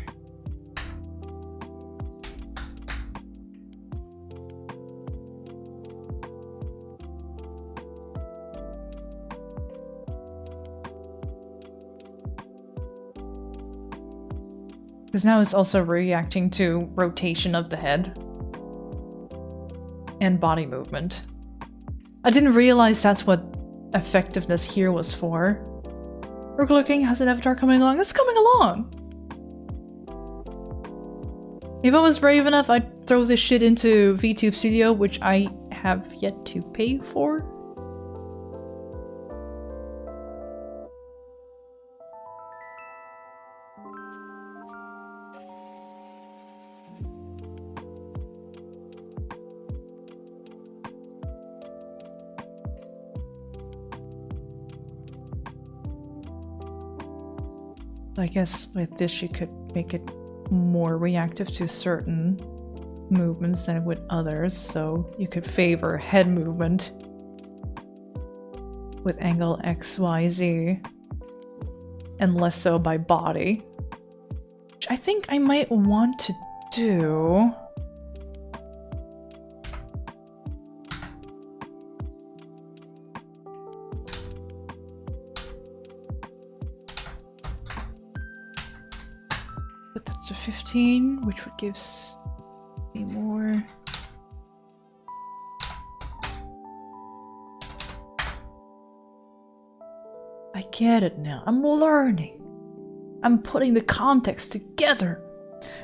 S1: Because now it's also reacting to rotation of the head and body movement. I didn't realize that's what effectiveness here was for. Burglar King has an avatar coming along. It's coming along! If I was brave enough, I'd throw this shit into VTube Studio, which I have yet to pay for. I guess with this you could make it more reactive to certain movements than with others, so you could favor head movement with angle X, Y, Z, and less so by body. Which I think I might want to do. But that's a 15, which would give me more. I get it now. I'm learning. I'm putting the context together.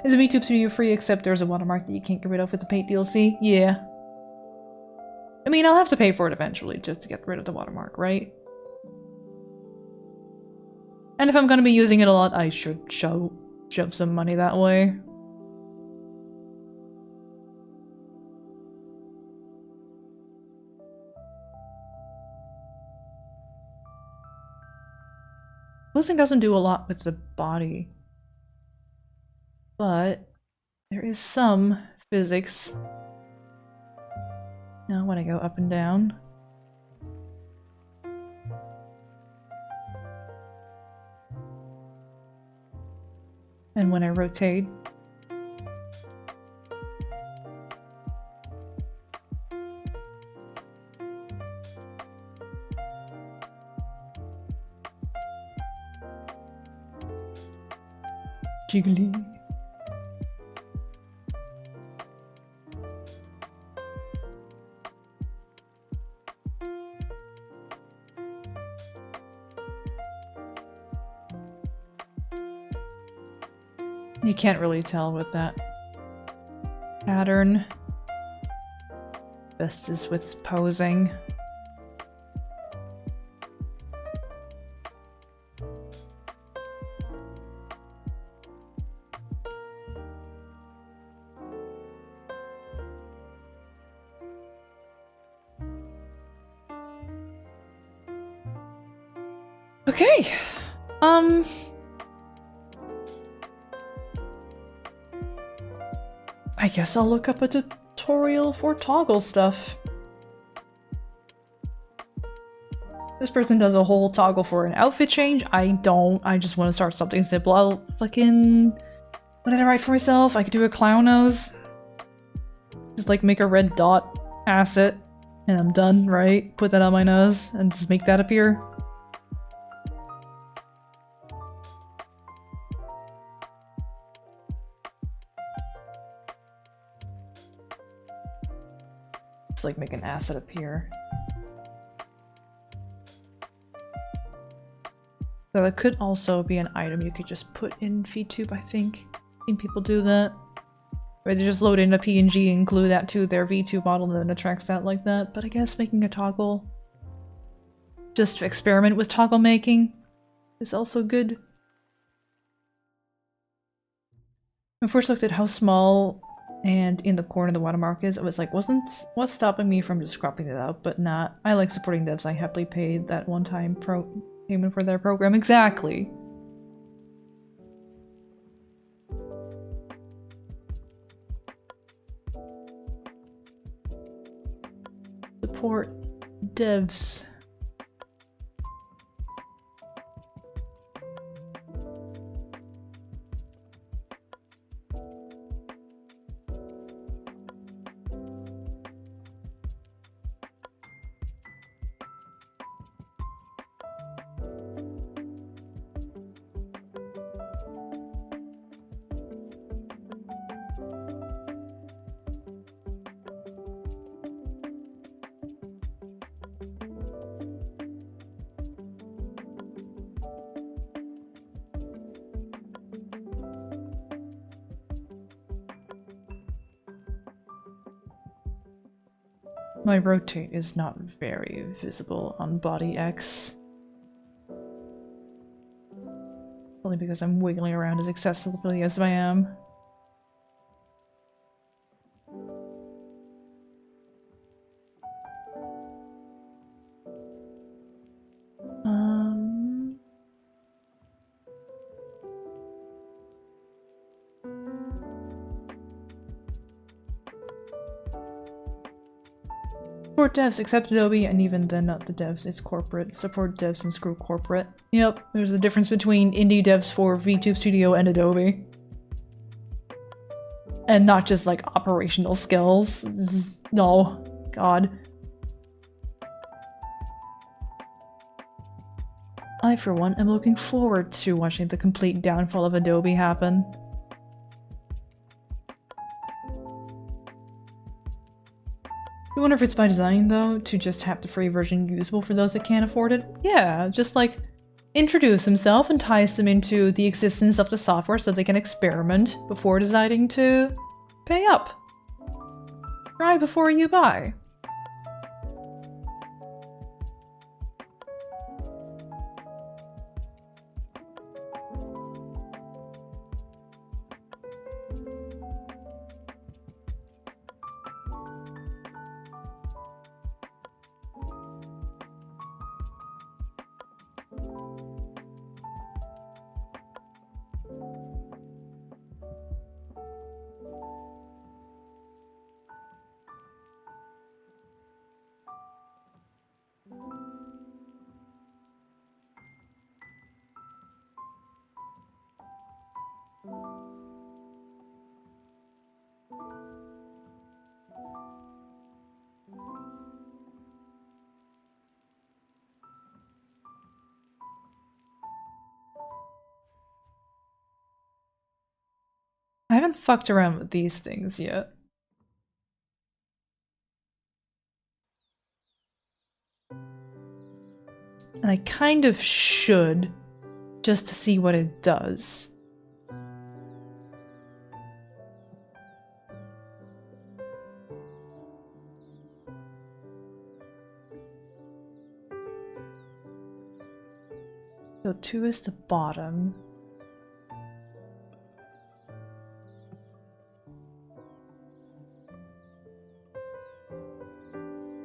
S1: Is a VTube Studio free except there's a watermark that you can't get rid of with the paid DLC? Yeah. I mean, I'll have to pay for it eventually just to get rid of the watermark, right? And if I'm gonna be using it a lot, I should shove some money that way. Posing doesn't do a lot with the body, but there is some physics. Now when I go up and down. And when I rotate. Jiggly. You can't really tell with that pattern. Best is with posing. Okay. I guess I'll look up a tutorial tutorial for toggle stuff. This person does a whole toggle for an outfit change. I don't. I just want to start something simple. I'll fucking... What did I write for myself? I could do a clown nose. Just like make a red dot asset. And I'm done, right? Put that on my nose and just make that appear. Just like make an asset appear. So that could also be an item you could just put in VTube, I think. I've seen people do that. Or they just load in a PNG and glue that to their VTube model and then it tracks that like that. But I guess making a toggle, just to experiment with toggle making, is also good. I first looked at how small and in the corner the watermark is, I was like, what's stopping me from just cropping it out? But nah, I like supporting devs. I happily paid that one-time payment for their program. Exactly. Support devs. My rotate is not very visible on body X. Only because I'm wiggling around as excessively as I am. Support devs, except Adobe, and even then not the devs, it's corporate. Support devs and screw corporate. Yep, there's a difference between indie devs for VTube Studio and Adobe. And not just like operational skills. No, God. I, for one, am looking forward to watching the complete downfall of Adobe happen. I wonder if it's by design, though, to just have the free version usable for those that can't afford it? Yeah, just like introduce himself and ties them into the existence of the software so they can experiment before deciding to pay up. Try before you buy. I haven't fucked around with these things yet. And I kind of should, just to see what it does. So 2 is the bottom.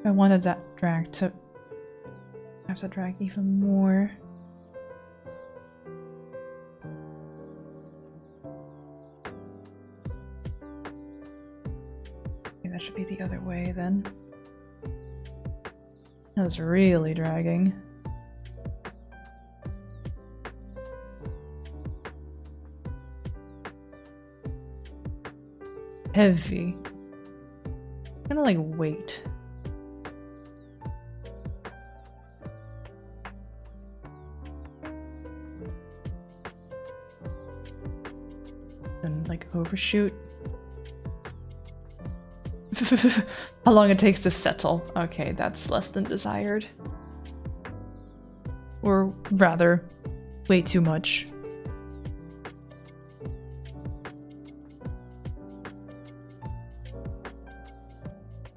S1: I wanted that drag to have to drag even more. Okay, that That should be the other way then. That was really dragging. Heavy. Kind of like weight. And like overshoot. How long it takes to settle. Okay, that's less than desired. Or rather, way too much.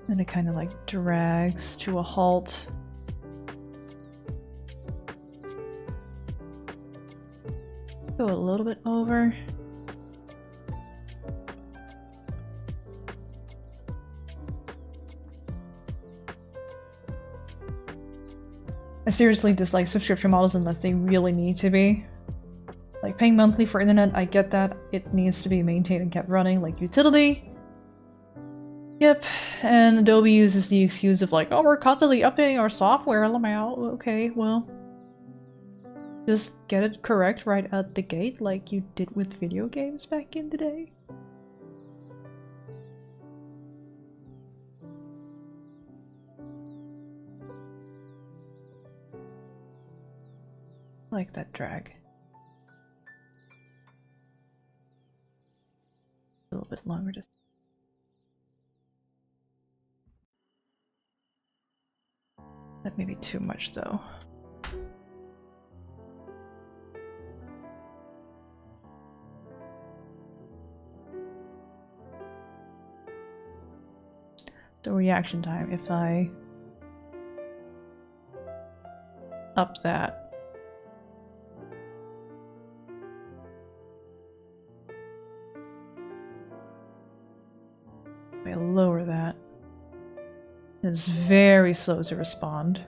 S1: And it kind of like drags to a halt. Go a little bit over. I seriously dislike subscription models unless they really need to be. Like paying monthly for internet, I get that. It needs to be maintained and kept running like utility. Yep, and Adobe uses the excuse of like, oh, we're constantly updating our software. Okay, well, just get it correct right at the gate like you did with video games back in the day. I like that drag. A little bit longer to. That may be too much though. The reaction time, if I up that. If I lower that. It's very slow to respond.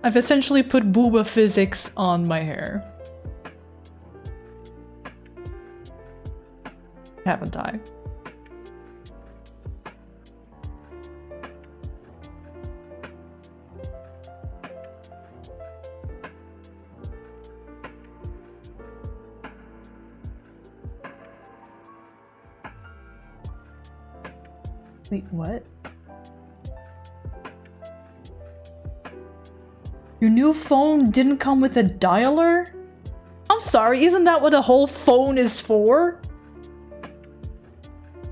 S1: I've essentially put booba physics on my hair. Haven't I? Wait, what? Your new phone didn't come with a dialer? I'm sorry, isn't that what a whole phone is for?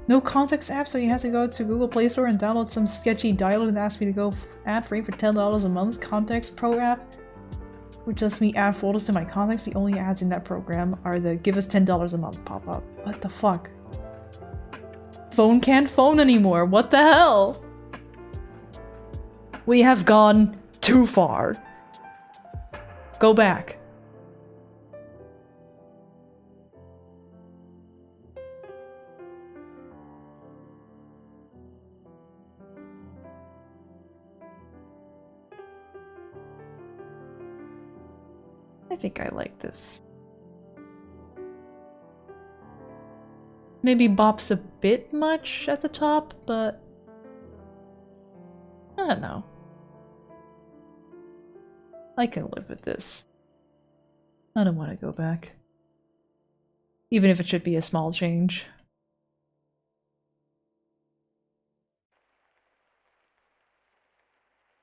S1: No context app, so you have to go to Google Play Store and download some sketchy dialer and ask me to go ad-free for $10 a month. Context Pro app, which lets me add photos to my contacts. The only ads in that program are the give us $10 a month pop-up. What the fuck? Phone can't phone anymore. What the hell? We have gone too far. Go back. I think I like this. Maybe bops a bit much at the top, but I don't know. I can live with this. I don't want to go back. Even if it should be a small change.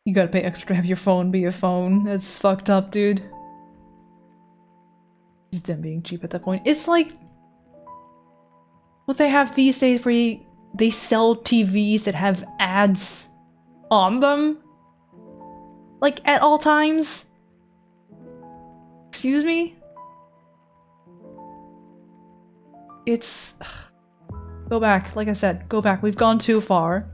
S1: You gotta pay extra to have your phone be a phone. It's fucked up, dude. It's them being cheap at that point. It's like what they have these days where they sell TVs that have ads on them. Like at all times. Excuse me? It's... Go back. Like I said, go back. We've gone too far.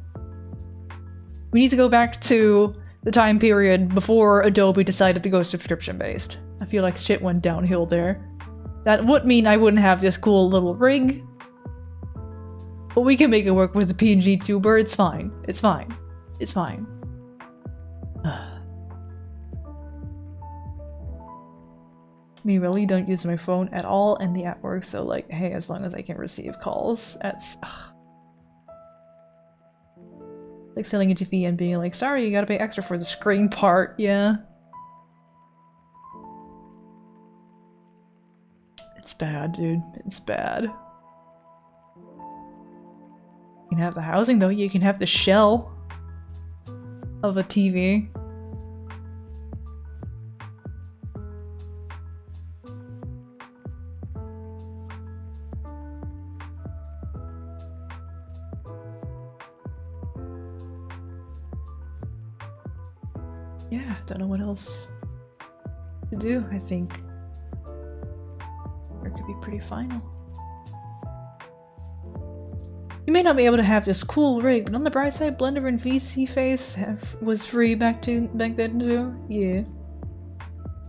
S1: We need to go back to the time period before Adobe decided to go subscription-based. I feel like shit went downhill there. That would mean I wouldn't have this cool little rig. But we can make it work with the PNG tuber, it's fine. It's fine. It's fine. Me really don't use my phone at all and the app works, so like, hey, as long as I can receive calls, that's... Like selling a TV and being like, sorry, you gotta pay extra for the screen part, yeah. It's bad, dude. It's bad. You can have the housing though, you can have the shell of a TV. Yeah, don't know what else to do. I think it could be pretty final. You may not be able to have this cool rig, but on the bright side, Blender and VC Face was free back then too. Yeah,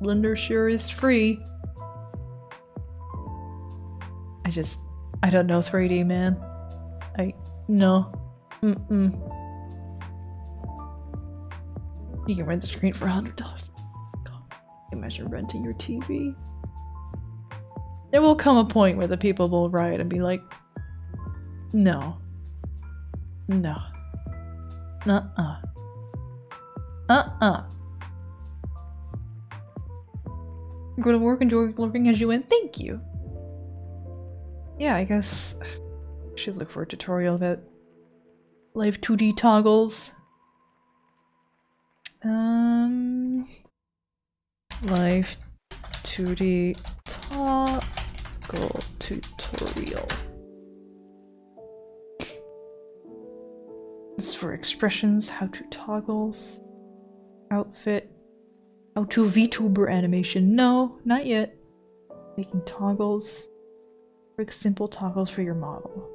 S1: Blender sure is free. I don't know 3D, man. No. You can rent the screen for $100. God, imagine renting your TV. There will come a point where the people will riot and be like, no. No. Uh-uh. Uh-uh. Go to work, enjoy looking as you went. Thank you. Yeah, I guess I should look for a tutorial about Live2D toggles. Live2D toggle tutorial. This is for expressions, how to toggles, outfit, how to VTuber animation. No, not yet. Making toggles. Quick, simple toggles for your model.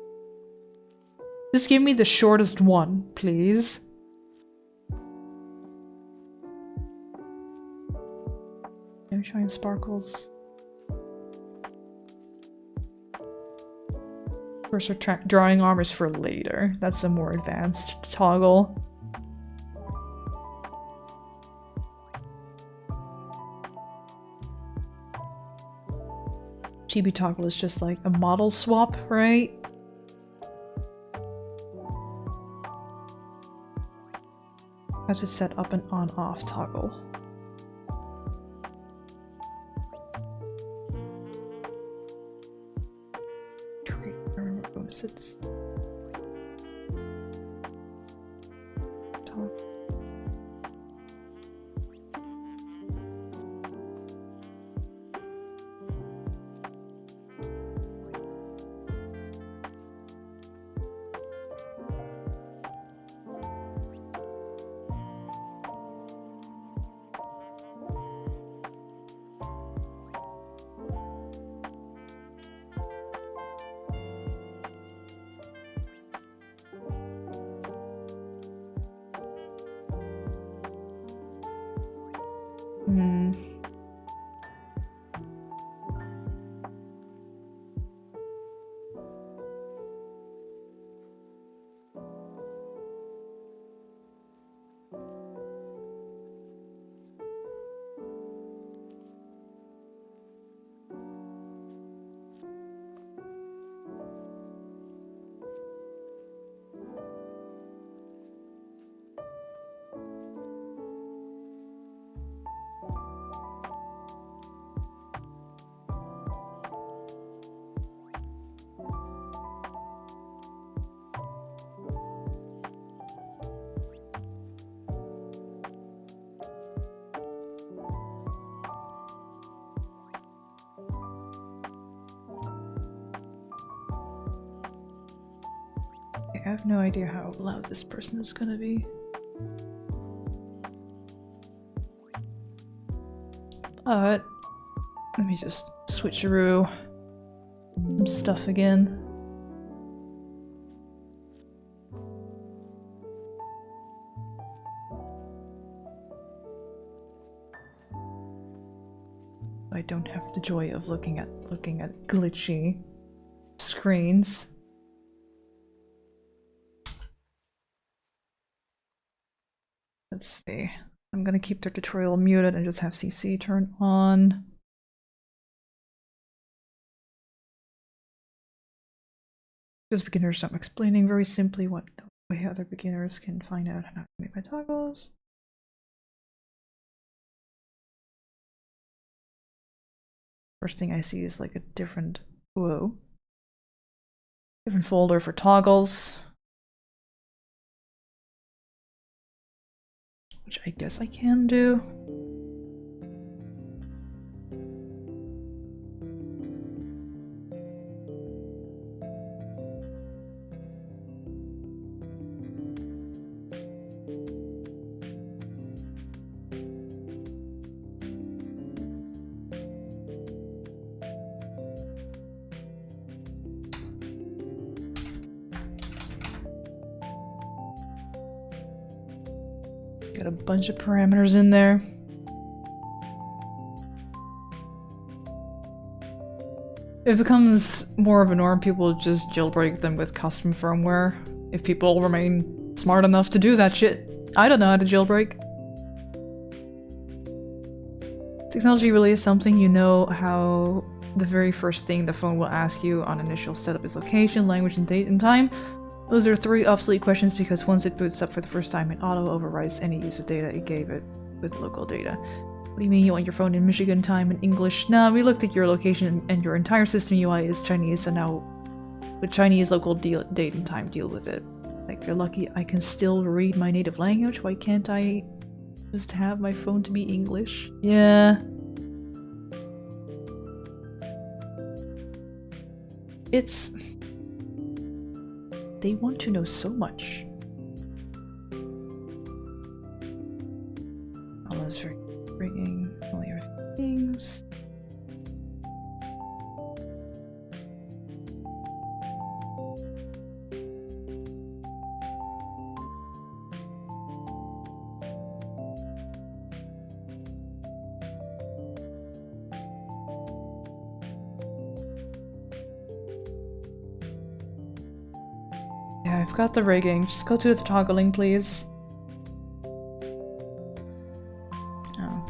S1: Just give me the shortest one, please. I'm showing sparkles. Cursor drawing arm is for later. That's a more advanced toggle. Chibi toggle is just like a model swap, right? How to set up an on-off toggle. It's I have no idea how loud this person is gonna be. But let me just switcheroo some stuff again. don't have the joy of looking at glitchy screens. Let's see. I'm gonna keep the tutorial muted and just have CC turned on. Just beginners, I'm explaining very simply what way other beginners can find out how to make my toggles. First thing I see is like a different folder for toggles. Which I guess I can do. Got a bunch of parameters in there. If it becomes more of a norm, people just jailbreak them with custom firmware. If people remain smart enough to do that shit. I don't know how to jailbreak. Technology really is something, you know how the very first thing the phone will ask you on initial setup is location, language, and date and time. Those are 3 obsolete questions because once it boots up for the first time, it auto-overwrites any user data it gave it with local data. What do you mean you want your phone in Michigan time and English? Nah, we looked at your location and your entire system UI is Chinese, and now with Chinese local date and time, deal with it. Like, you're lucky I can still read my native language, why can't I just have my phone to be English? Yeah. It's... They want to know so much. All those for bringing all your things. Yeah, I've got the rigging. Just go to the toggling, please. Oh.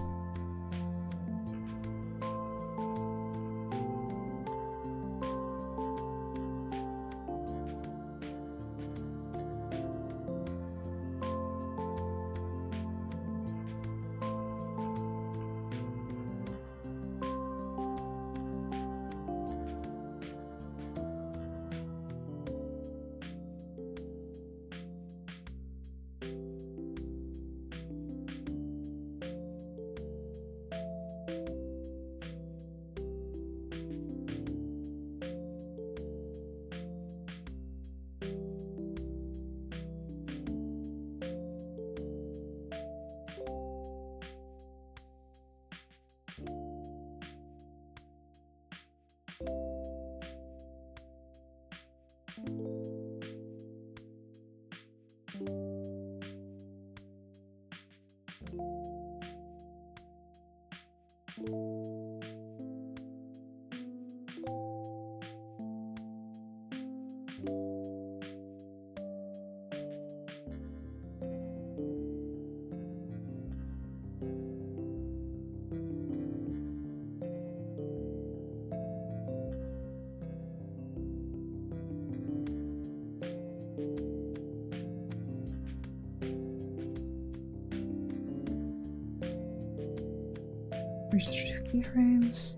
S1: Register keyframes.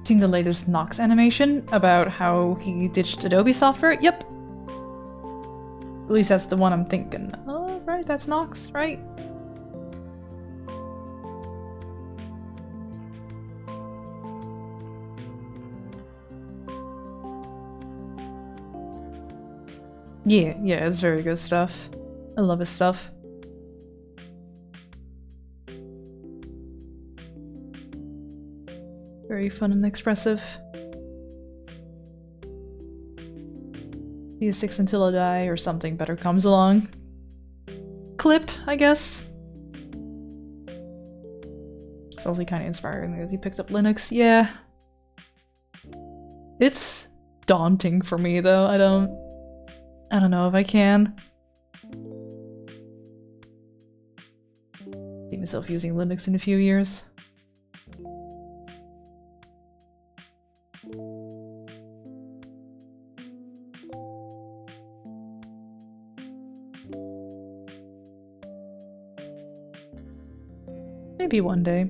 S1: Seen the latest Nox animation about how he ditched Adobe software? Yep. At least that's the one I'm thinking. Oh, right, that's Nox, right? Yeah, it's very good stuff. I love his stuff. Very fun and expressive. CS6 until I die or something better comes along. Clip, I guess. It's also kind of inspiring that he picked up Linux. Yeah. It's daunting for me though. I don't know if I can. See myself using Linux in a few years. Maybe one day.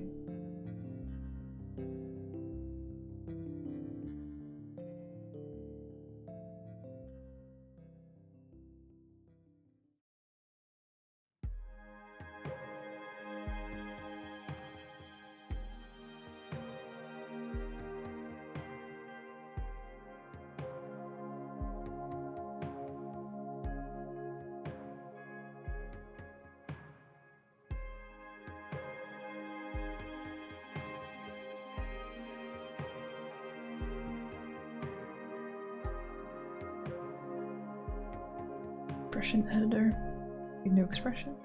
S1: Expression editor. New expression.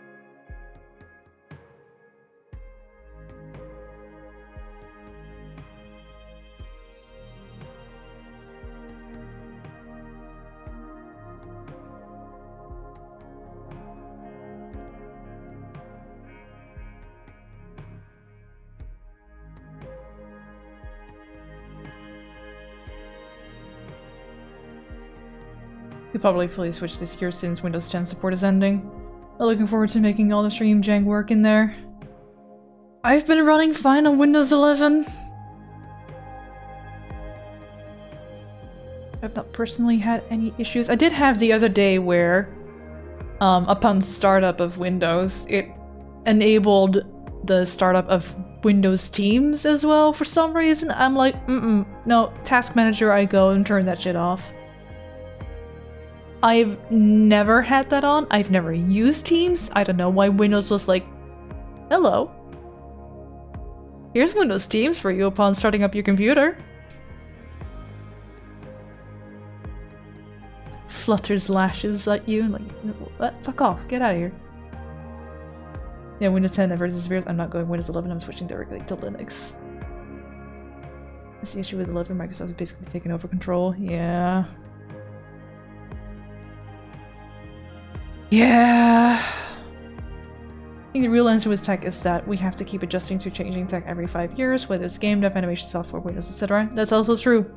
S1: Could probably fully switch this year since Windows 10 support is ending. I'm looking forward to making all the stream jank work in there. I've been running fine on Windows 11. I've not personally had any issues. I did have the other day where, upon startup of Windows, it enabled the startup of Windows Teams as well for some reason. I'm like, no, Task Manager, I go and turn that shit off. I've never had that on. I've never used Teams. I don't know why Windows was like, hello. Here's Windows Teams for you upon starting up your computer. Flutters lashes at you like, what? Fuck off, get out of here. Yeah, Windows 10 never disappears. I'm not going Windows 11, I'm switching directly to Linux. That's the issue with 11, Microsoft has basically taken over control. Yeah. Yeah. I think the real answer with tech is that we have to keep adjusting to changing tech every 5 years, whether it's game dev, animation software, Windows, etc. That's also true.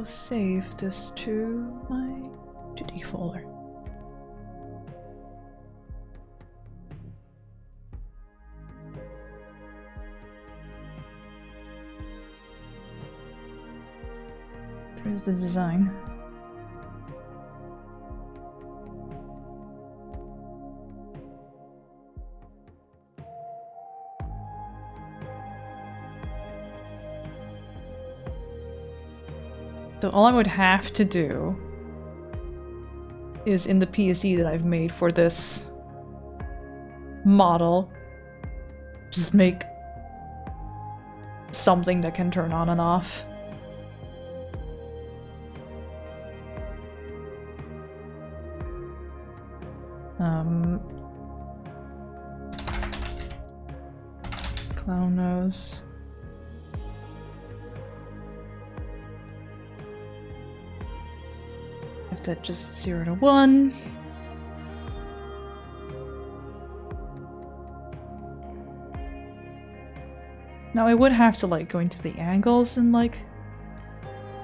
S1: Save this to my 2D folder. Here's the design. So all I would have to do is in the PSD that I've made for this model, just make something that can turn on and off. clown nose. If that just 0 to 1. Now I would have to like go into the angles and like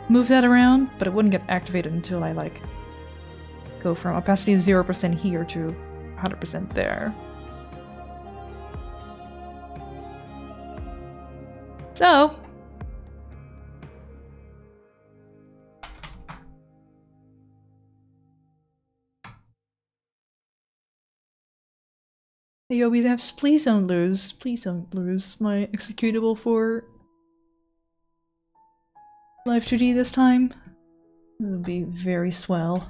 S1: move that around, but it wouldn't get activated until I like go from opacity 0% here to 100% there. So hey Yobi, please don't lose. Please don't lose my executable for Live2D this time. It would be very swell.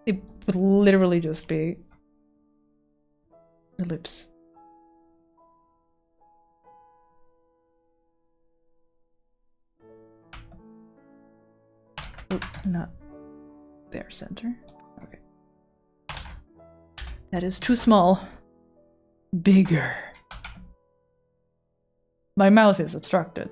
S1: It would literally just be ellipse. Oh, not there, center. Okay. That is too small. Bigger. My mouth is obstructed.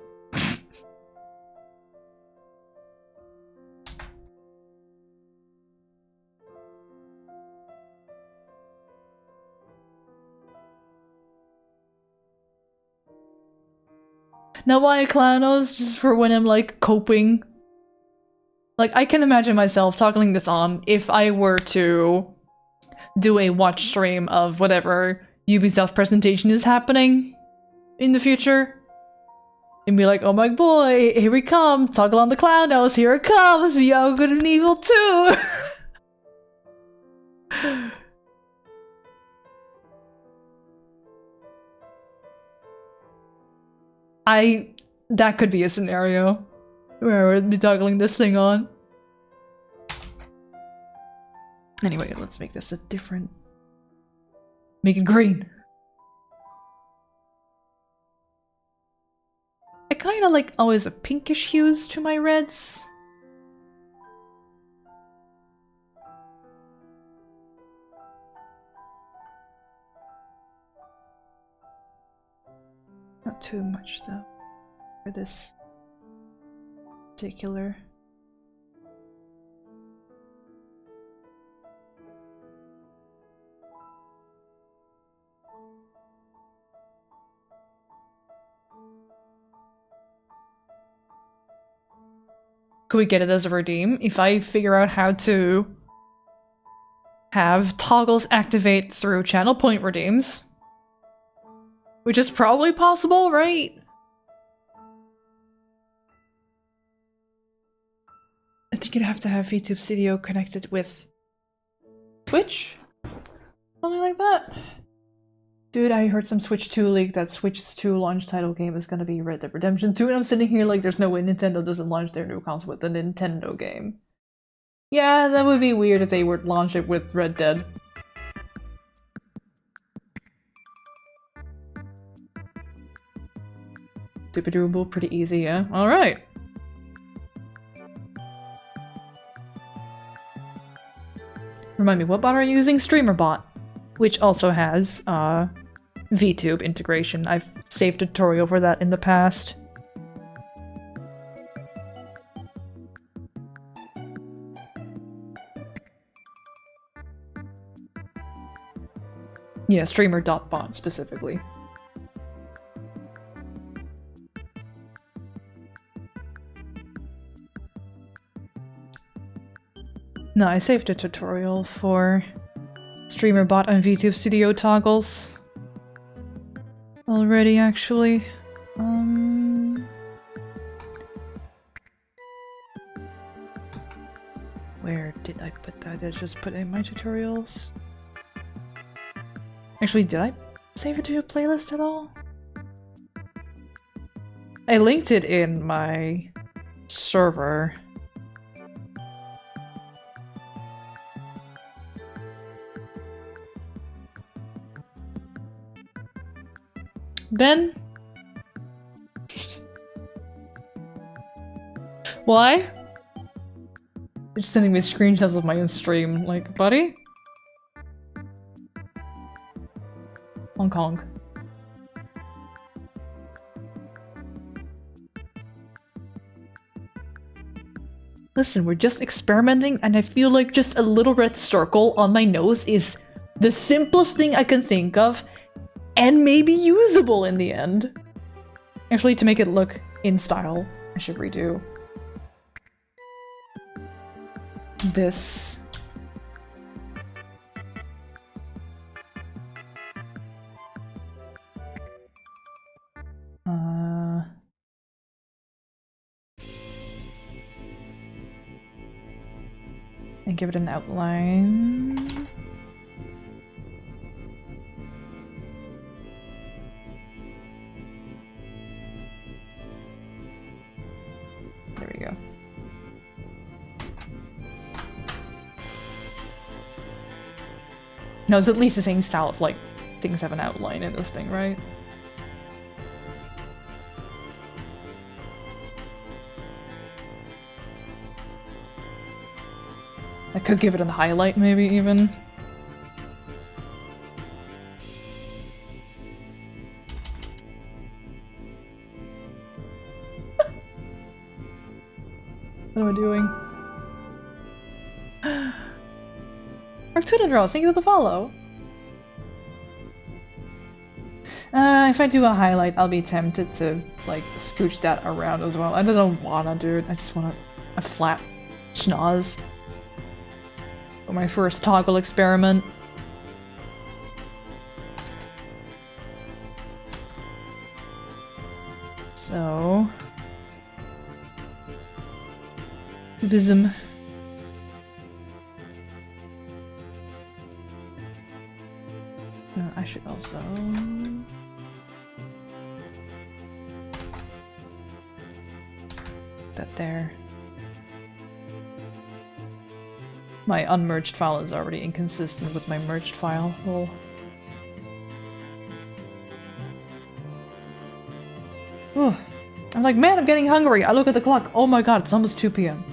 S1: Now why clown nose? Just for when I'm like coping. Like I can imagine myself toggling this on if I were to do a watch stream of whatever Ubisoft presentation is happening in the future. And be like, oh my boy, here we come, toggle on the clown nose, here it comes, Beyond Good and Evil 2! That could be a scenario where I would be toggling this thing on. Anyway, let's make this a different... Make it green. I kinda like always a pinkish hues to my reds. Not too much though, for this particular. Could we get it as a redeem? If I figure out how to have toggles activate through channel point redeems. Which is probably possible, right? I think you'd have to have VTube Studio connected with Switch? Something like that? Dude, I heard some Switch 2 leak that Switch's 2 launch title game is gonna be Red Dead Redemption 2, and I'm sitting here like there's no way Nintendo doesn't launch their new console with a Nintendo game. Yeah, that would be weird if they would launch it with Red Dead. Super doable, pretty easy, yeah? Alright. Remind me, what bot are you using? StreamerBot, which also has VTube integration. I've saved a tutorial for that in the past. Yeah, streamer.bot specifically. No, I saved a tutorial for StreamerBot and VTube Studio toggles already, actually. Where did I put that? Did I just put it in my tutorials? Actually, did I save it to a playlist at all? I linked it in my server. Then? Why? just sending me screenshots of my own stream. Like, buddy? Hong Kong. Listen, we're just experimenting, and I feel like just a little red circle on my nose is the simplest thing I can think of, and maybe usable in the end. Actually, to make it look in style, I should redo this. And give it an outline. There we go. No, it's at least the same style of, like, things have an outline in this thing, right? I could give it a highlight, maybe, even. What am I doing? Our Twitter draws, thank you for the follow! If I do a highlight, I'll be tempted to, like, scooch that around as well. I don't wanna do it, I just want a flat schnoz. For my first toggle experiment. So... Bism. I should also... that there. My unmerged file is already inconsistent with my merged file. Lol. Ooh. I'm like, man, I'm getting hungry. I look at the clock. Oh my god, it's almost 2 p.m.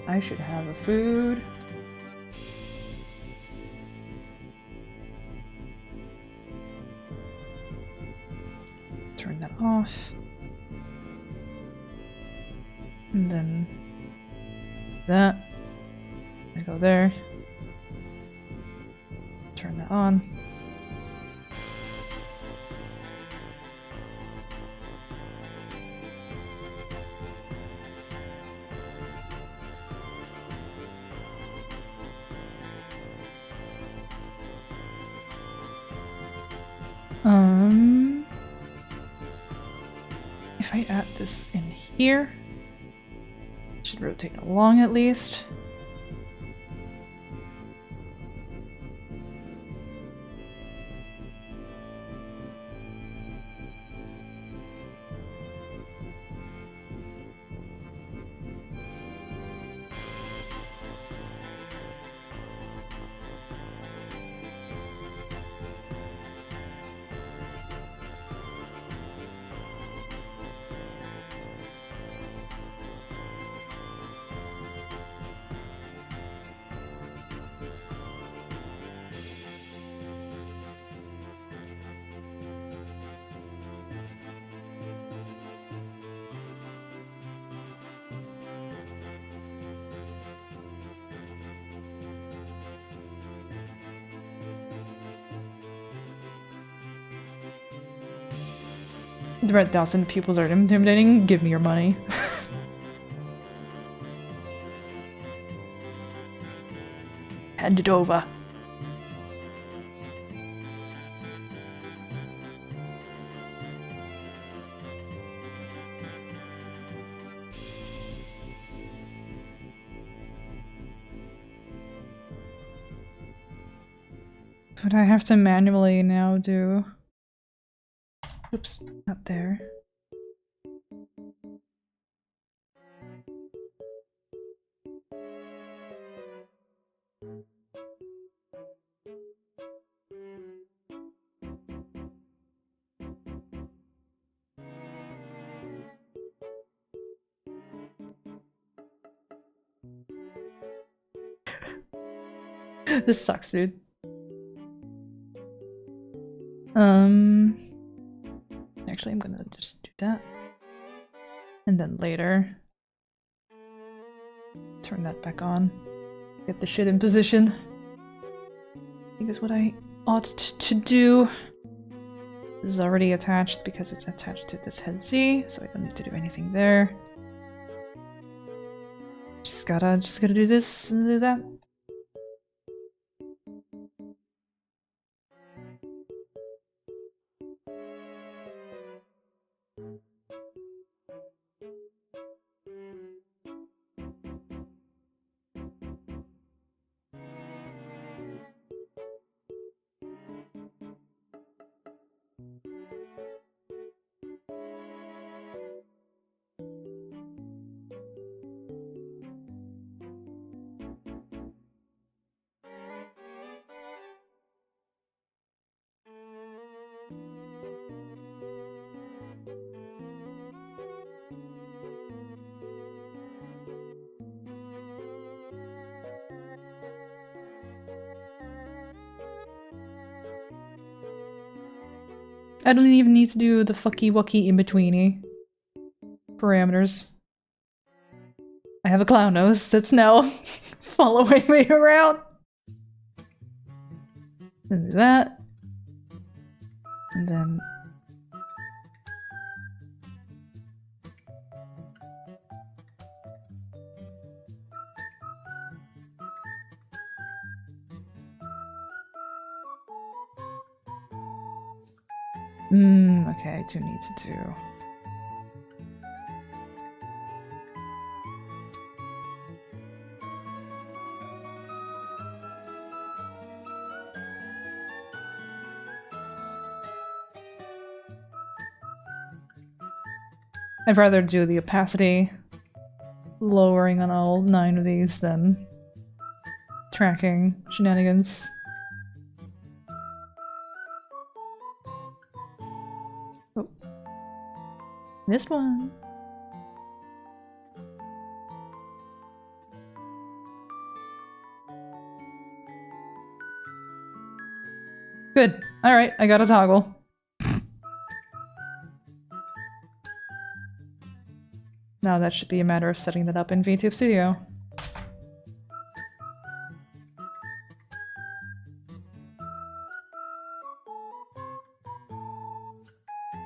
S1: I should have a food. Turn that off. And then that. I go there. Turn that on. If I add this in here, it should rotate along at least. The red 1,000 pupils are intimidating. Give me your money. Hand it over. What I have to manually now do. Oops, not there. This sucks, dude. Actually, I'm gonna just do that. And then later, turn that back on. Get the shit in position. I think is what I ought to do. This is already attached because it's attached to this head Z, so I don't need to do anything there. Just gotta do this and do that. I don't even need to do the fucky wucky in-betweeny parameters. I have a clown nose that's now following me around. And do that. And then... okay, I do need to do... I'd rather do the opacity lowering on all 9 of these than tracking shenanigans. Oh. This one. Good. Alright, I got a toggle. Now that should be a matter of setting that up in VTube Studio.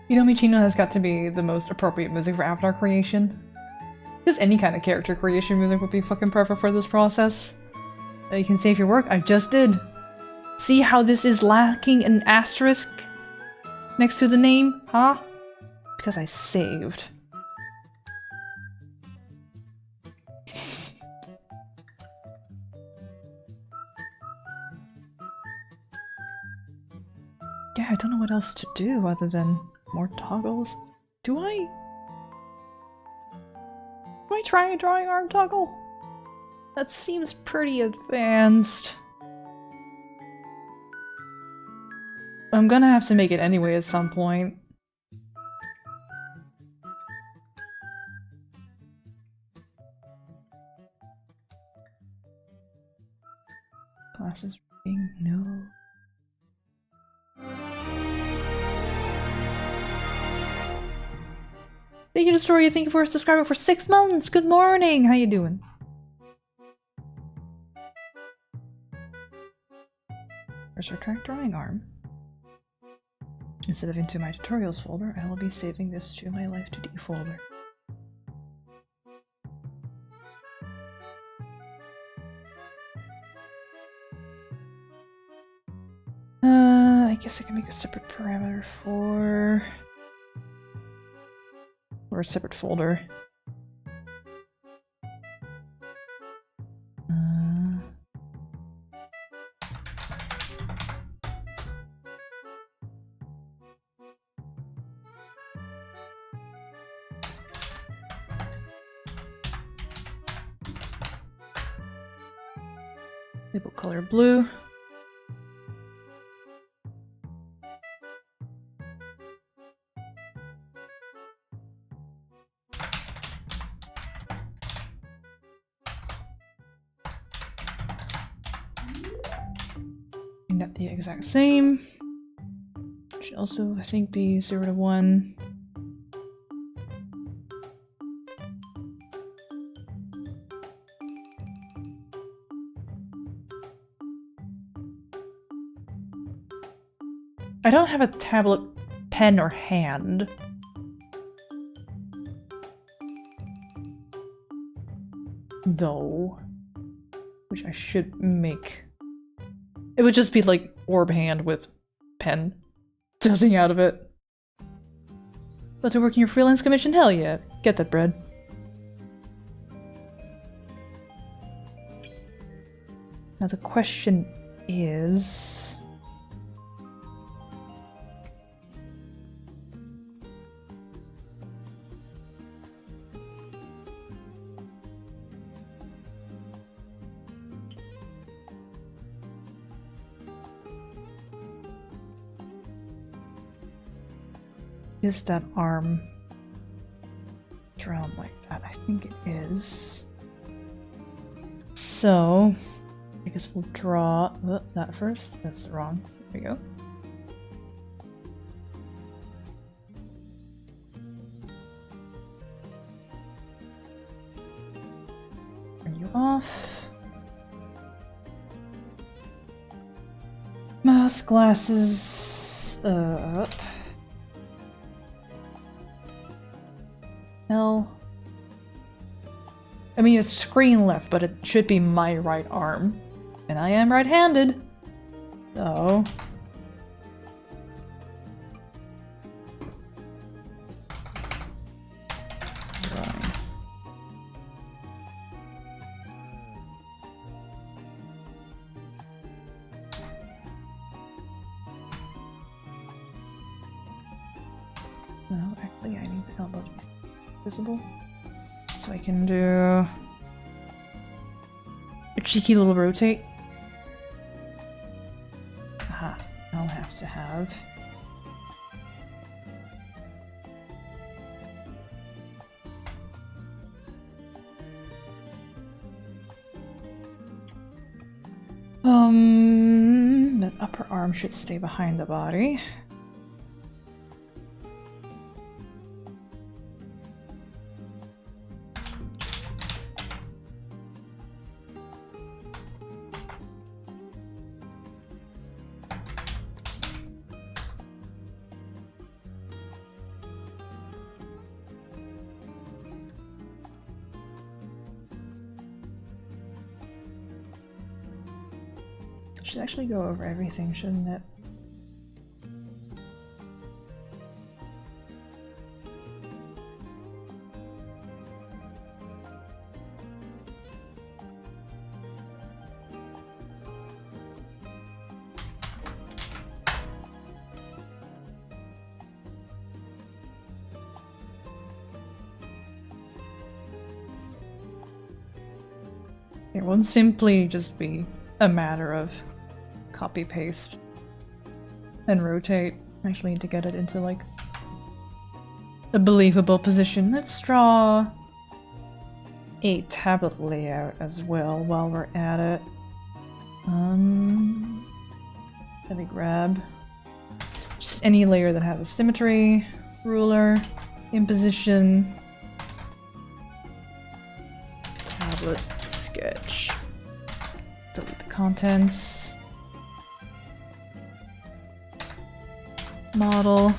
S1: You know, Michino has got to be the most appropriate music for avatar creation. Just any kind of character creation music would be fucking perfect for this process. You can save your work? I just did. See how this is lacking an asterisk next to the name? Huh? Because I saved. Yeah, I don't know what else to do other than more toggles. Do I try a drawing arm toggle? That seems pretty advanced. I'm gonna have to make it anyway at some point. Classes reading? No. Thank you to Story, thank you for subscribing for 6 months! Good morning! How you doing? Where's our track drawing arm? Instead of into my tutorials folder, I will be saving this to my Live2D folder. I guess I can make a separate parameter for... or a separate folder. Label color blue. net the exact same. Should also, I think, be 0 to 1. I don't have a tablet, pen, or hand. Though. Which I should make. It would just be like orb hand with pen tilting out of it. But to work in your freelance commission? Hell yeah. Get that bread. Now the question is... is that arm drawn like that? I think it is. So, I guess we'll draw that first. That's wrong. There we go. Turn you off. Mask, glasses, up. L. I mean, it's screen left, but it should be my right arm. And I am right-handed. So... drawing. No, actually I need the elbow to be visible. So I can do a cheeky little rotate. Aha, I'll have to have that upper arm should stay behind the body. Should actually go over everything, shouldn't it? It won't simply just be a matter of copy paste and rotate. I actually need to get it into like a believable position. Let's draw a tablet layout as well while we're at it. Let me grab just any layer that has a symmetry, ruler, imposition, tablet, sketch, delete the contents. Model.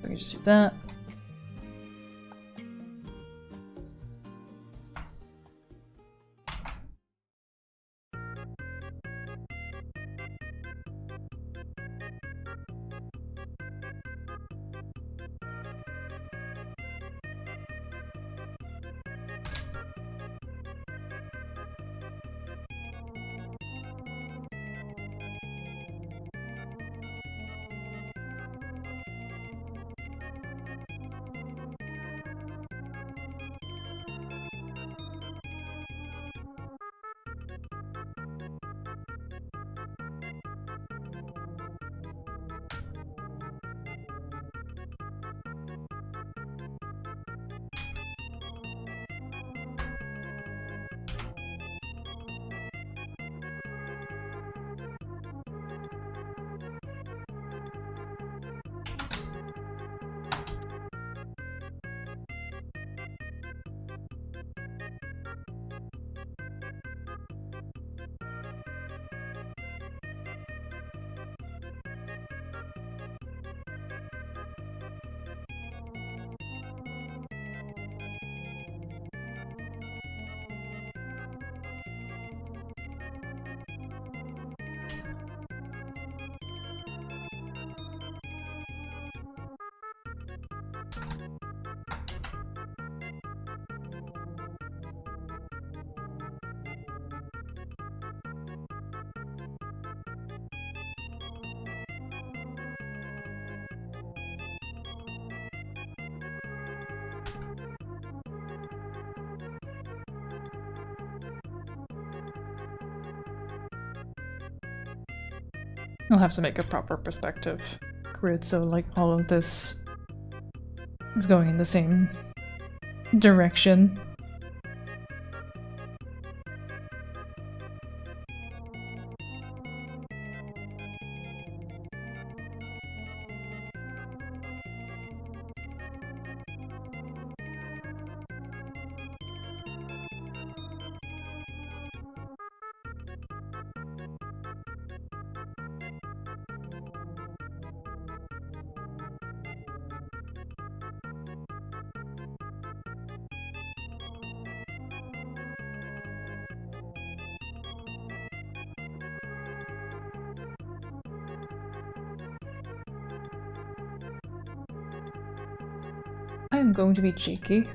S1: We can just do that. I'll have to make a proper perspective grid so like all of this is going in the same direction. I am going to be cheeky,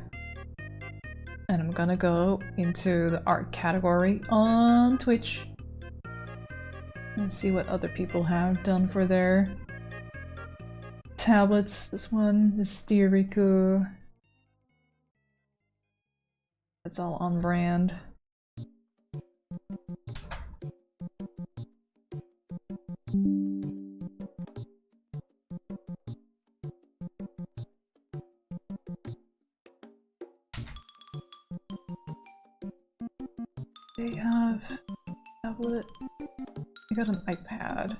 S1: and I'm gonna go into the art category on Twitch and see what other people have done for their tablets. This one is Theoriku. It's all on brand. They have a tablet. I got an iPad.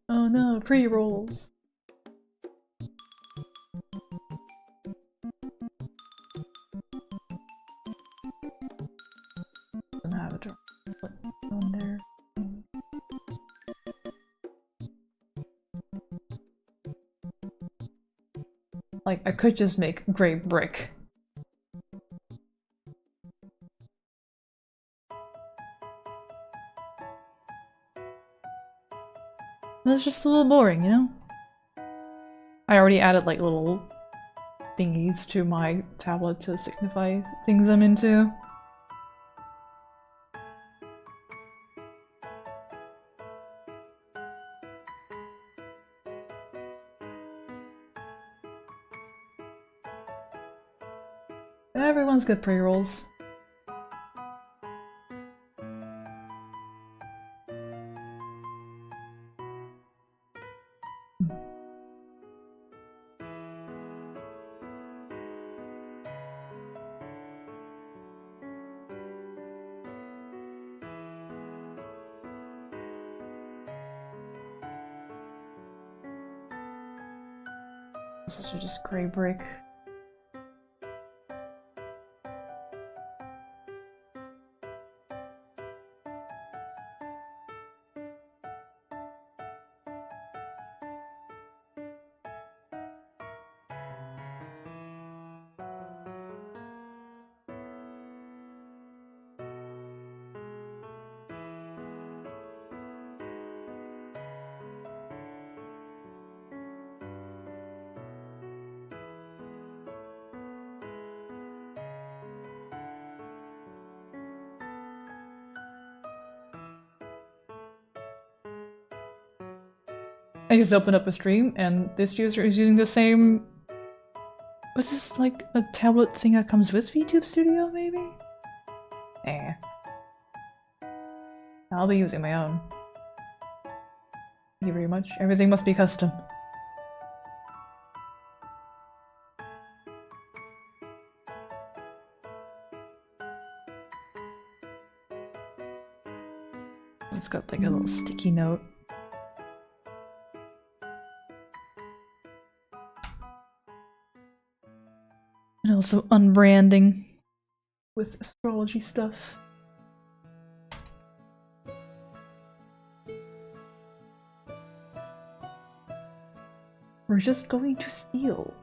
S1: Oh no, pre-rolls. Doesn't have a tablet on there. Like, I could just make gray brick. But it's just a little boring, you know? I already added like little thingies to my tablet to signify things I'm into. Everyone's good pre-rolls. This is just gray brick. I just opened up a stream and this user is using the same... Was this like a tablet thing that comes with VTube Studio, maybe? Eh. I'll be using my own. Thank you very much. Everything must be custom. It's got like a little sticky note. And also unbranding with astrology stuff. We're just going to steal.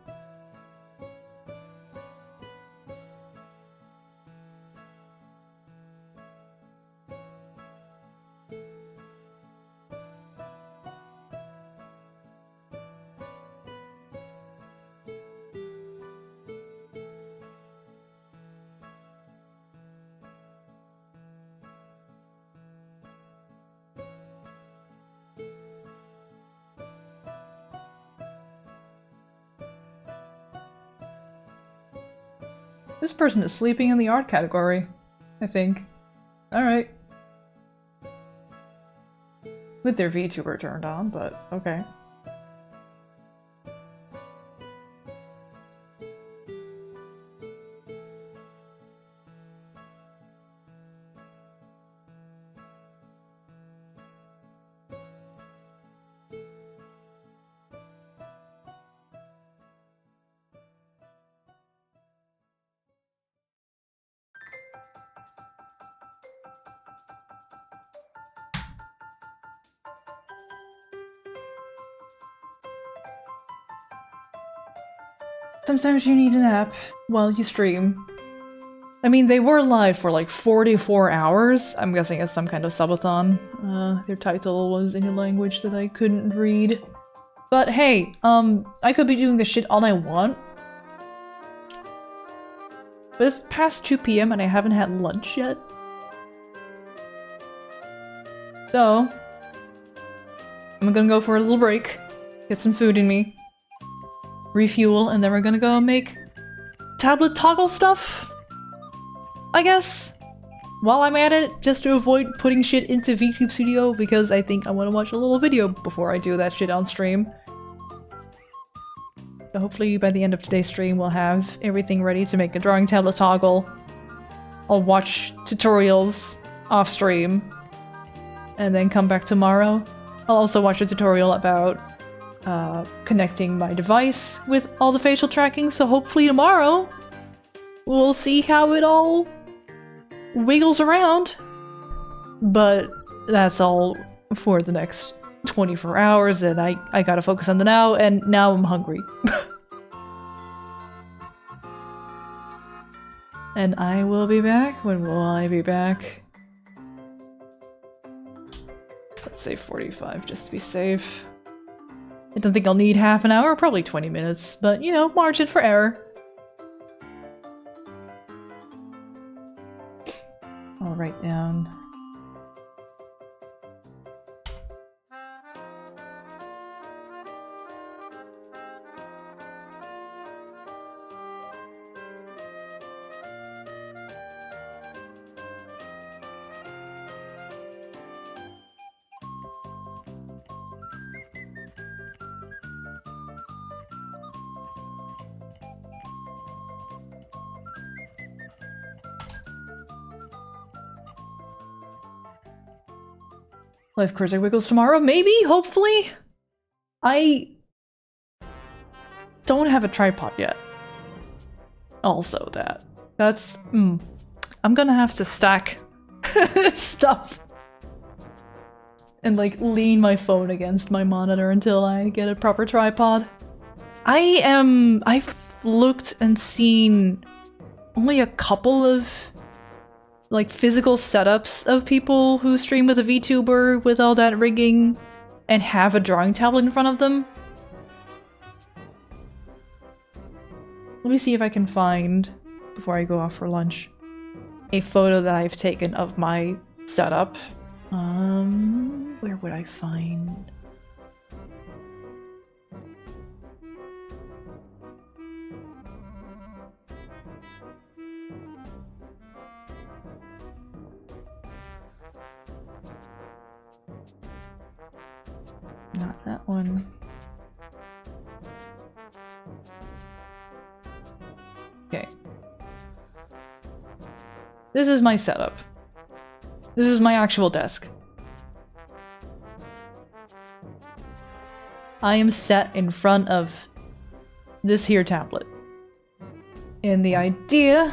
S1: This person is sleeping in the art category, I think. Alright. With their VTuber turned on, but okay. Sometimes you need a nap while you stream. I mean, they were live for like 44 hours. I'm guessing it's some kind of subathon. Their title was in a language that I couldn't read. But hey, I could be doing this shit all I want. But it's past 2 PM and I haven't had lunch yet. So, I'm gonna go for a little break, get some food in me, refuel, and then we're gonna go make tablet toggle stuff, I guess, while I'm at it, just to avoid putting shit into VTube Studio, because I think I want to watch a little video before I do that shit on stream. So hopefully by the end of today's stream we'll have everything ready to make a drawing tablet toggle. I'll watch tutorials off stream, and then come back tomorrow. I'll also watch a tutorial about connecting my device with all the facial tracking, so hopefully tomorrow we'll see how it all wiggles around. But that's all for the next 24 hours, and I gotta focus on the now, and now I'm hungry. And I will be back. When will I be back? Let's say 45 just to be safe. I don't think I'll need half an hour, probably 20 minutes, but you know, margin for error. I'll write down. Live Cursor Wiggles tomorrow, maybe? Hopefully? I don't have a tripod yet. Also that's I'm gonna have to stack stuff and like lean my phone against my monitor until I get a proper tripod. I've looked and seen only a couple of like physical setups of people who stream with a VTuber with all that rigging and have a drawing tablet in front of them. Let me see if I can find, before I go off for lunch, a photo that I've taken of my setup. Where would I find? Not that one. Okay. This is my setup. This is my actual desk. I am set in front of this here tablet. And the idea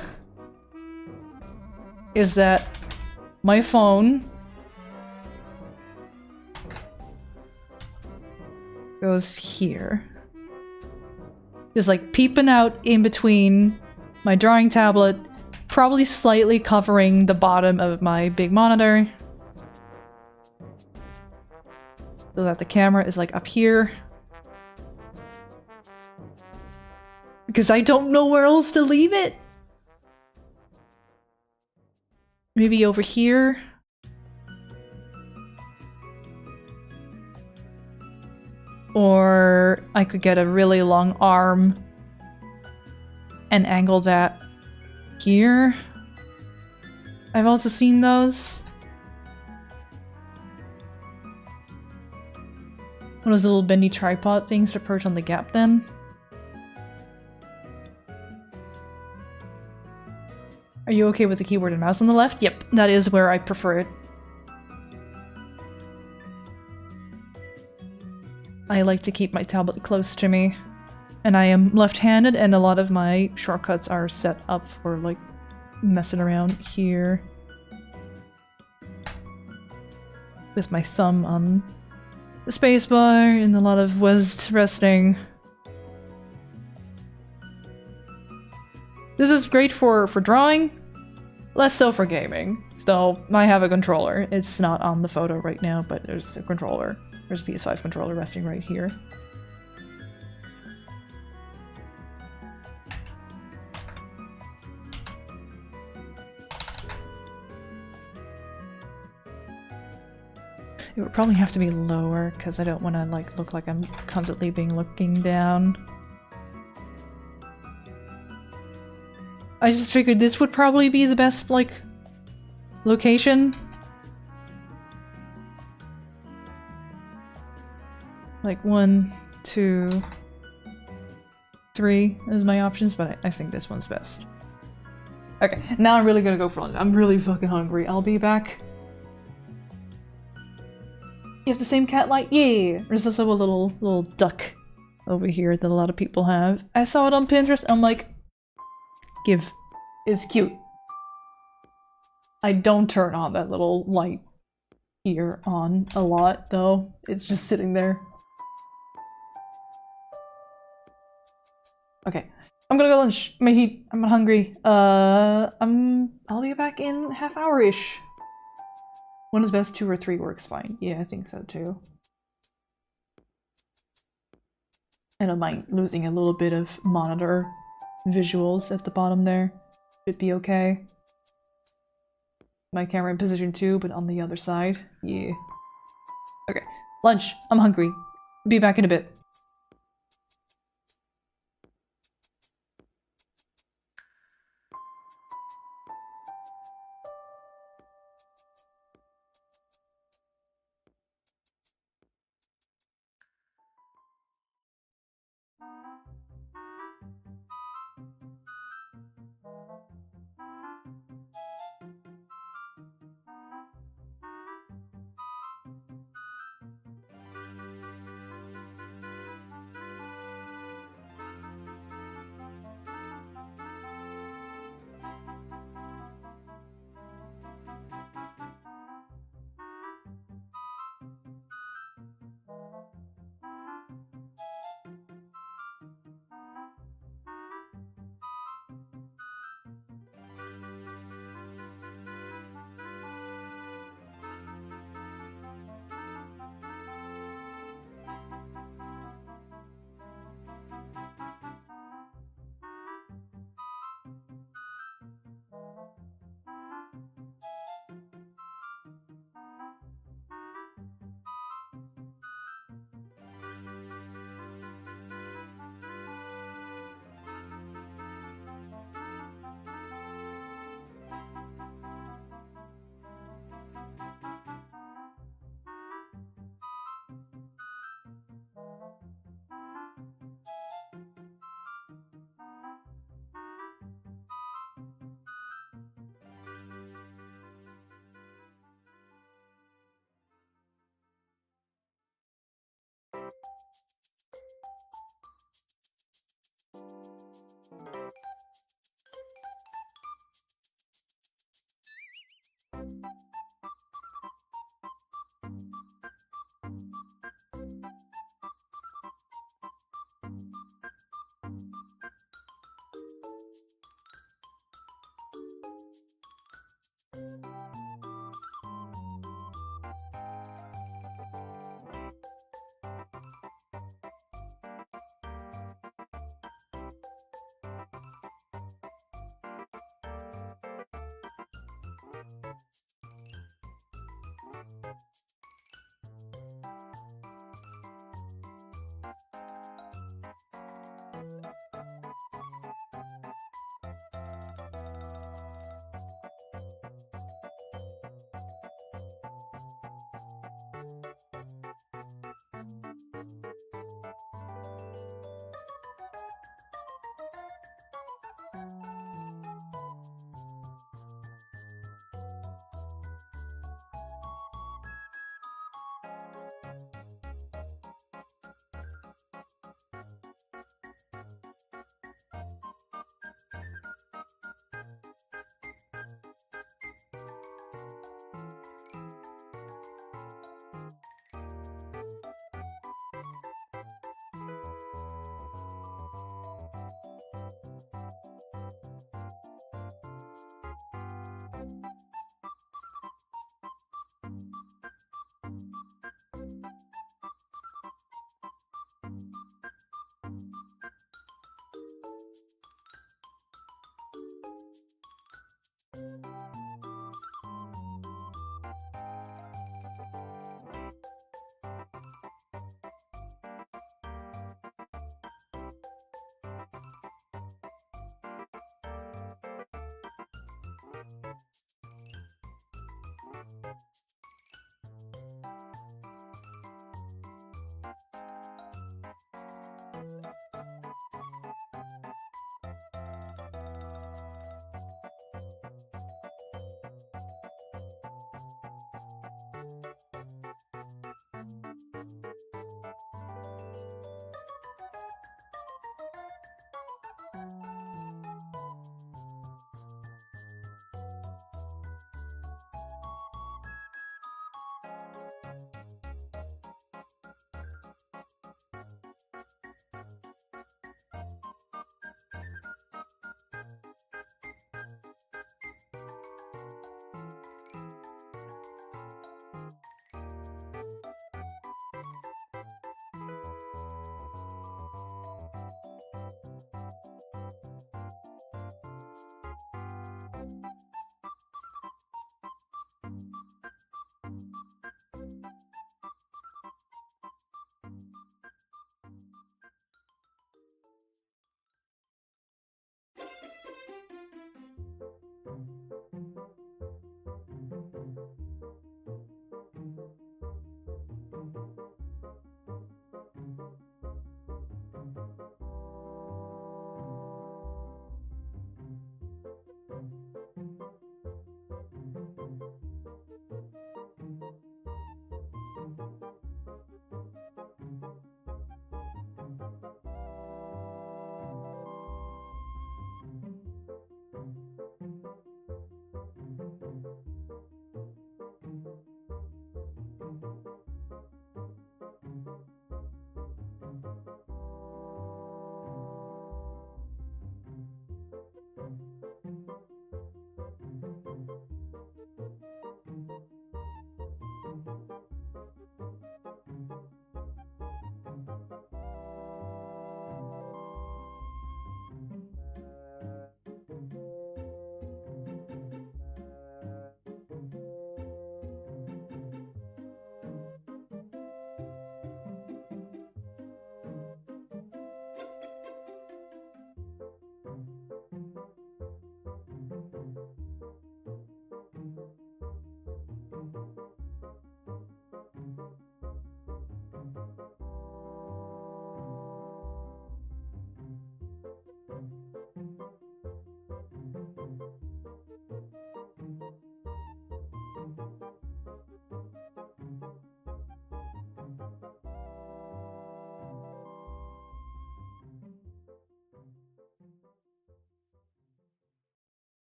S1: is that my phone goes here. Just like peeping out in between my drawing tablet, probably slightly covering the bottom of my big monitor. So that the camera is like up here. Because I don't know where else to leave it. Maybe over here. Or I could get a really long arm and angle that here. I've also seen those. One of those little bendy tripod things to perch on the gap then. Are you okay with the keyboard and mouse on the left? Yep, that is where I prefer it. I like to keep my tablet close to me. And I am left-handed, and a lot of my shortcuts are set up for, like, messing around here. With my thumb on the spacebar, and a lot of was resting. This is great for drawing, less so for gaming. So, I have a controller. It's not on the photo right now, but there's a controller. There's a PS5 controller resting right here. It would probably have to be lower, because I don't want to, like, look like I'm constantly looking down. I just figured this would probably be the best, like, location. Like 1, 2, 3 is my options, but I think this one's best. Okay, now I'm really gonna go for lunch. I'm really fucking hungry. I'll be back. You have the same cat light? Yeah! There's also a little duck over here that a lot of people have. I saw it on Pinterest. I'm like, give. It's cute. I don't turn on that little light here on a lot, though. It's just sitting there. Okay. I'm gonna go lunch. I'm hungry. I'll be back in half hour-ish. One is best, 2 or 3 works fine. Yeah, I think so too. I don't mind losing a little bit of monitor visuals at the bottom there. Should be okay. My camera in position 2, but on the other side. Yeah. Okay. Lunch. I'm hungry. Be back in a bit.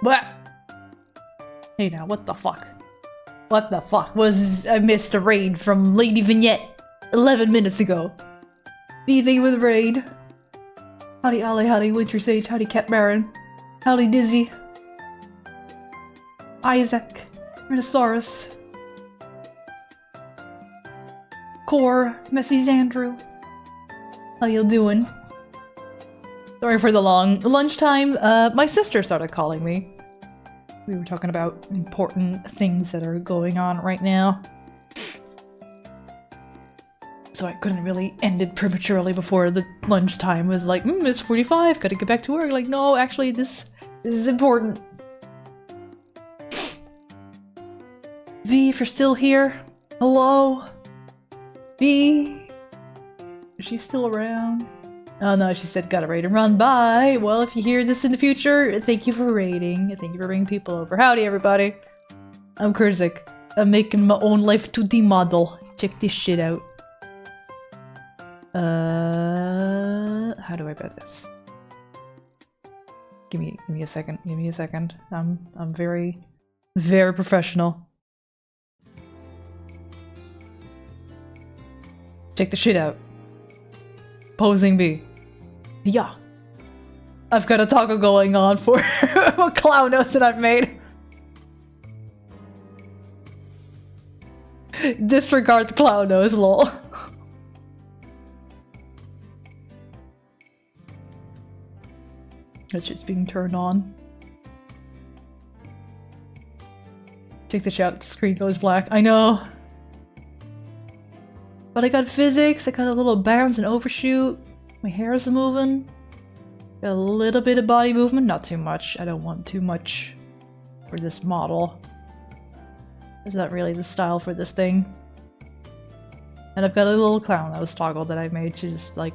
S1: What? Hey now, what the fuck? What the fuck? I missed a raid from Lady Vignette 11 minutes ago. Easy with raid. Howdy Ollie, howdy Winter Sage, howdy Cat Baron, howdy Dizzy, Isaac, Rhinoceros, Core, Messy Xandrew. How you doing? Sorry for the long lunchtime. My sister started calling me. We were talking about important things that are going on right now. So I couldn't really end it prematurely before the lunchtime. It was like, it's 45, gotta get back to work. Like, no, actually, this is important. V, if you're still here, hello? V? Is she still around? Oh no, she said gotta raid and run. Bye! Well, if you hear this in the future, thank you for raiding. Thank you for bringing people over. Howdy, everybody. I'm Kurzik. I'm making my own Live2D model. Check this shit out. How do I bet this? Give me a second. Give me a second. I'm very, very professional. Check the shit out. Posing B. Yeah. I've got a toggle going on for what clown nose that I've made. Disregard the clown nose, lol. It's just being turned on. Check this out, screen goes black. I know. But I got physics, I got a little bounce and overshoot. My hair is moving. Got a little bit of body movement, not too much. I don't want too much for this model. Is that really the style for this thing? And I've got a little clown nose toggle that I made to just like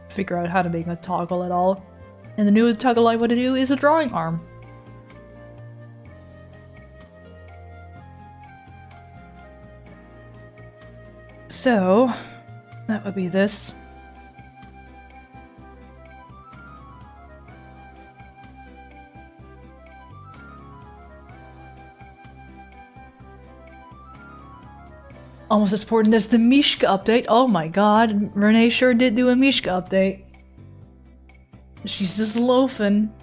S1: figure out how to make a toggle at all. And the new toggle I want to do is a drawing arm. So, that would be this. Almost as important as the Mishka update. Oh my god, Renee sure did do a Mishka update. She's just loafing.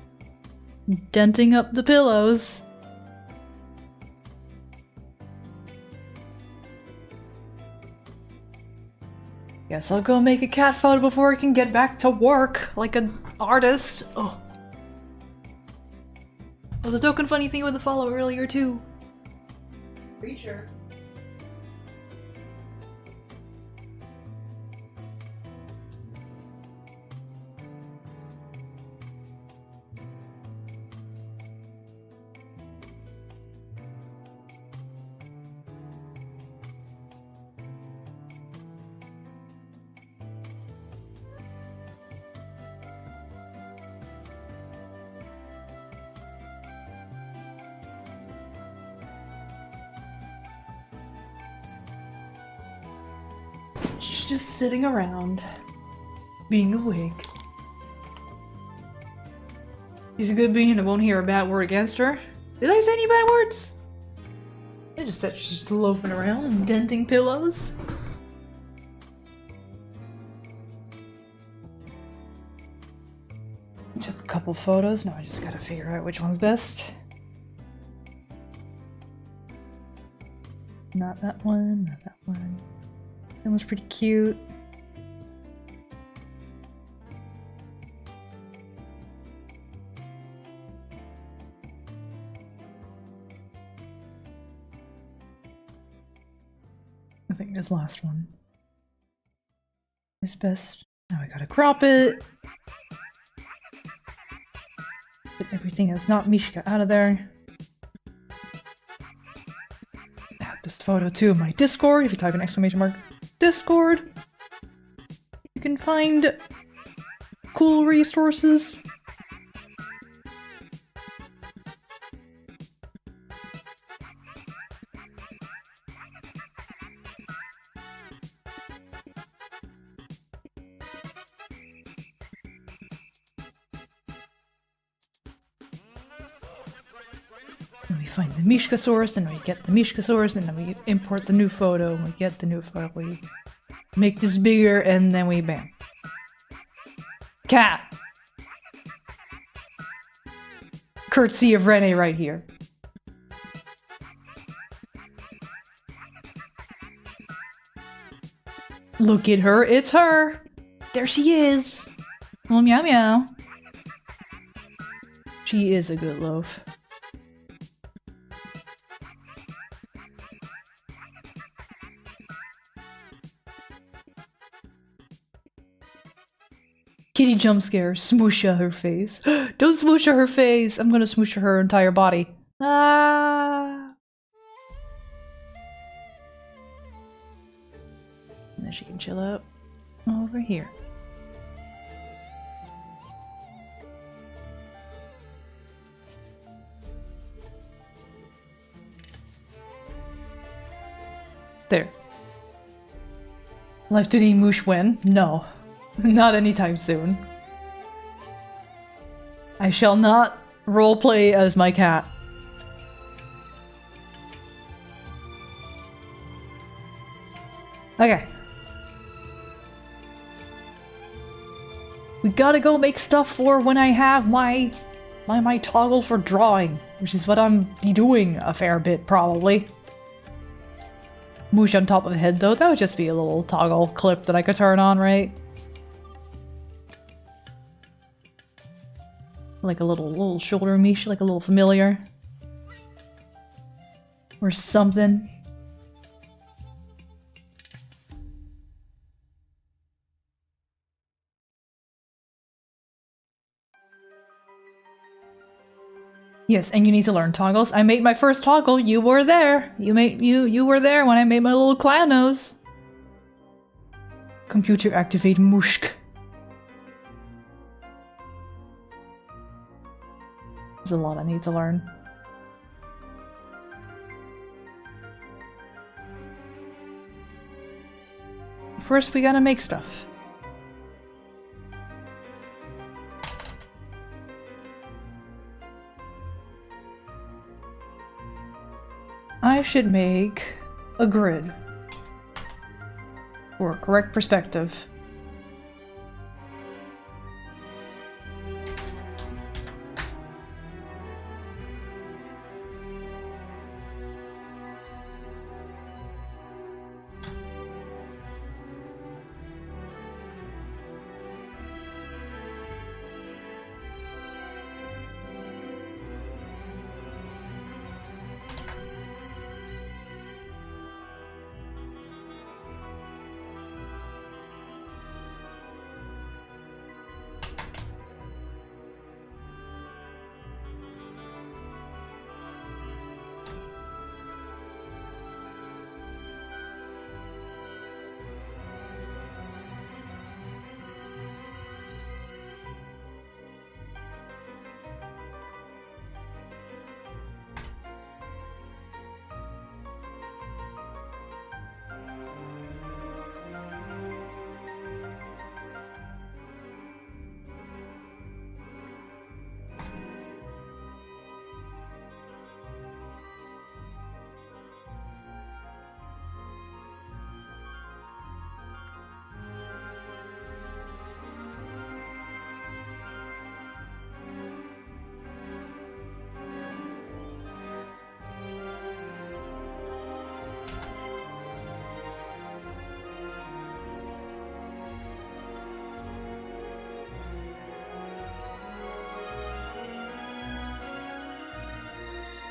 S1: Denting up the pillows. Guess I'll go make a cat photo before I can get back to work like an artist. Oh. Well, the token funny thing with the follow earlier too. Pretty sure. She's just sitting around, being a wig. She's a good being and I won't hear a bad word against her. Did I say any bad words? I just said she's just loafing around and denting pillows. Took a couple photos, now I just gotta figure out which one's best. Not that one, not that one. That one's pretty cute. I think this last one is best. Now I gotta crop it. Get everything that's not Mishka out of there. Add this photo to my Discord. If you type an exclamation mark Discord, you can find cool resources. find the Mishkasaurus, and we get the Mishkasaurus, and then we import the new photo, and we get the new photo, we make this bigger, and then we bam. Cat! Courtesy of Renee right here. Look at her, it's her! There she is! Oh, meow meow. She is a good loaf. Kitty jump scare, smoosha her face. Don't smoosha her face! I'm gonna smoosha her entire body. Ah! And then she can chill out over here. There. Live2D moosh win? No. Not anytime soon. I shall not roleplay as my cat. Okay. We gotta go make stuff for when I have my toggle for drawing, which is what I'm be doing a fair bit, probably. Moosh on top of the head, though, that would just be a little toggle clip that I could turn on, right? Like a little shoulder moosh, like a little familiar. Or something. Yes, and you need to learn toggles. I made my first toggle. You were there. You were there when I made my little clown nose. Computer activate mushk. There's a lot I need to learn. First, we gotta make stuff. I should make a grid for a correct perspective.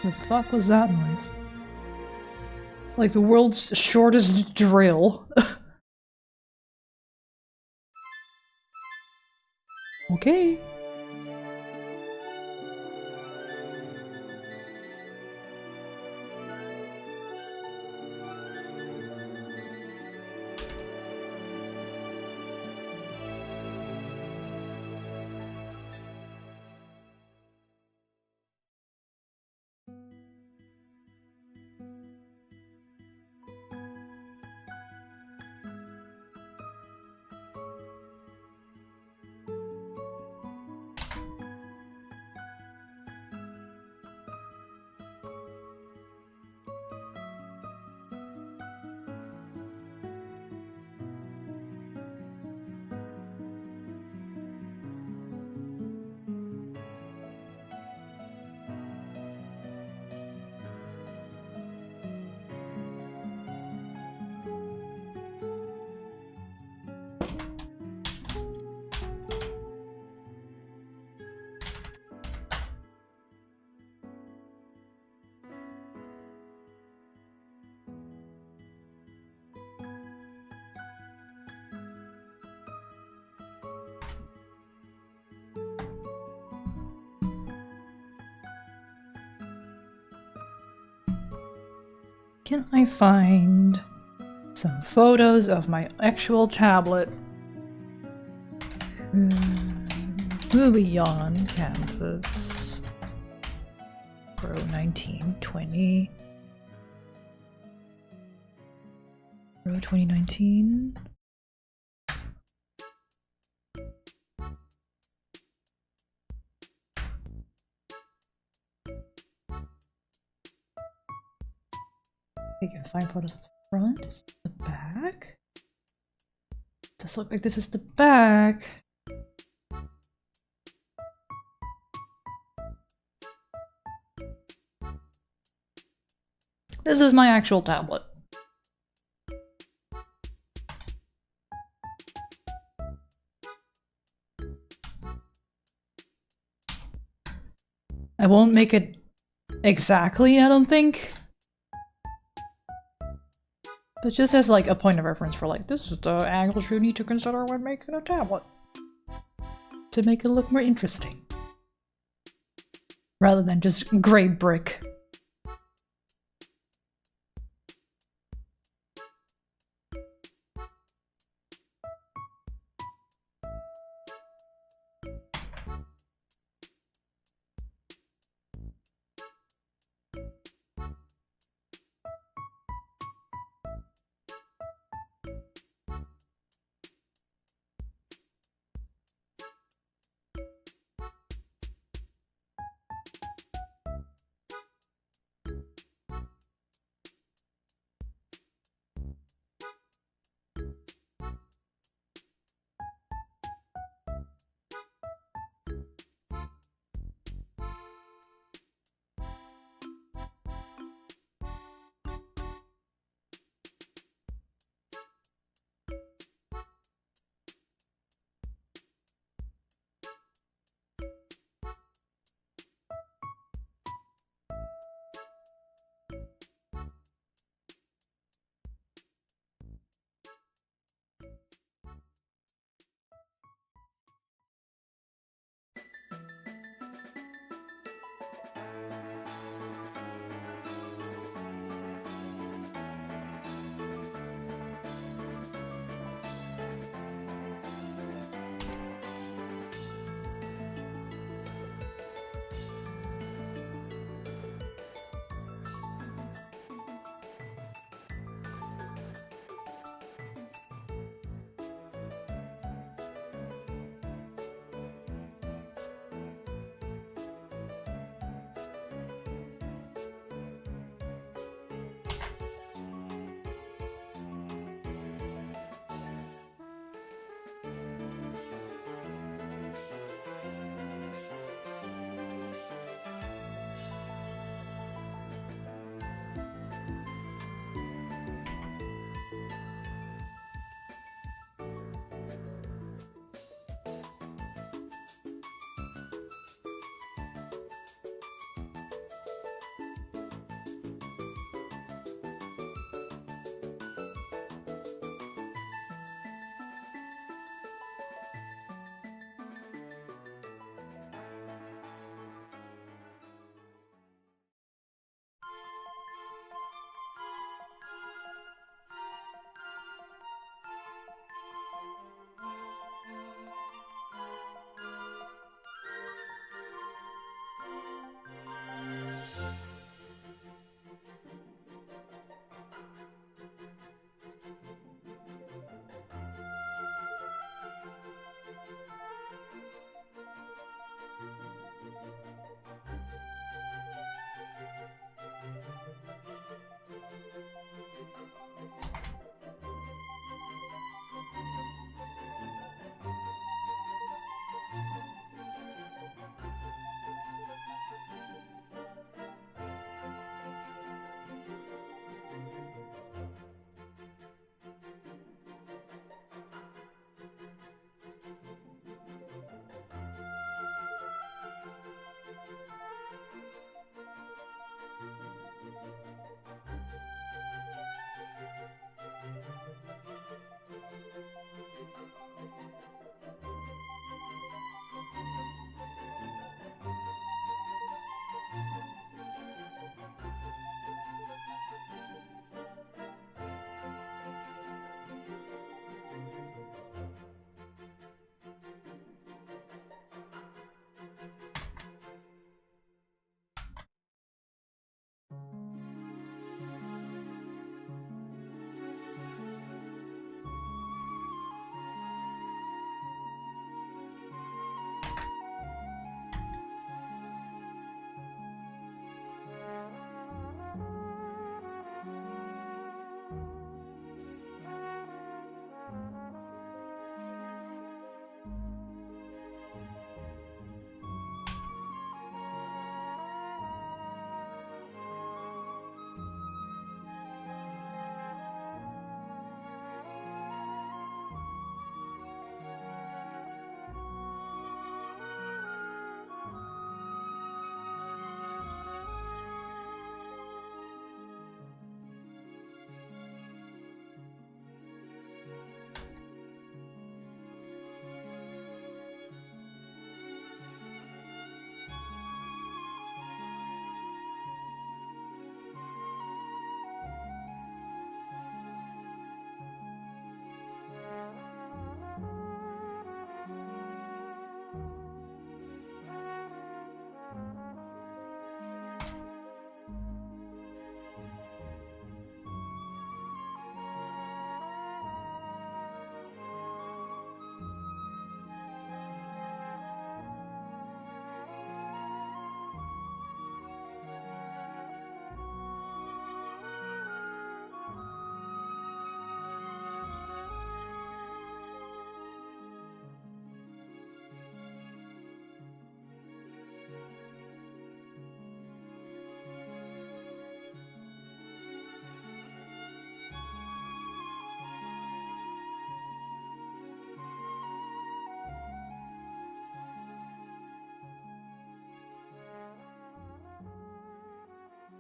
S1: What the fuck was that noise? Like the world's shortest drill. Okay. can I find some photos of my actual tablet? Movie on campus. Pro 1920. Pro 2019. I can find photos of the front. Is this the back? Does look like this is the back. This is my actual tablet. I won't make it exactly, I don't think. But just as like a point of reference for like, this is the angles you need to consider when making a tablet. To make it look more interesting. Rather than just gray brick.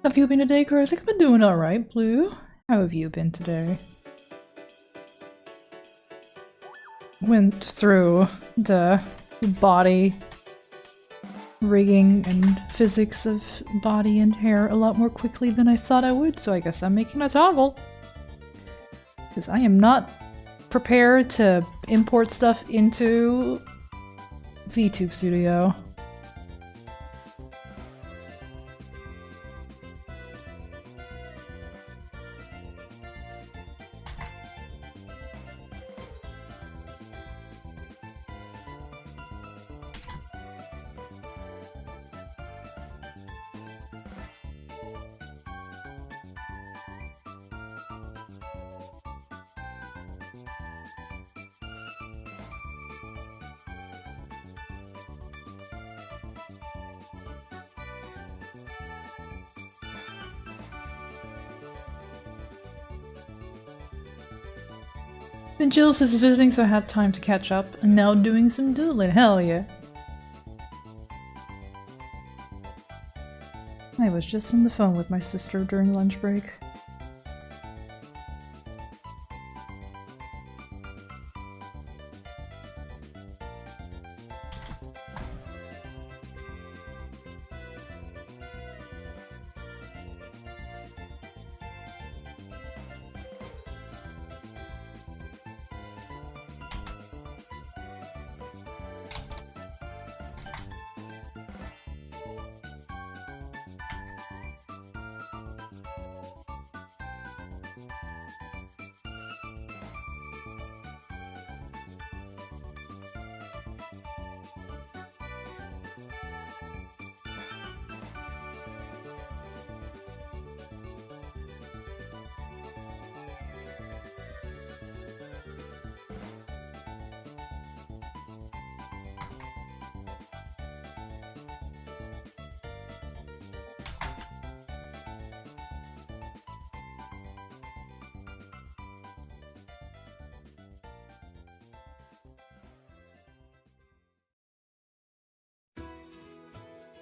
S1: Have you been today, Chris? I've been doing alright, Blue. How have you been today? Went through the body rigging and physics of body and hair a lot more quickly than I thought I would, so I guess I'm making a toggle. Because I am not prepared to import stuff into VTube Studio. Been chill since visiting, so I had time to catch up, and now doing some doodling. Hell yeah. I was just on the phone with my sister during lunch break.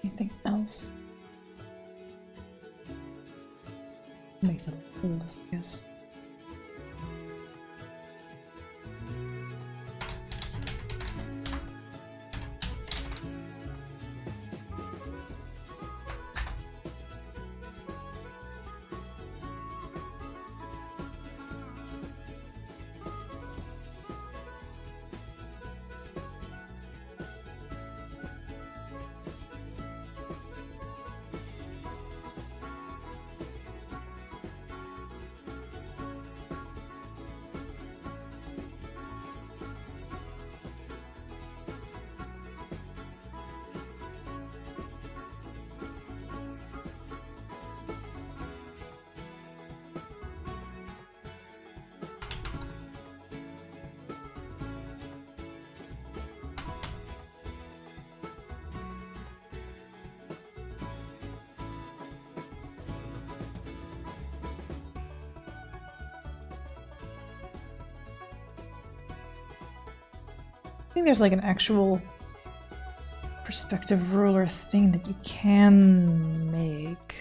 S1: Anything else? Make them full, I guess. I think there's like an actual perspective ruler thing that you can make.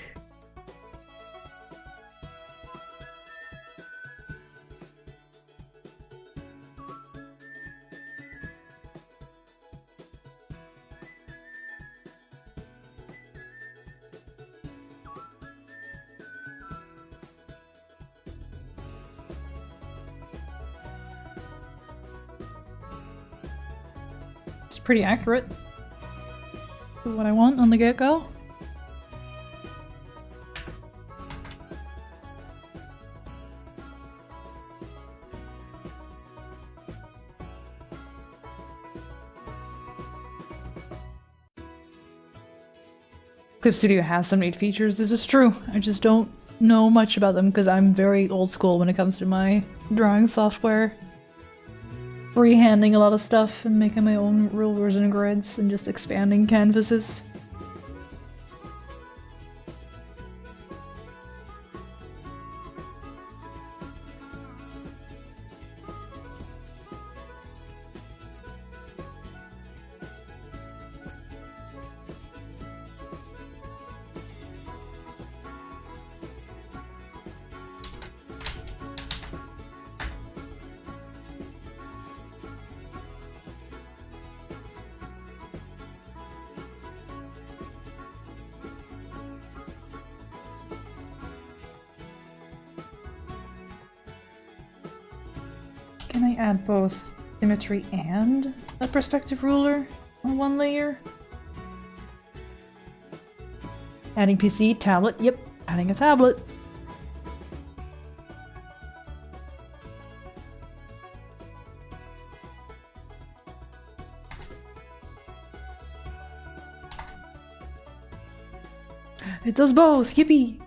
S1: It's pretty accurate for what I want on the get-go. Clip Studio has some neat features, this is true. I just don't know much about them because I'm very old school when it comes to my drawing software. Freehanding a lot of stuff and making my own rulers and grids and just expanding canvases. Can I add both symmetry and a perspective ruler on one layer? Adding PC, tablet, yep, adding a tablet. It does both, yippee!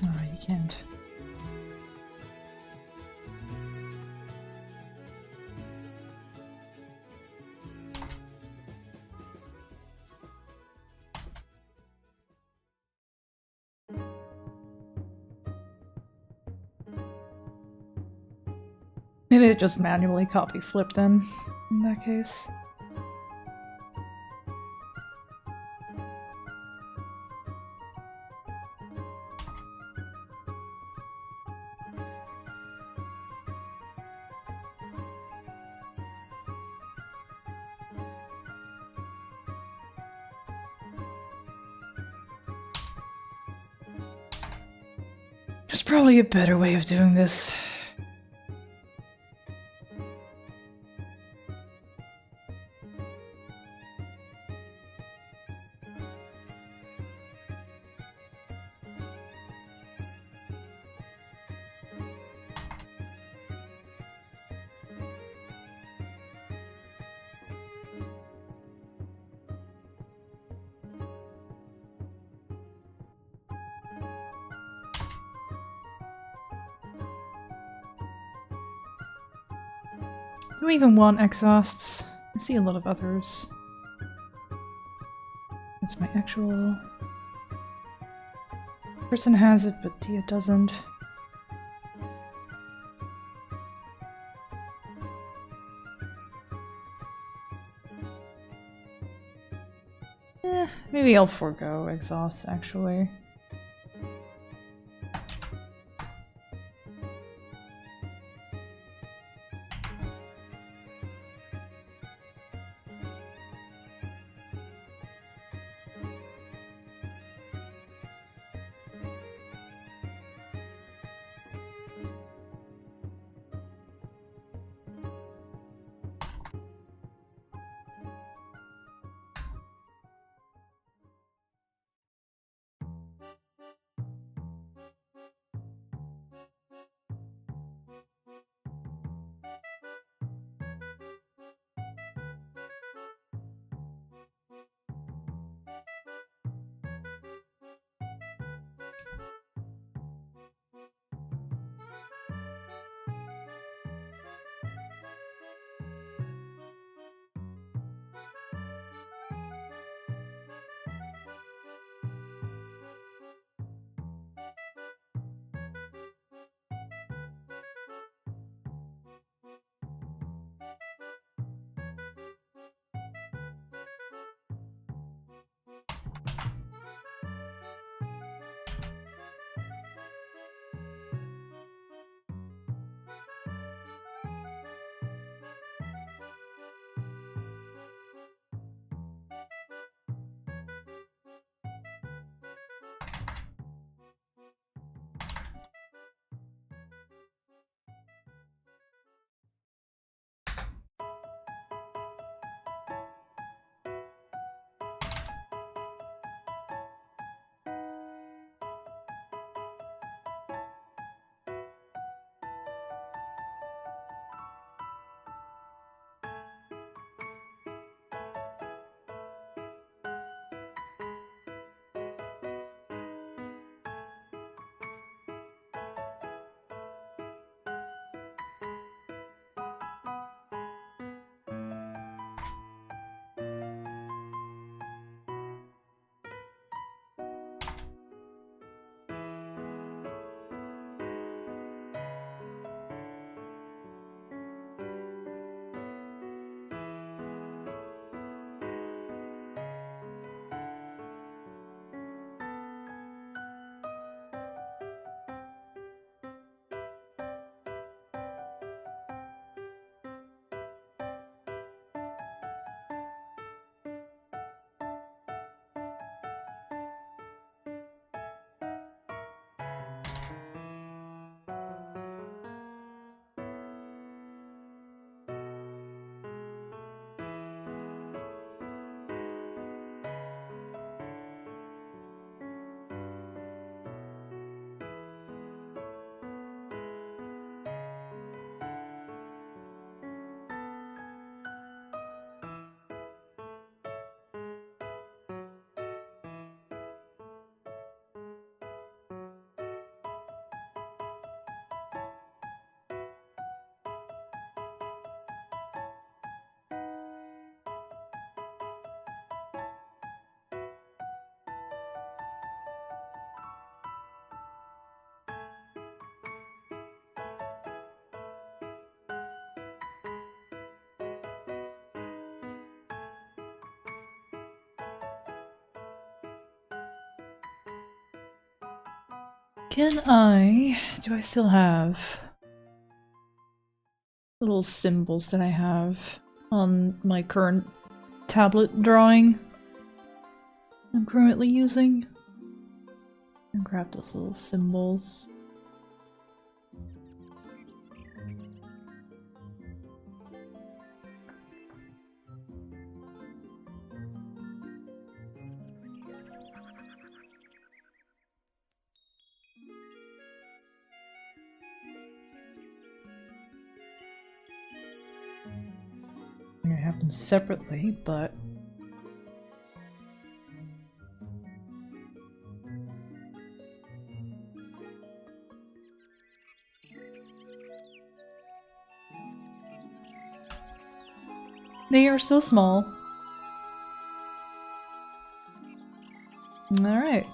S1: Oh, you can't. Maybe it just manually copy flip then, in that case. There's probably a better way of doing this. Do we even want exhausts? I see a lot of others. That's my actual... person has it, but Tia doesn't. Maybe I'll forego exhausts, actually. Do I still have little symbols that I have on my current tablet drawing I'm currently using? And grab those little symbols. I'm gonna have them separately, but they are still small. Alright.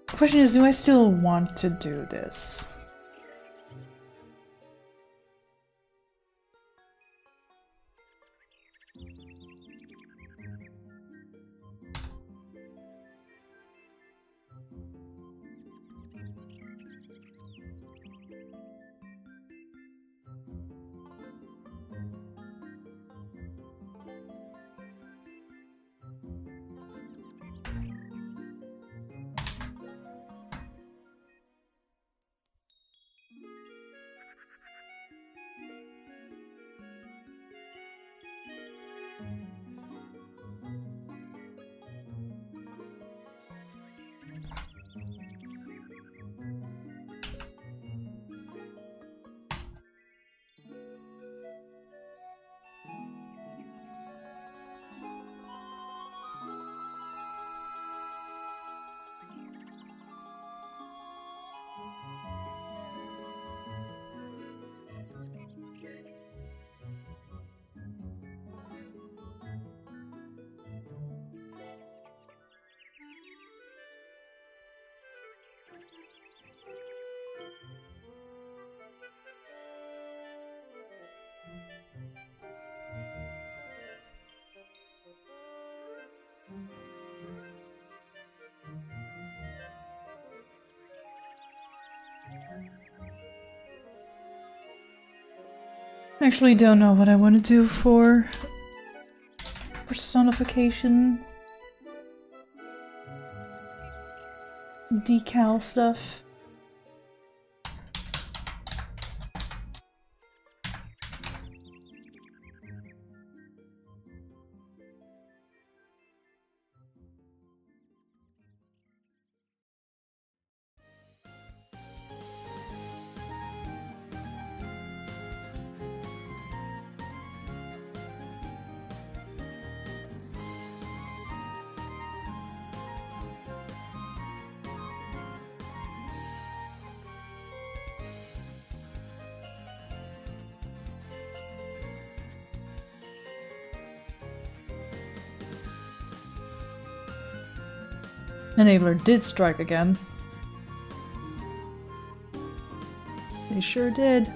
S1: The question is, do I still want to do this? I actually don't know what I want to do for personification decal stuff. Enabler did strike again. They sure did.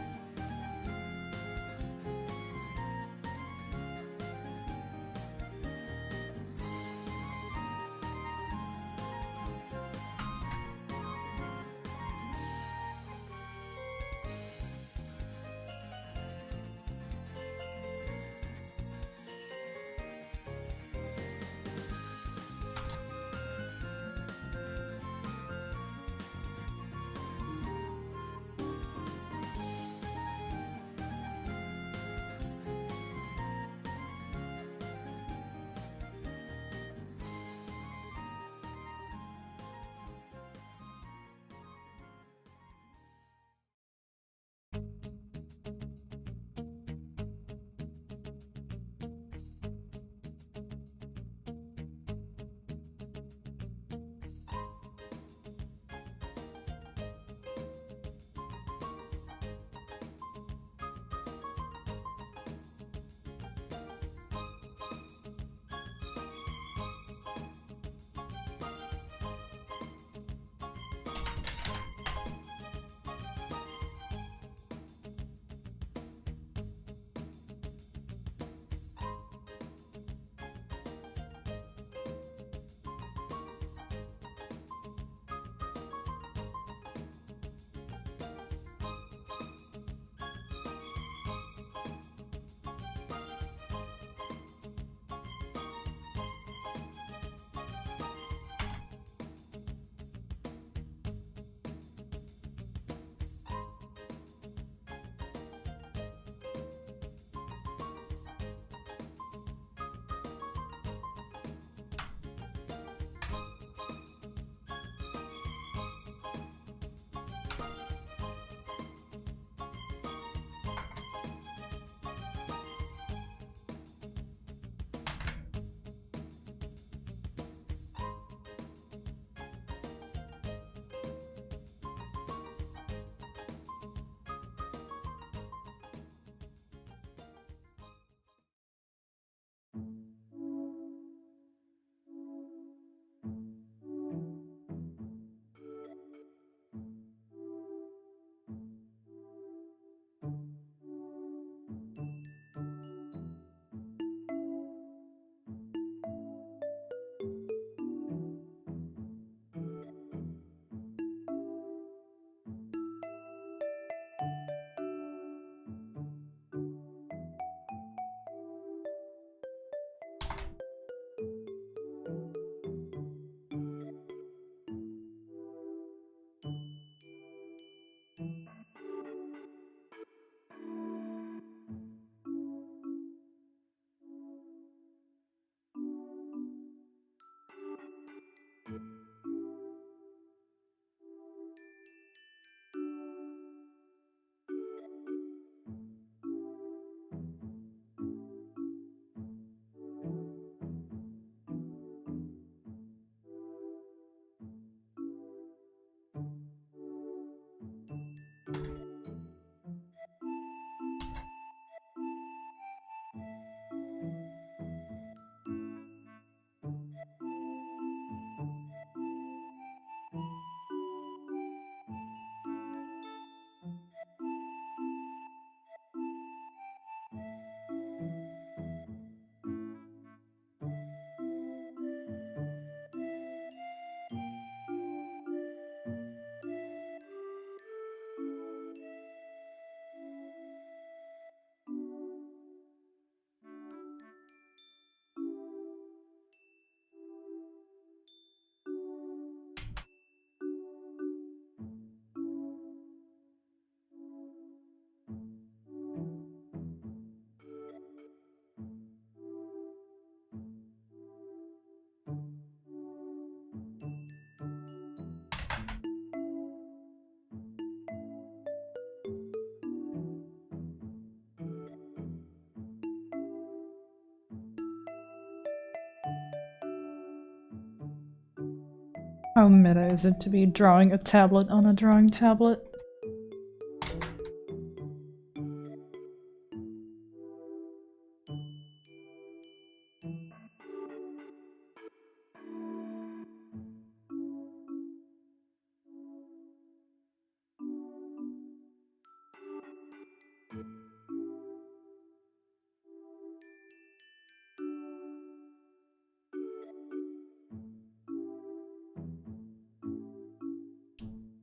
S1: How meta is it to be drawing a tablet on a drawing tablet?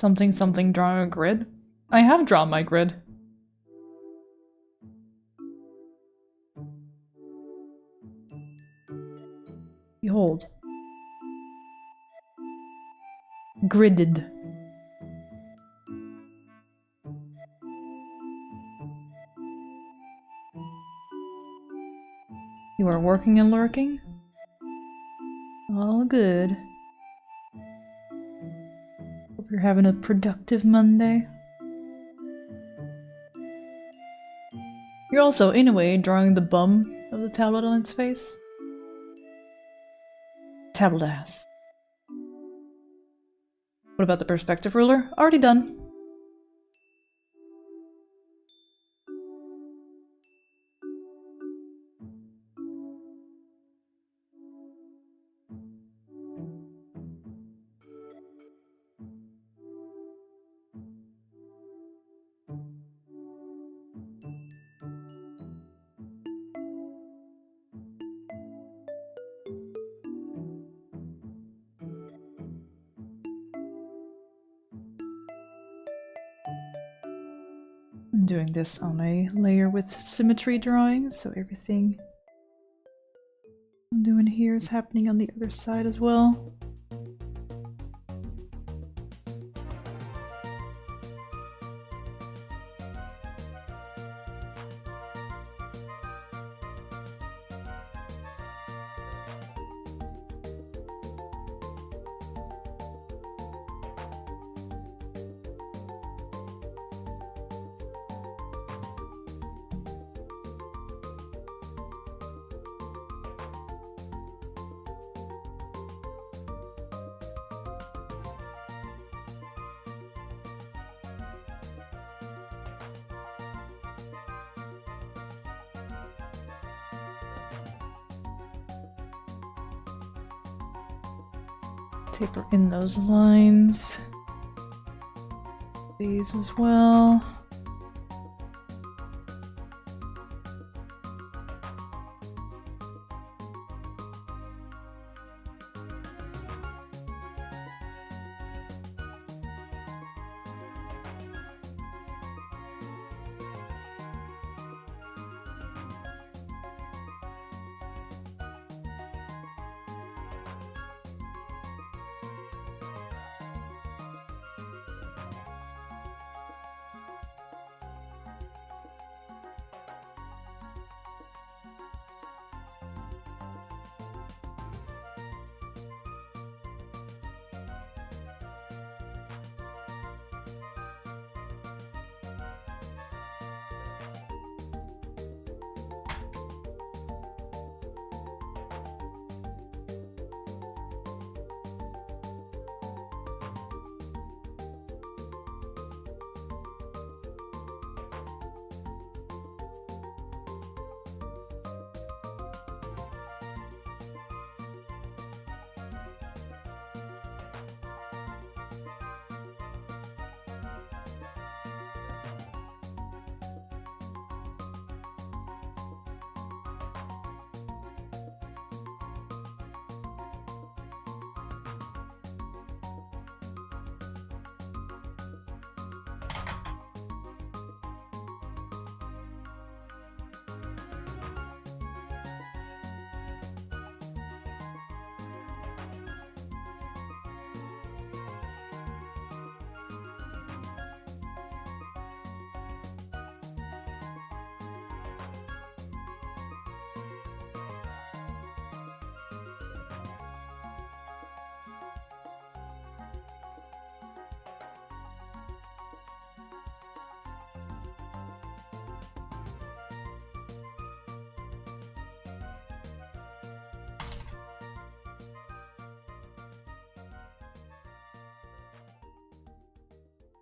S1: Something something drawing a grid? I have drawn my grid. Behold. Gridded. You are working and lurking? All good. Hope you're having a productive Monday. You're also, in a way, drawing the bum of the tablet on its face. Tablet ass. What about the perspective ruler? Already done. I'm doing this on a layer with symmetry drawing, so everything I'm doing here is happening on the other side as well. Taper in those lines. These as well.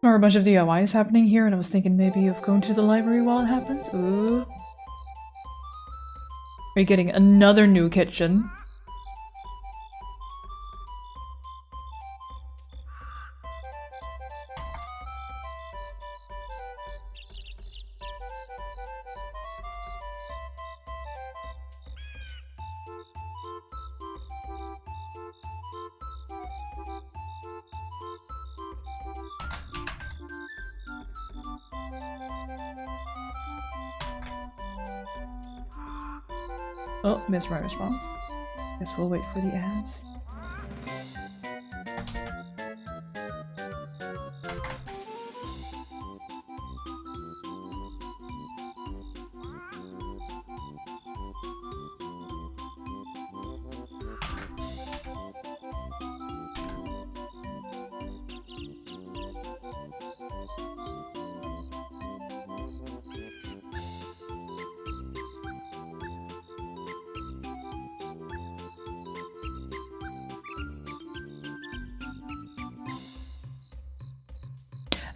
S1: There are a bunch of DIYs happening here, and I was thinking maybe of going to the library while it happens. Ooh. Are you getting another new kitchen? Oh, missed my response. Guess we'll wait for the ads.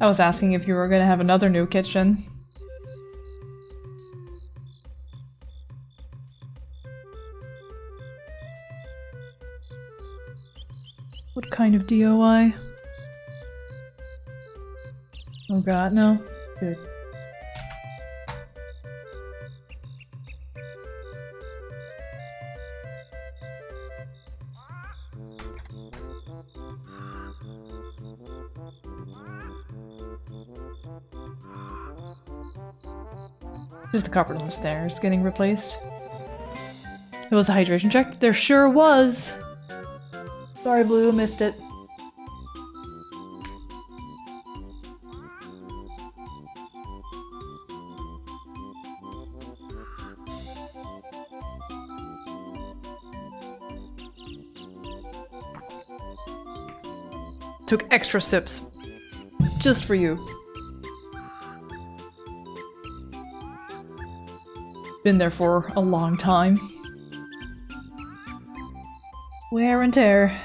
S1: I was asking if you were gonna have another new kitchen. What kind of DIY? Oh god, no. Good. Just the carpet on the stairs getting replaced. It was a hydration check? There sure was! Sorry, Blue, missed it. Took extra sips. Just for you. Been there for a long time. Wear and tear.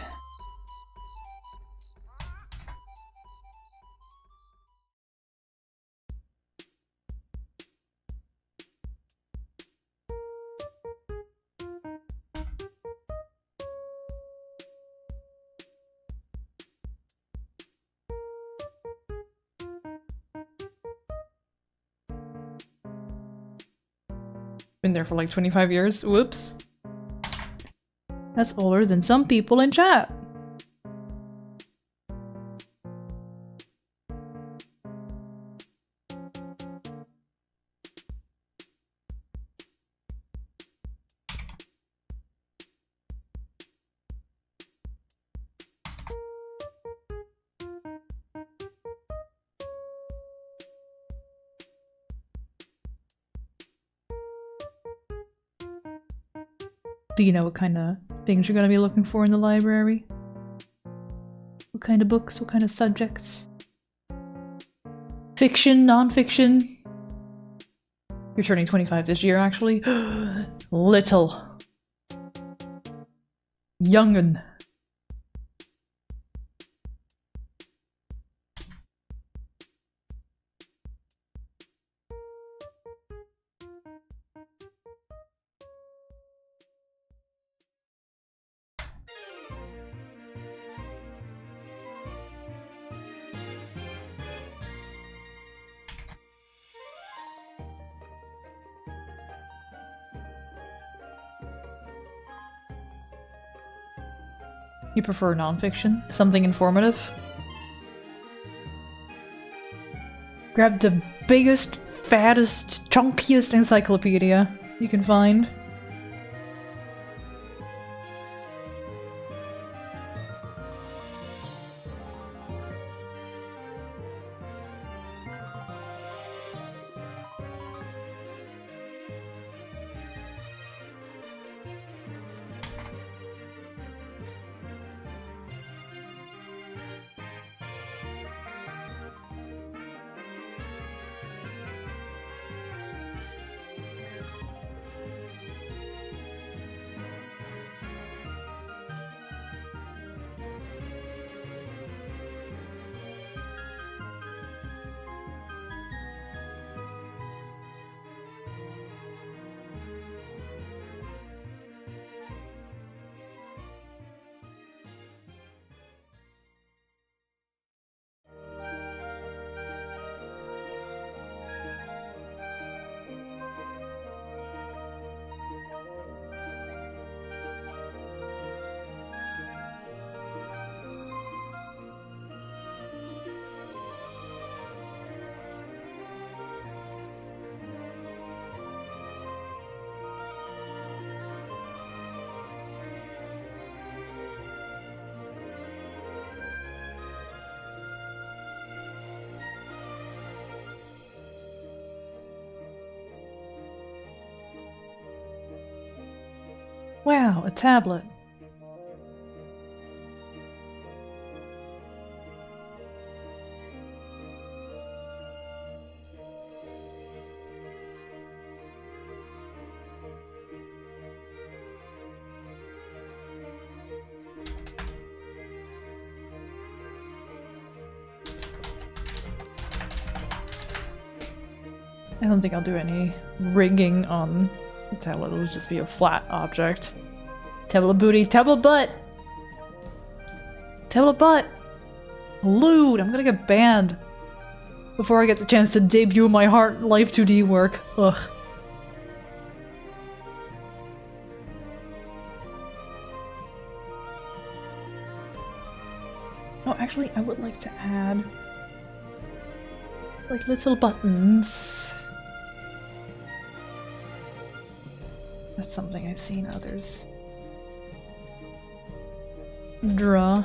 S1: Been there for like 25 years. Whoops. That's older than some people in chat. Do you know what kind of things you're going to be looking for in the library? What kind of books? What kind of subjects? Fiction? Non-fiction? You're turning 25 this year, actually. Little. Young'un. You prefer nonfiction? Something informative? Grab the biggest, fattest, chunkiest encyclopedia you can find. Wow, a tablet. I don't think I'll do any rigging on the tablet. It'll just be a flat object. Tablet booty, tablet butt! Tablet butt! Lewd! I'm gonna get banned before I get the chance to debut my Heart Live2D work. Ugh. Oh, actually, I would like to add like little buttons. That's something I've seen others draw.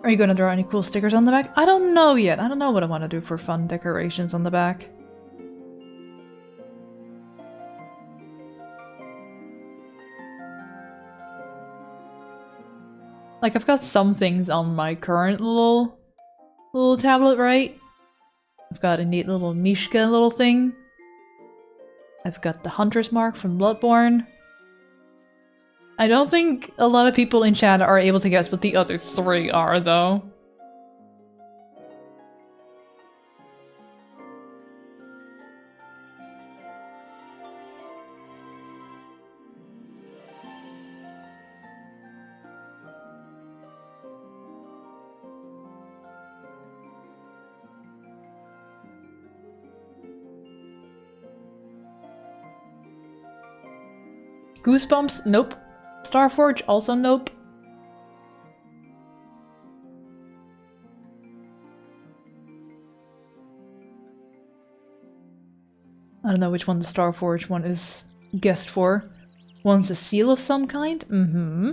S1: Are you gonna draw any cool stickers on the back? I don't know yet. I don't know what I want to do for fun decorations on the back. Like, I've got some things on my current little tablet, right? I've got a neat little Mishka little thing. I've got the Hunter's Mark from Bloodborne. I don't think a lot of people in chat are able to guess what the other three are, though. Goosebumps? Nope. Starforge? Also nope. I don't know which one the Starforge one is guessed for. One's a seal of some kind? Mm-hmm.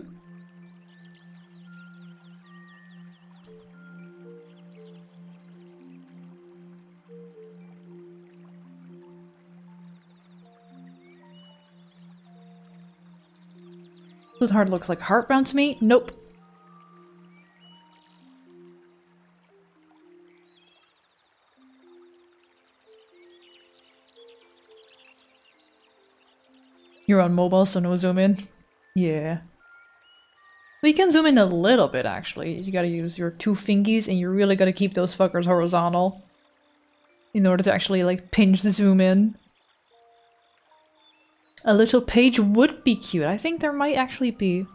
S1: This heart looks like Heartbound to me? Nope. You're on mobile, so no zoom in. Yeah. Well, you can zoom in a little bit, actually. You gotta use your two fingies, and you really gotta keep those fuckers horizontal in order to actually, like, pinch the zoom in. A little page would be cute. I think there might actually be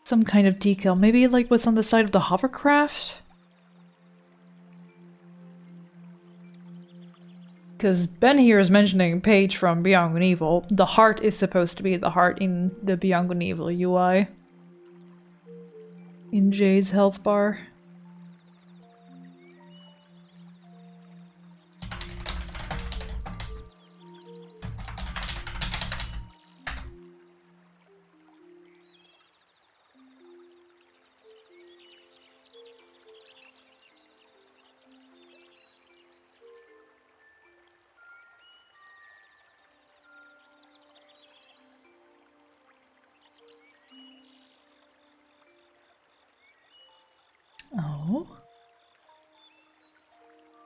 S1: some kind of decal. Maybe like what's on the side of the hovercraft? Because Ben here is mentioning Paige from Beyond Good and Evil. The heart is supposed to be the heart in the Beyond Good and Evil UI. In Jade's health bar. Oh.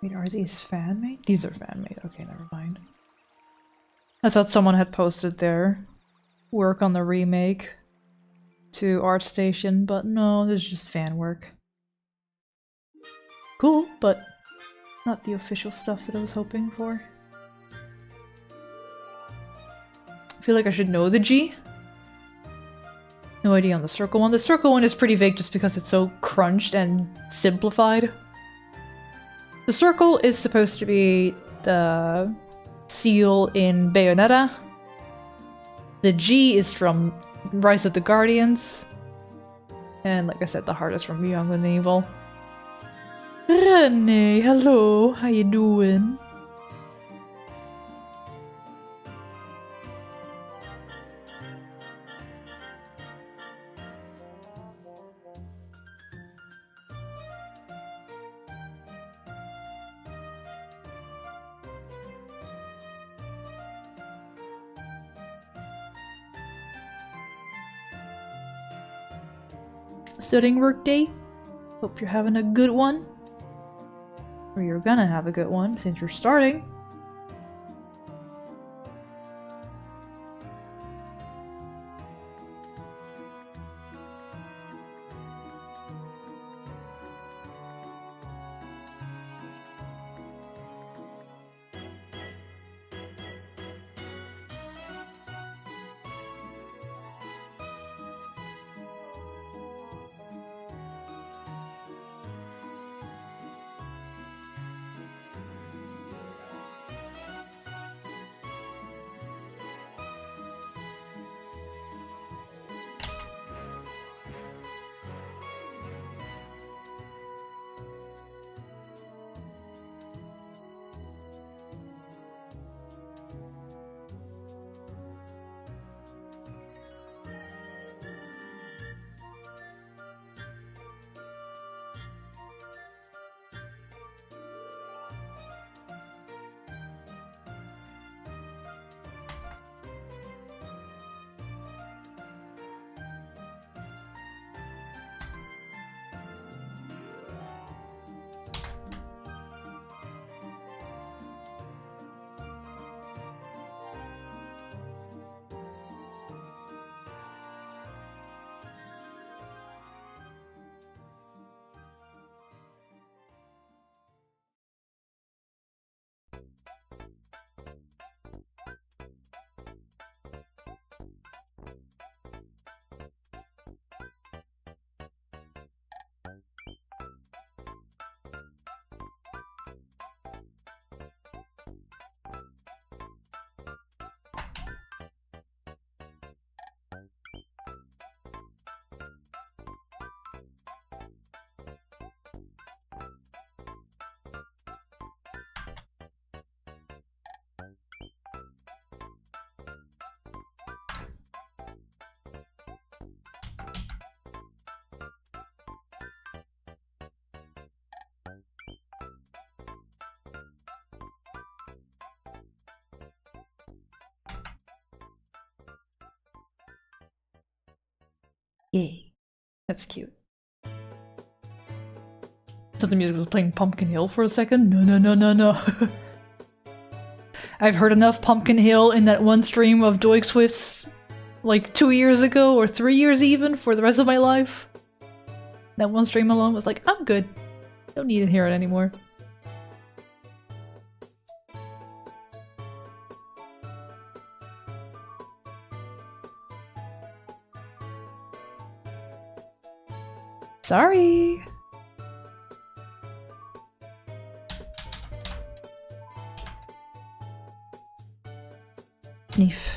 S1: Wait, are these fan-made? These are fan-made. Okay, never mind. I thought someone had posted their work on the remake to ArtStation, but no, this is just fan work. Cool, but not the official stuff that I was hoping for. I feel like I should know the G. No idea on the circle one. The circle one is pretty vague just because it's so crunched and simplified. The circle is supposed to be the seal in Bayonetta. The G is from Rise of the Guardians. And like I said, the heart is from Young and Evil. Renee, hello, how you doing? Studying work day? Hope you're having a good one. Or you're gonna have a good one since you're starting. Yay. That's cute. Thought the music was playing Pumpkin Hill for a second. No. I've heard enough Pumpkin Hill in that one stream of Doig Swift's like 2 years ago or 3 years even for the rest of my life. That one stream alone was like, I'm good. Don't need to hear it anymore. Sorry. Sniff.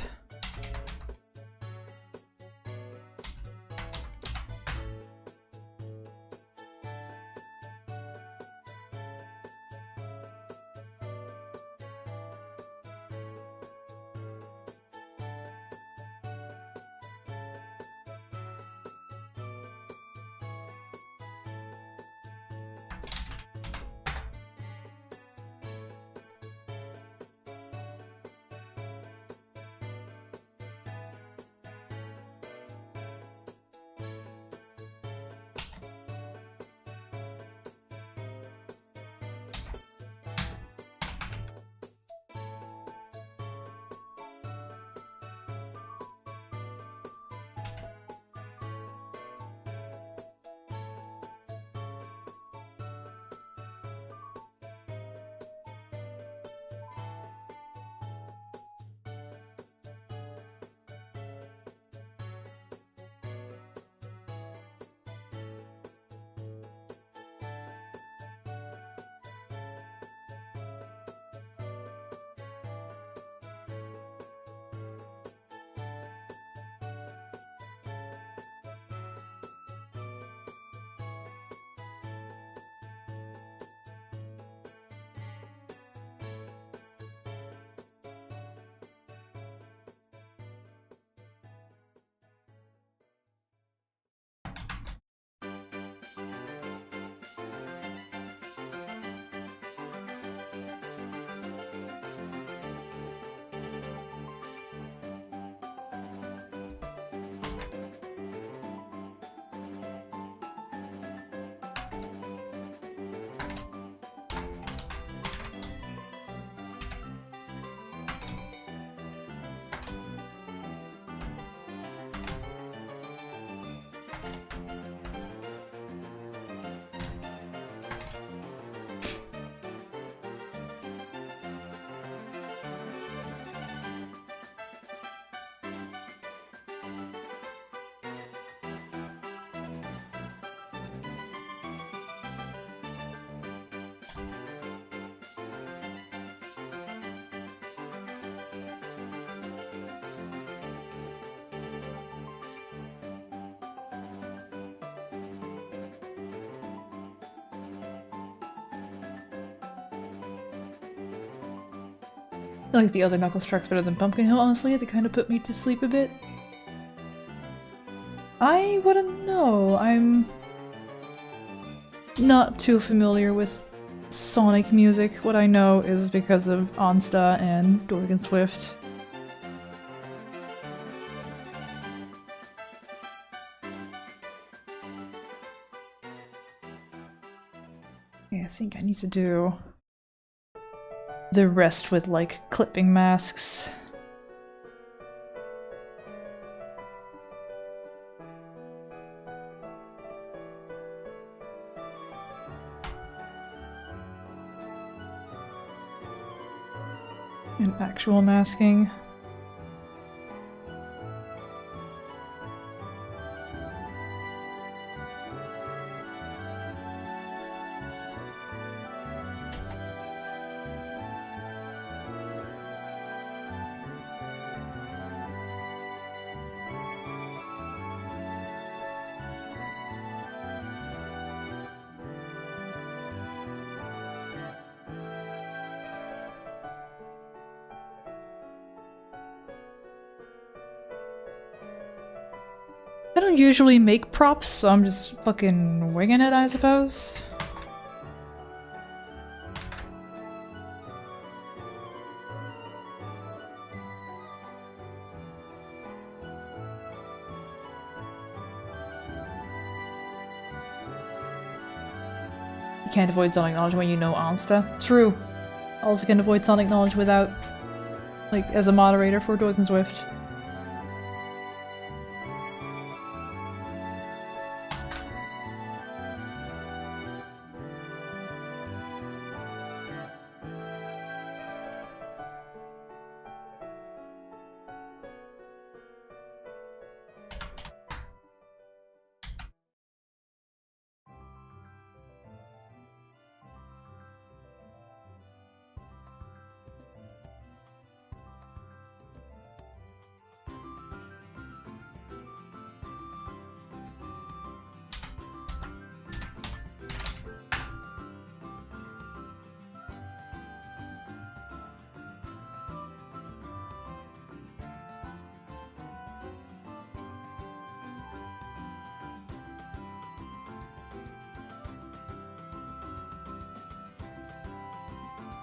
S1: I like the other Knuckles tracks better than Pumpkin Hill, honestly. They kind of put me to sleep a bit. I wouldn't know. I'm not too familiar with Sonic music. What I know is because of Onsta and Dorgan Swift. Yeah, I think I need to do the rest with, like, clipping masks. And actual masking. I don't usually make props, so I'm just fucking winging it, I suppose. You can't avoid Sonic knowledge when you know Onsta. True. I also can avoid Sonic knowledge without, like, as a moderator for Dorgan Swift.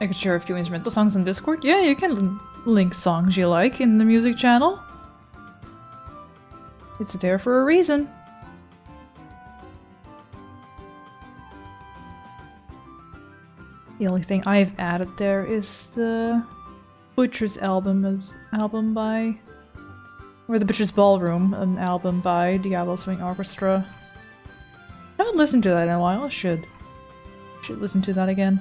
S1: I could share a few instrumental songs on Discord. Yeah, you can link songs you like in the music channel. It's there for a reason. The only thing I've added there is the Butcher's album by... or the Butcher's Ballroom, an album by Diablo Swing Orchestra. I haven't listened to that in a while. I should listen to that again.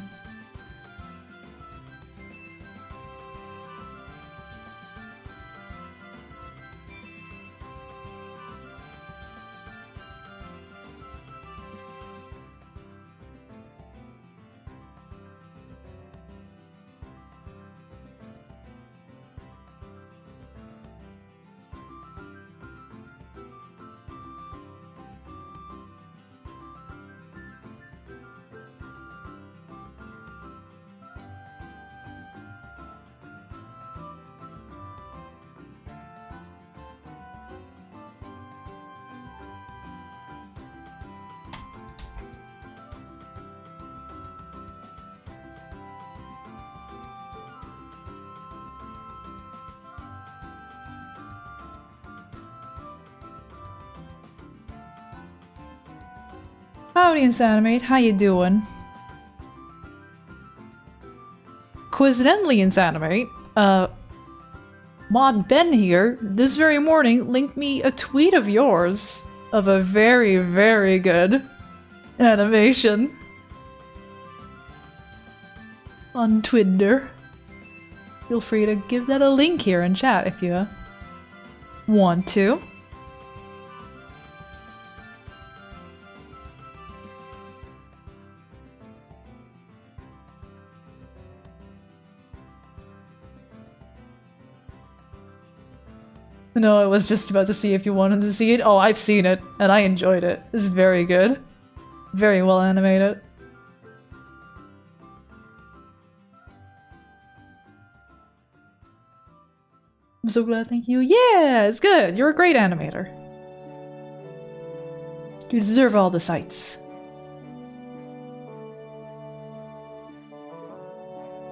S1: Howdy, Insanimate. How you doing? Coincidentally, Insanimate, Mod Ben here, this very morning, linked me a tweet of yours of a very, very good animation on Twitter. Feel free to give that a link here in chat if you want to. No, I was just about to see if you wanted to see it. Oh, I've seen it, and I enjoyed it. This is very good. Very well animated. I'm so glad, thank you. Yeah, it's good. You're a great animator. You deserve all the sights.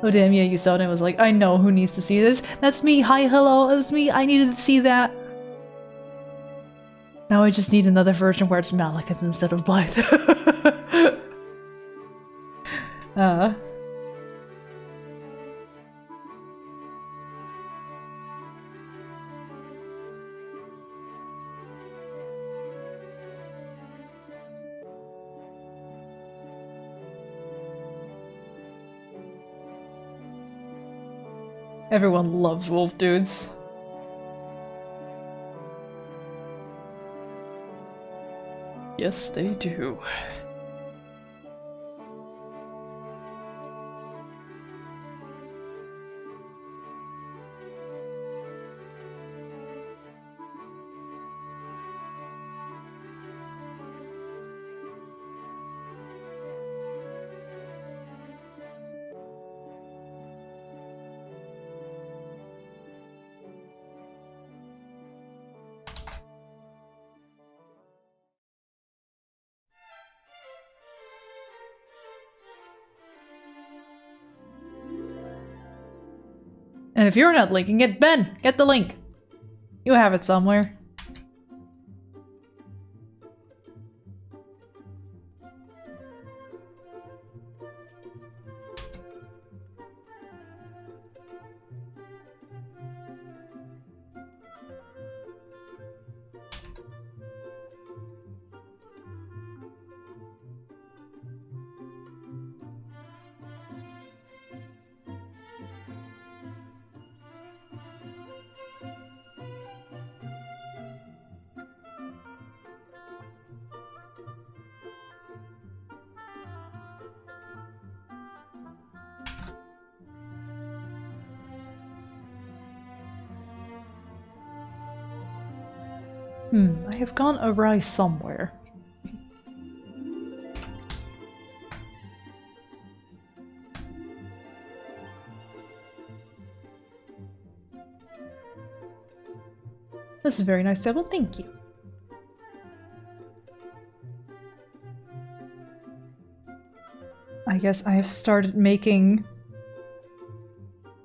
S1: Oh damn, yeah, you saw it and was like, I know who needs to see this. That's me, hi, hello, it was me, I needed to see that. Now I just need another version where it's Malekith instead of Blythe. Everyone loves wolf dudes. Yes, they do. And if you're not linking it, Ben, get the link. You have it somewhere. I have gone awry somewhere. This is a very nice table, thank you. I guess I have started making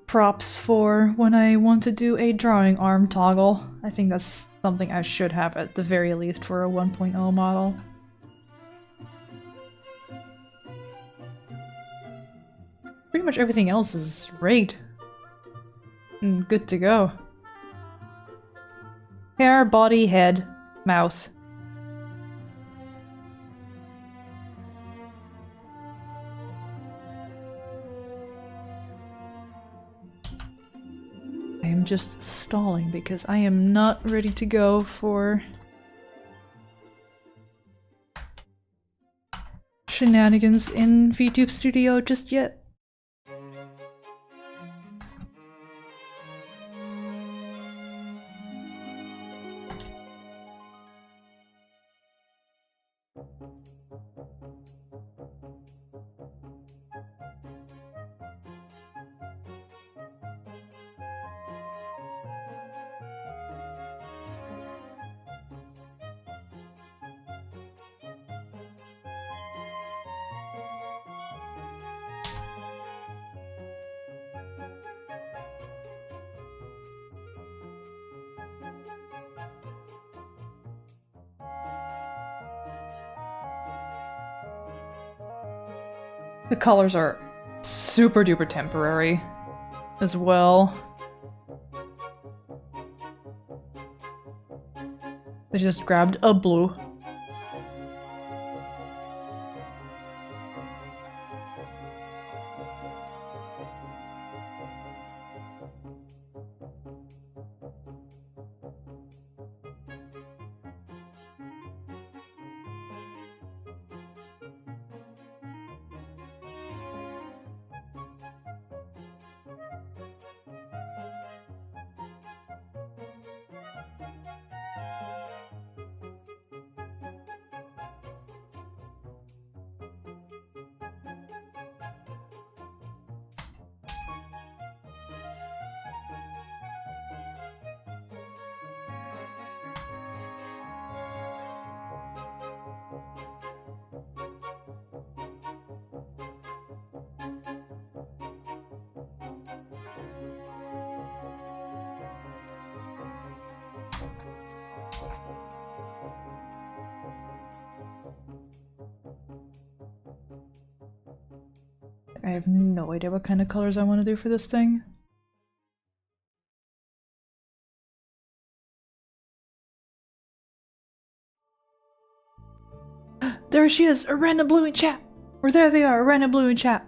S1: props for when I want to do a drawing arm toggle. I think that's something I should have at the very least for a 1.0 model. Pretty much everything else is rigged and good to go. Hair, body, head, mouth. I am just stalling because I am not ready to go for shenanigans in VTube Studio just yet. The colors are super duper temporary as well. I just grabbed a blue. I have no idea what kind of colors I want to do for this thing. There she is! A random blue in chat! Or there they are, a random blue in chat!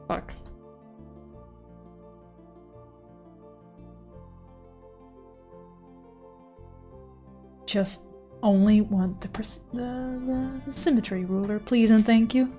S1: Fuck. Just only want the symmetry ruler, please and thank you.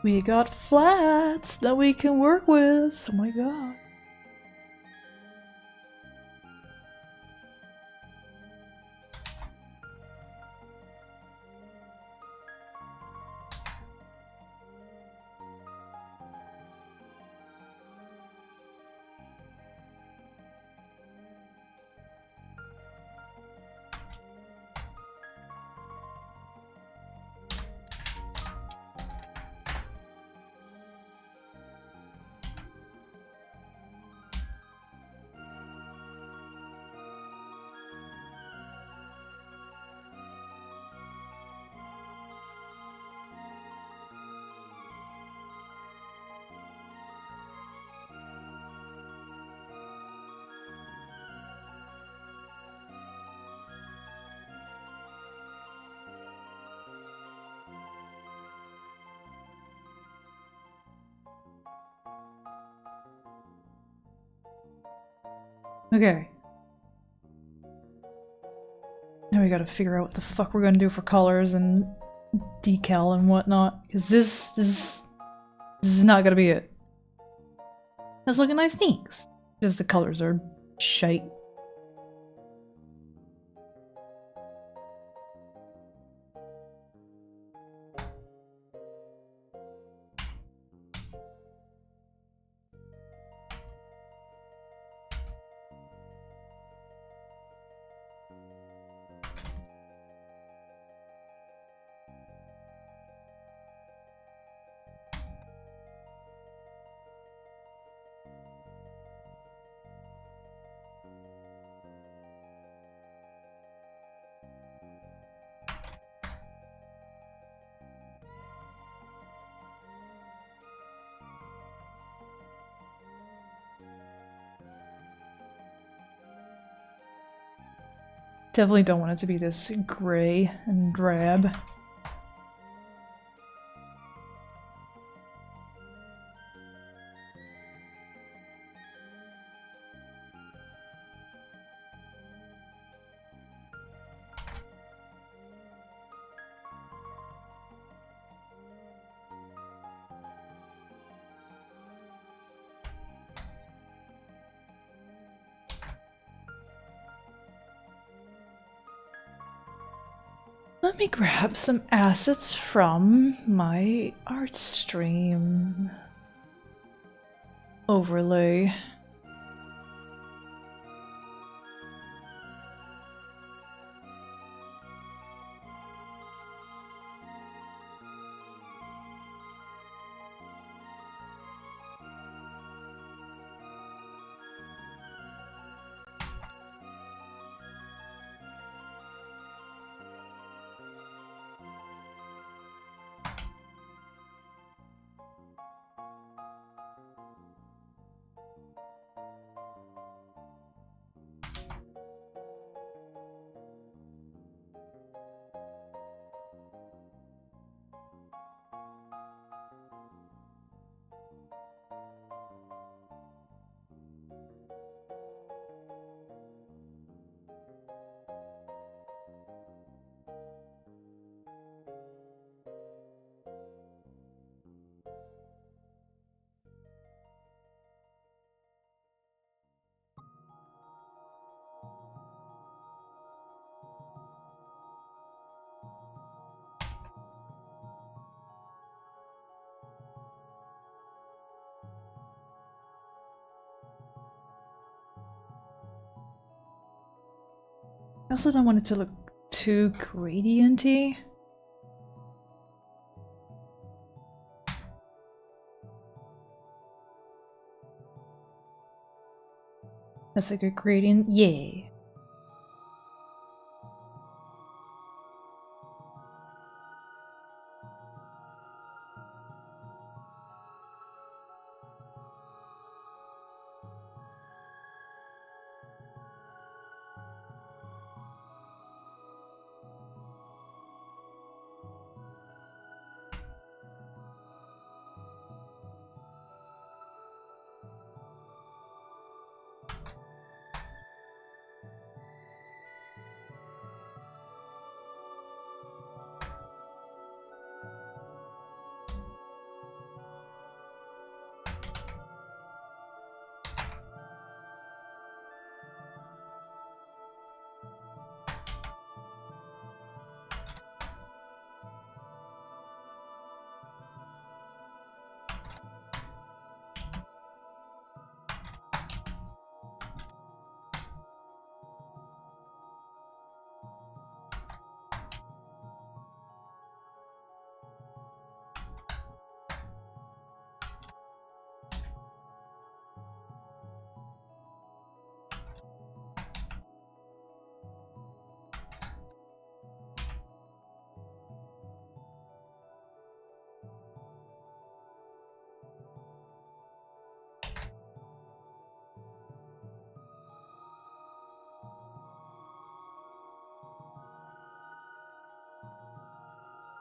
S1: We got flats that we can work with. Oh my god. Okay. Now we gotta figure out what the fuck we're gonna do for colors and decal and whatnot. Because this is not gonna be it. Let's look at nice things. Just the colors are shite. Definitely don't want it to be this gray and drab. Let me grab some assets from my art stream overlay. I also don't want it to look too gradienty. That's a good gradient, yay.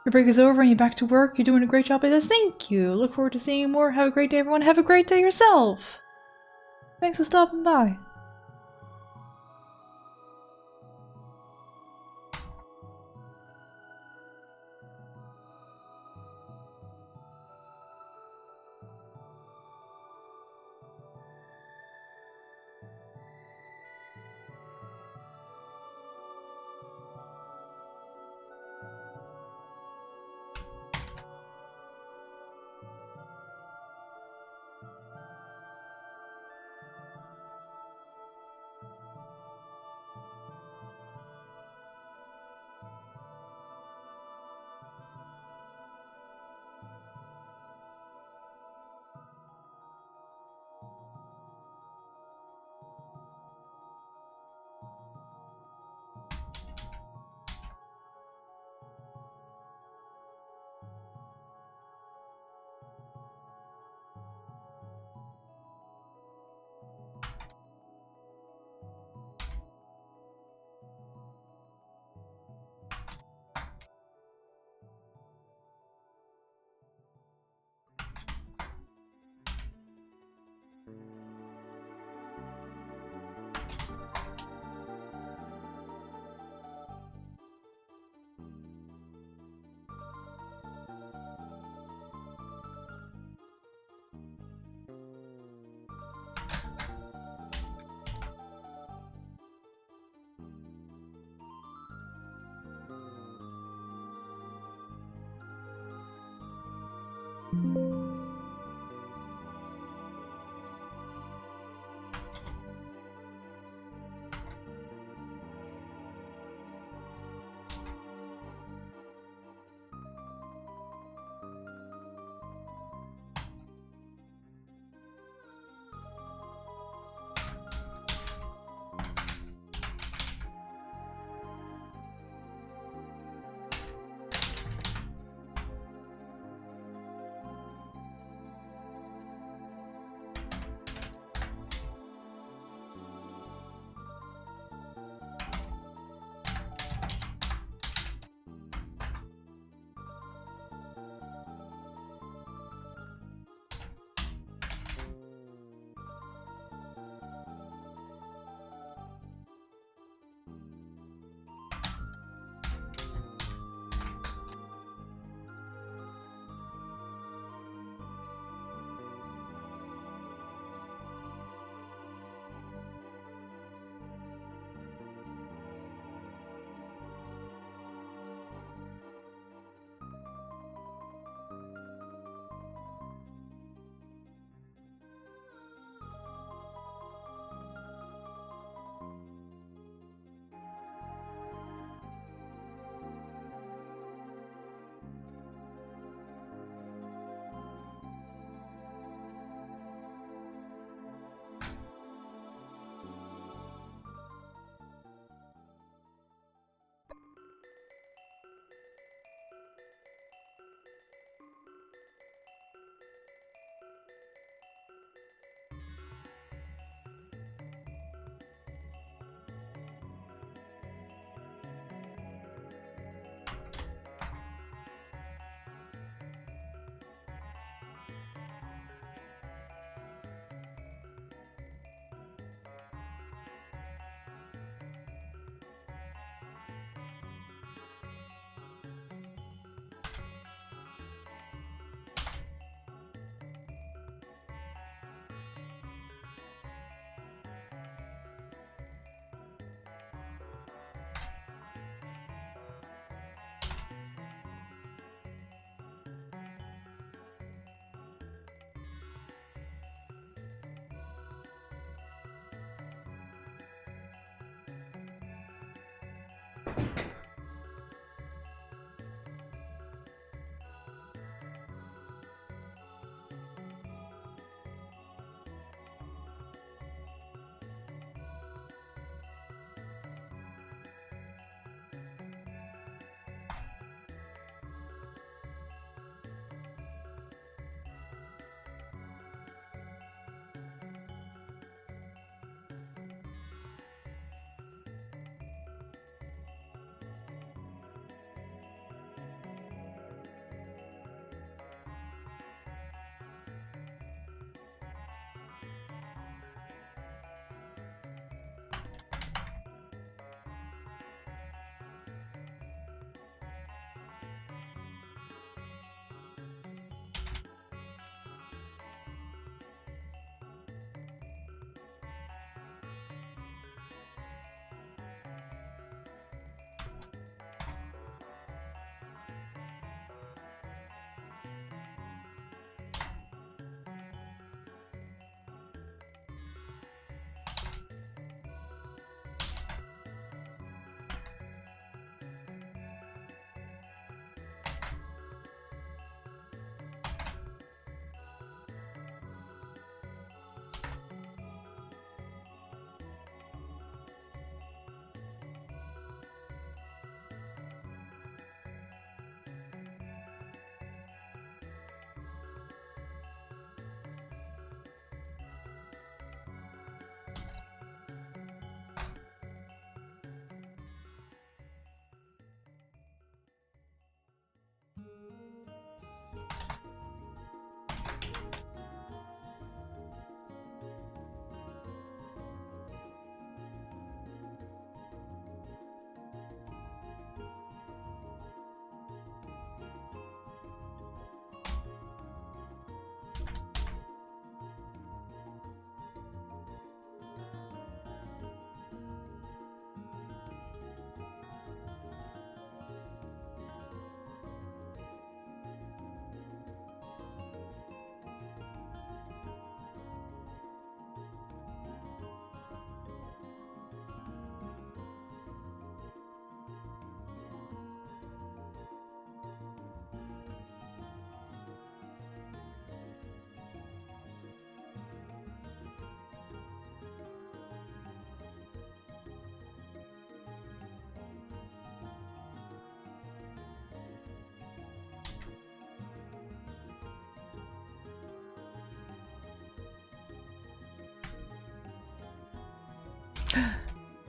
S1: Your break is over and you're back to work. You're doing a great job at this. Thank you. Look forward to seeing you more. Have a great day, everyone. Have a great day yourself. Thanks for stopping by.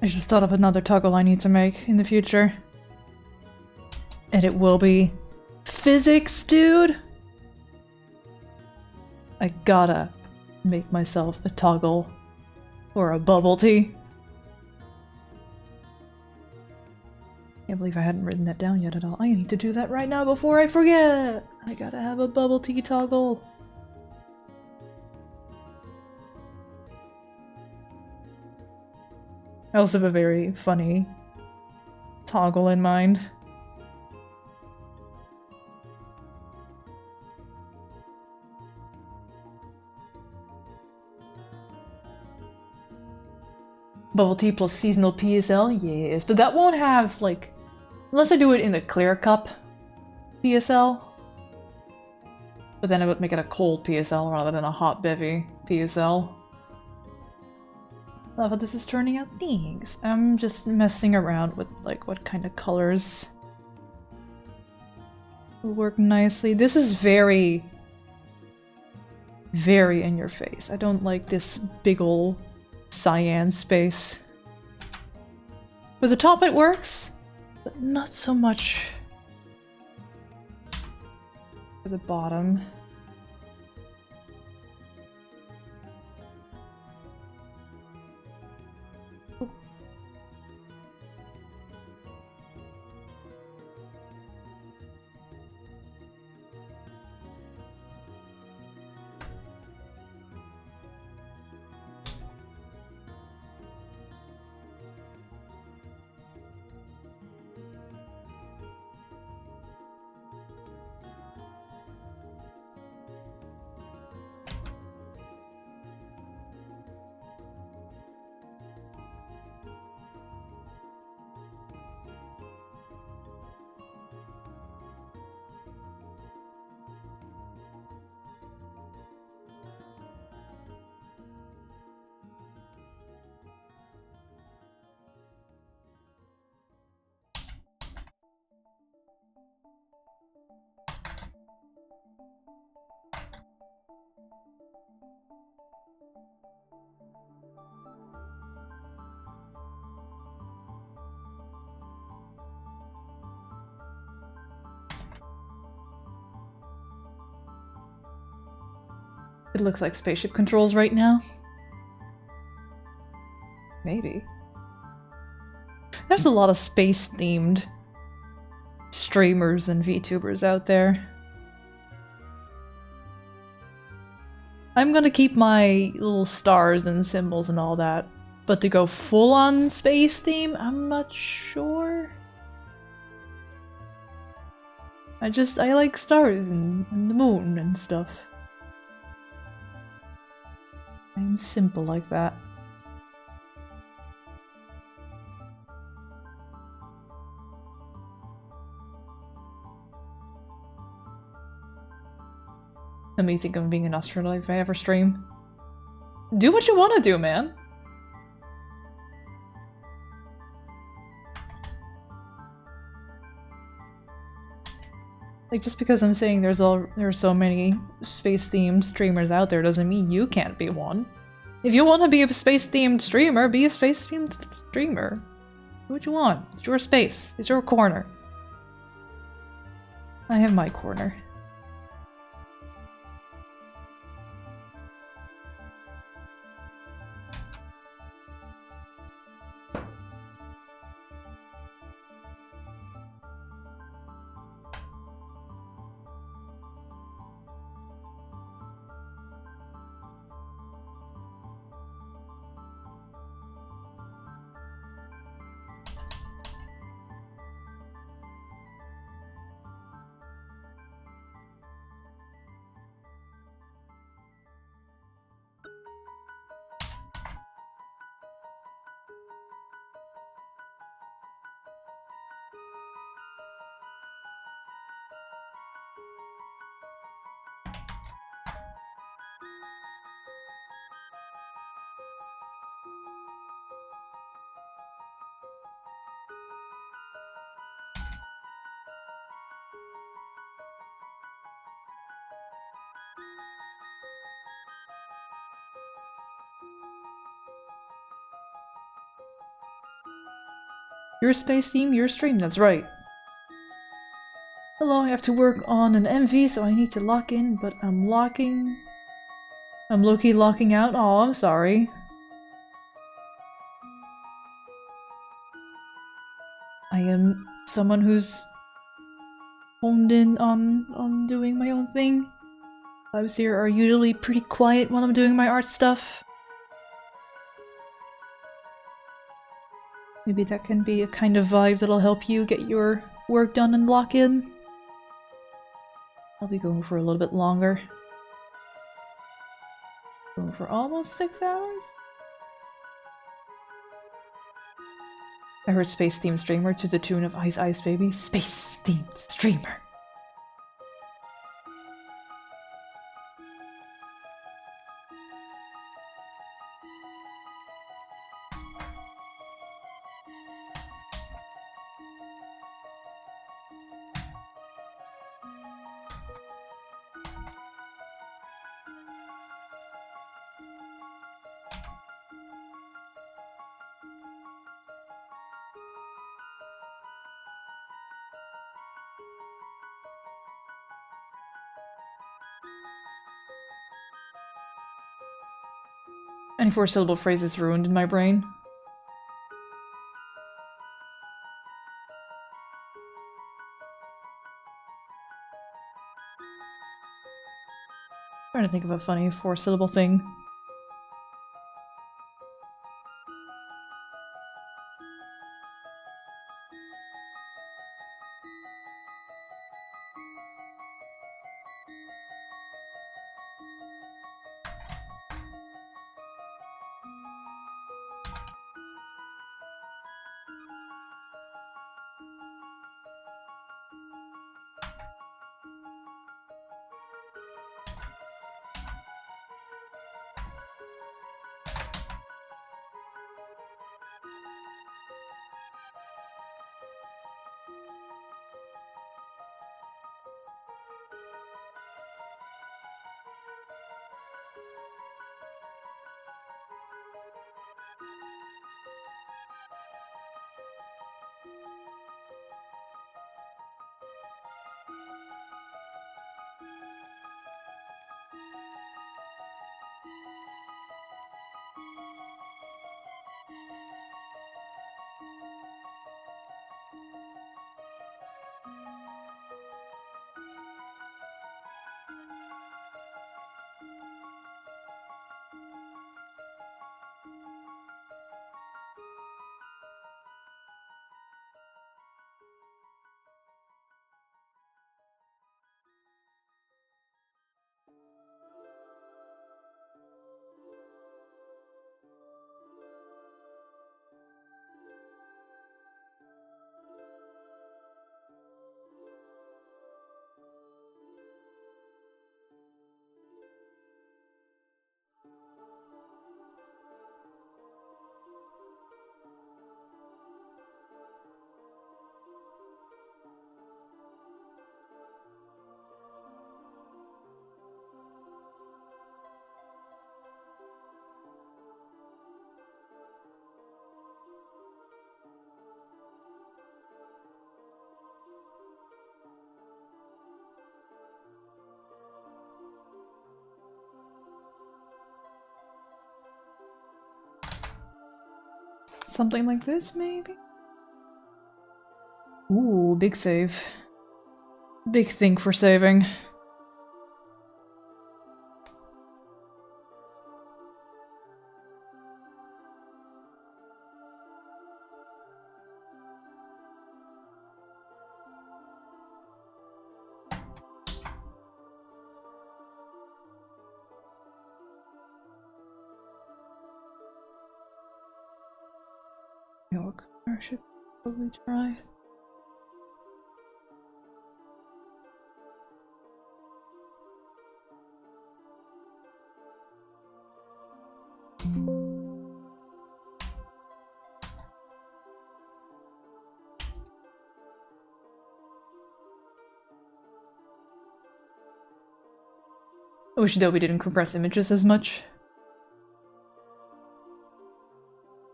S1: I just thought of another toggle I need to make in the future. And it will be physics, dude! I gotta make myself a toggle for a bubble tea. Can't believe I hadn't written that down yet at all. I need to do that right now before I forget! I gotta have a bubble tea toggle. I also have a very funny toggle in mind. Bubble tea plus seasonal PSL? Yes, but that won't have, like... Unless I do it in the clear cup PSL. But then I would make it a cold PSL rather than a hot bevy PSL. Love how this is turning out. Thanks. I'm just messing around with, like, what kind of colors will work nicely. This is very in your face. I don't like this big ol' cyan space. For the top it works, but not so much for the bottom. It looks like spaceship controls right now. Maybe. There's a lot of space-themed streamers and VTubers out there. I'm gonna keep my little stars and symbols and all that, but to go full-on space theme, I'm not sure. I like stars and the moon and stuff. I'm simple like that. Let me think of being an astronaut if I ever stream. Do what you want to do, man. Like, just because I'm saying there's so many space-themed streamers out there doesn't mean you can't be one. If you want to be a space-themed streamer, be a space-themed streamer. Do what you want. It's your space. It's your corner. I have my corner. Your space theme, your stream, that's right. Hello, I have to work on an MV, so I need to lock in, but I'm low-key locking out. Oh, I'm sorry. I am someone who's honed in on doing my own thing. Lives here are usually pretty quiet while I'm doing my art stuff. Maybe that can be a kind of vibe that'll help you get your work done and lock in. I'll be going for a little bit longer. Going for almost 6 hours? I heard Space Themed Streamer to the tune of Ice Ice Baby. Space Themed Streamer! Any 4-syllable phrases ruined in my brain. Trying to think of a funny 4-syllable thing. Something like this, maybe? Ooh, big save. Big thing for saving. You know what color I should probably try? I wish Adobe didn't compress images as much.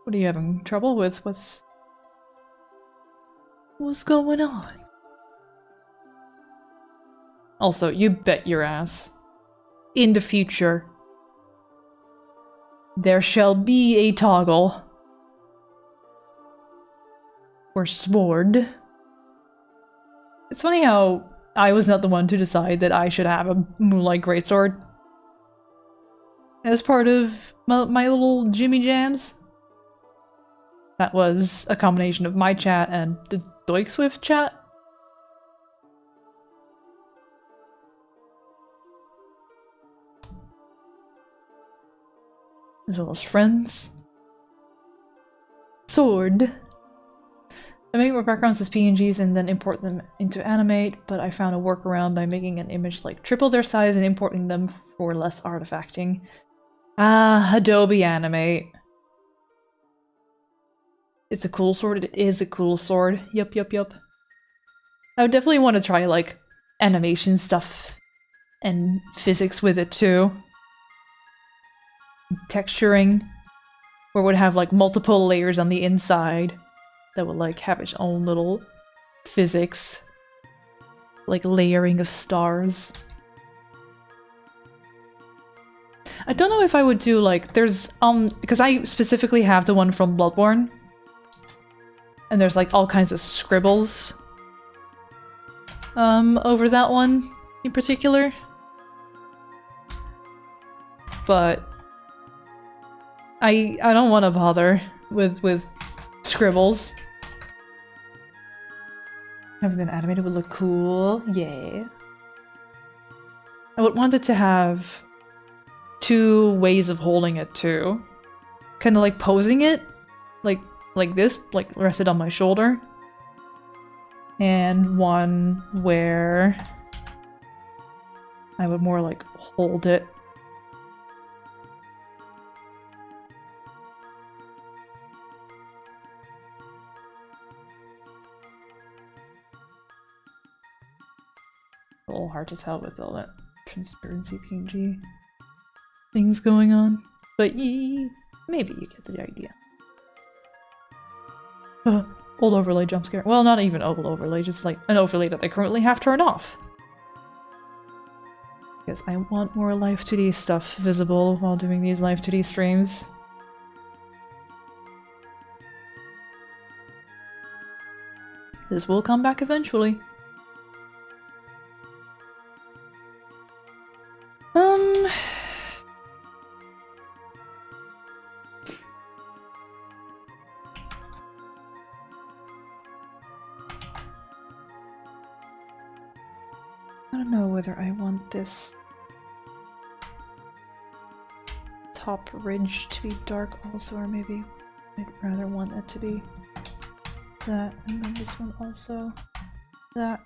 S1: What are you having trouble with? What's... What's going on? Also, you bet your ass. In the future, there shall be a toggle for sword. It's funny how I was not the one to decide that I should have a Moonlight Greatsword as part of my little Jimmy Jams. That was a combination of my chat and the Doikswift chat. As well as friends. Sword. I make more backgrounds as PNGs and then import them into Animate, but I found a workaround by making an image like triple their size and importing them for less artifacting. Ah, Adobe Animate. It's a cool sword. It is a cool sword. Yup. I would definitely want to try, like, animation stuff and physics with it, too. Texturing. Where it would have, like, multiple layers on the inside that would, like, have its own little physics. Like, layering of stars. I don't know if I would do, like, there's, because I specifically have the one from Bloodborne. And there's, like, all kinds of scribbles over that one in particular. But I don't want to bother with scribbles. Everything animated would look cool. Yeah. I would want it to have 2 ways of holding it too. Kind of like posing it, like this, like rested on my shoulder. And one where I would more like hold it. A little hard to tell with all that transparency PNG things going on, but maybe you get the idea. Old overlay jump scare. Well, not even old overlay, just like an overlay that I currently have turned off. Because I want more Live2D stuff visible while doing these Live2D streams. This will come back eventually. I don't know whether I want this top ridge to be dark also, or maybe I'd rather want it to be that, and then this one also that.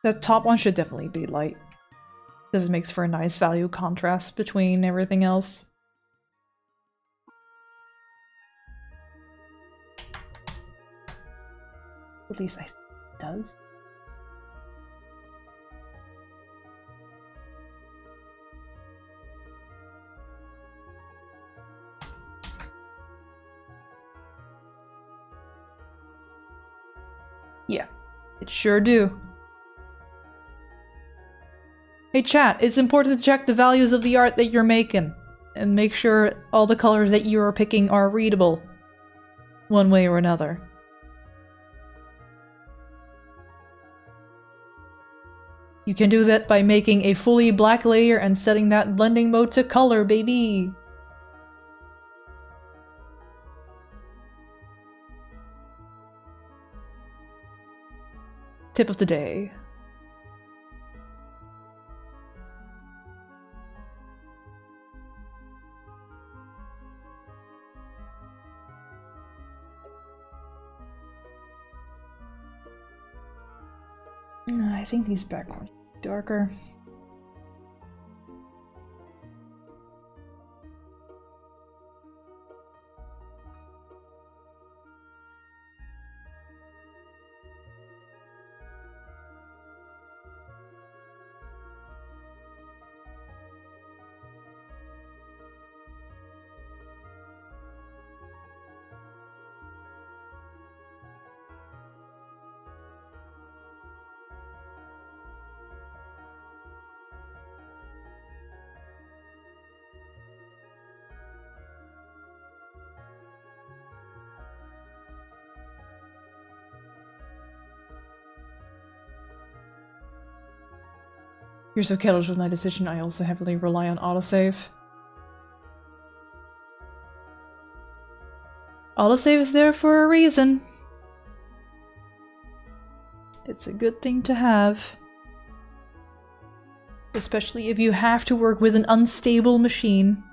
S1: The top one should definitely be light, because it makes for a nice value contrast between everything else. At least I think it does. Yeah, it sure do. Hey chat, it's important to check the values of the art that you're making and make sure all the colors that you are picking are readable one way or another. You can do that by making a fully black layer and setting that blending mode to color, baby! Tip of the day. I think these backgrounds are darker. You're so careless with my decision, I also heavily rely on autosave. Autosave is there for a reason. It's a good thing to have. Especially if you have to work with an unstable machine.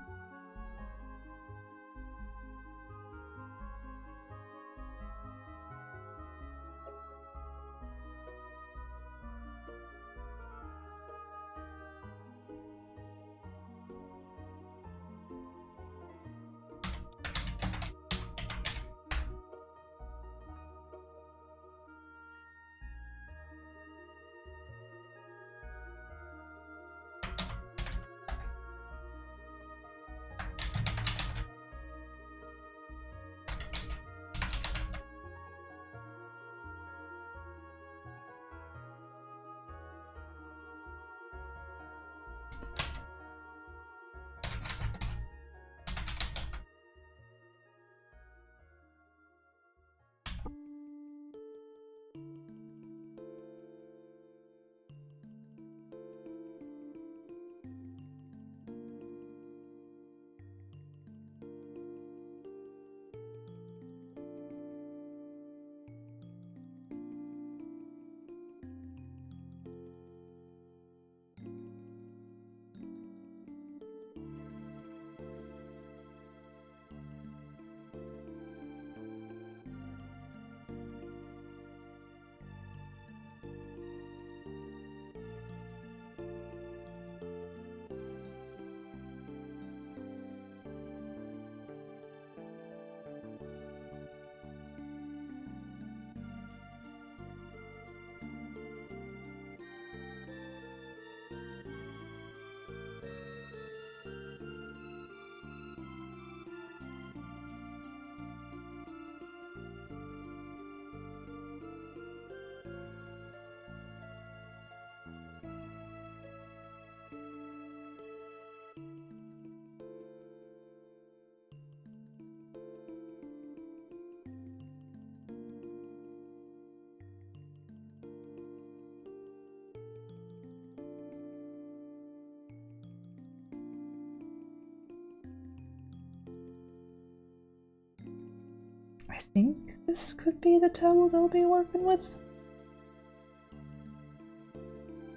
S1: I think this could be the tool they'll be working with.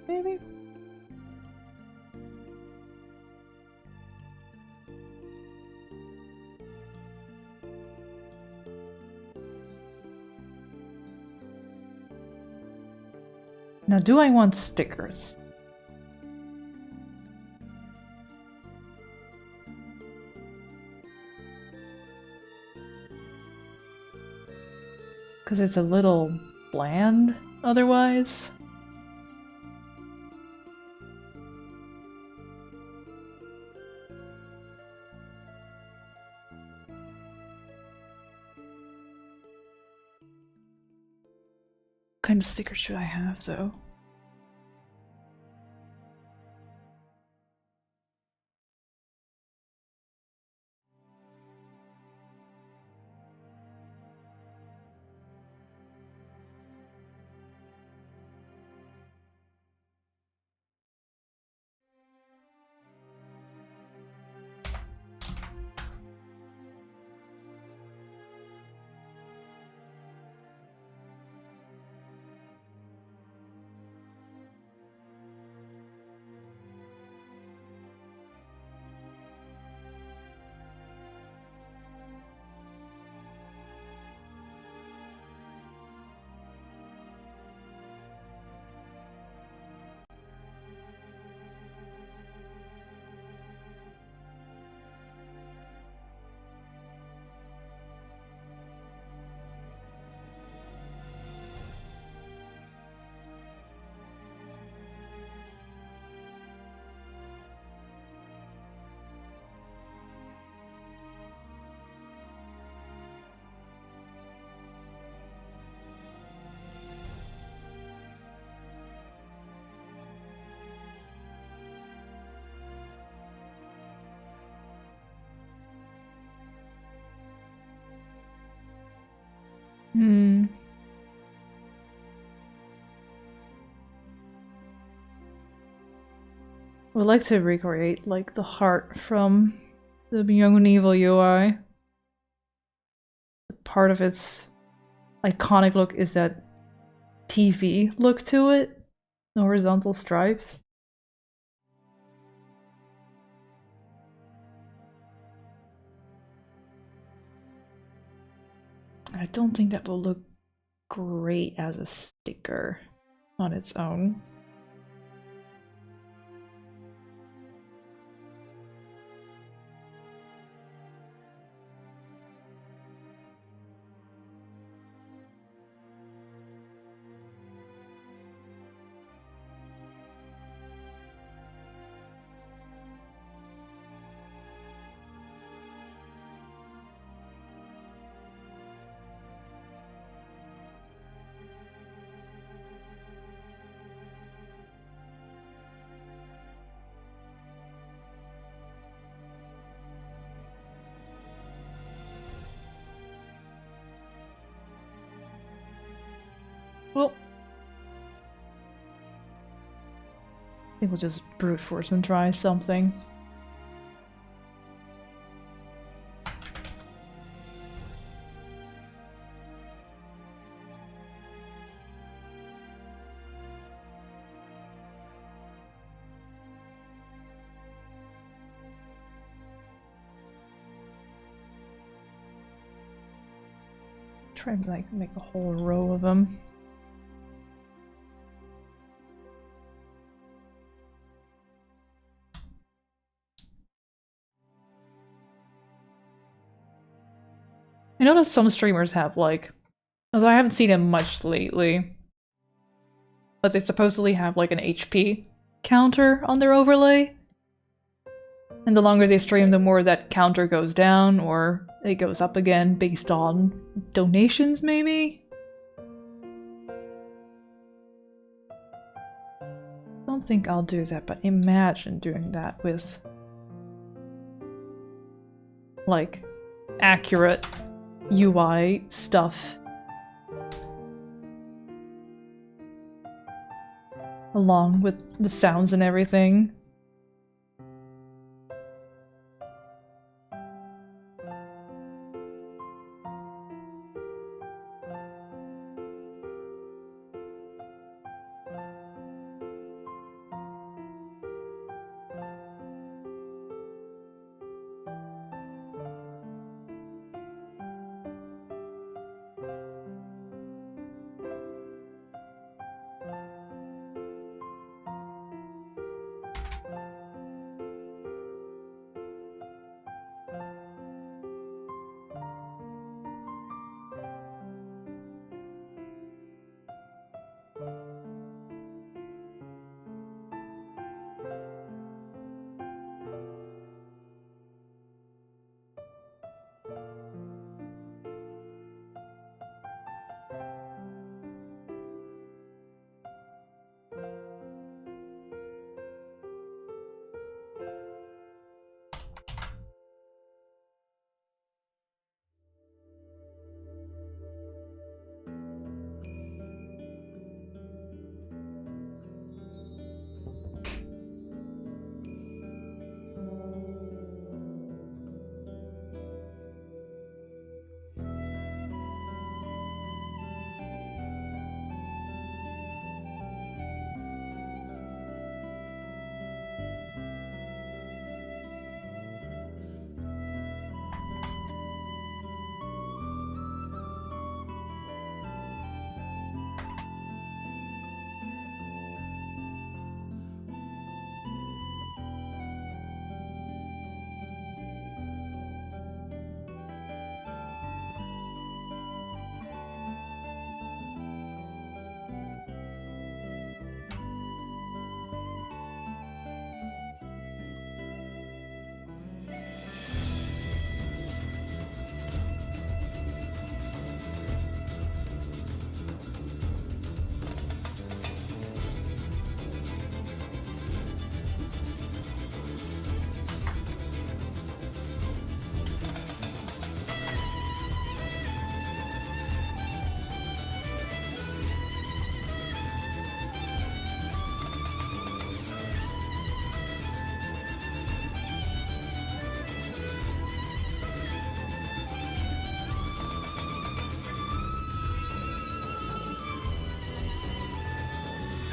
S1: Maybe? Now, do I want stickers? Because it's a little bland otherwise. What kind of sticker should I have, though? Hmm. would like to recreate like the heart from the Beyond and Evil UI. Part of its iconic look is that TV look to it, the horizontal stripes. I don't think that will look great as a sticker on its own. Well, I think we'll just brute force and try something. Try and like make a whole row of them. I noticed some streamers have like, although I haven't seen them much lately, but they supposedly have like an HP counter on their overlay. And the longer they stream, the more that counter goes down, or it goes up again based on donations, maybe? Don't think I'll do that, but imagine doing that with like accurate UI stuff. Along with the sounds and everything.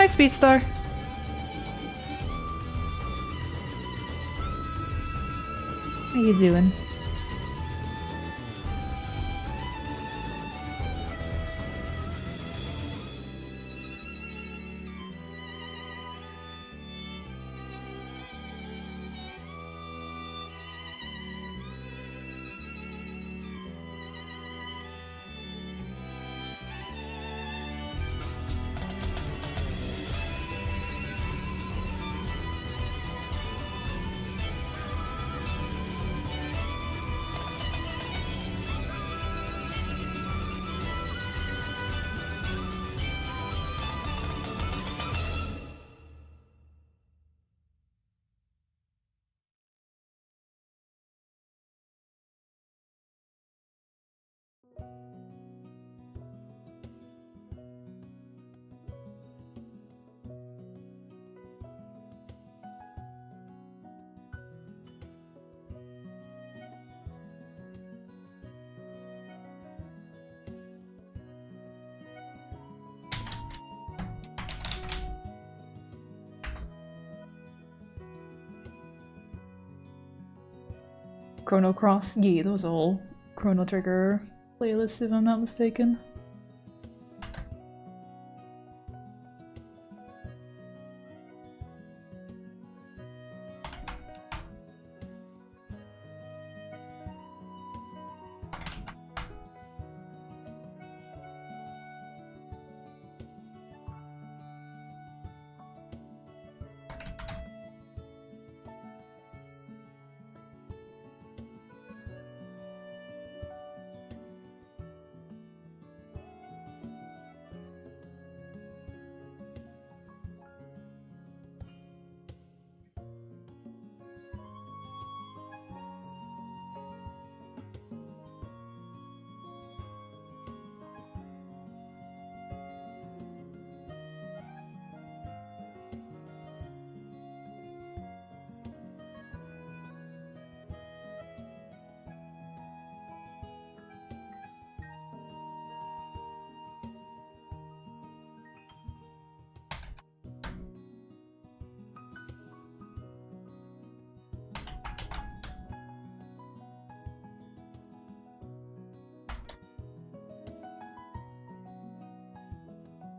S1: Hi, Speedstar. How you doing? Chrono Cross? Yeah, there was a whole Chrono Trigger playlist if I'm not mistaken.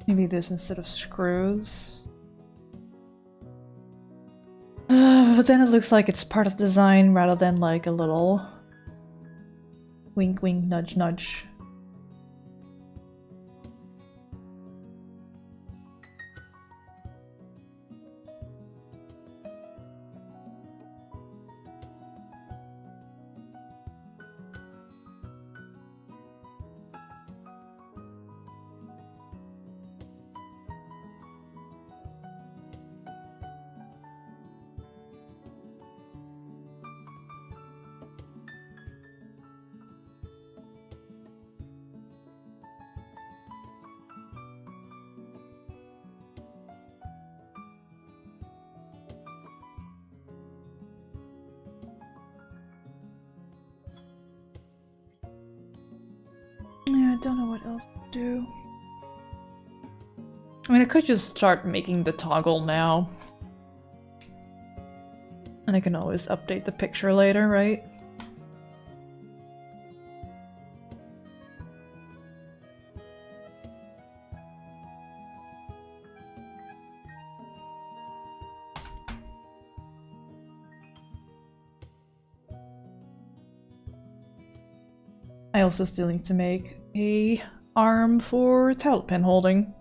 S1: Maybe this instead of screws. But then it looks like it's part of the design rather than like a little wink wink nudge nudge. Yeah, I don't know what else to do. I mean, I could just start making the toggle now. And I can always update the picture later, right? I also still need to make a arm for towel pin holding.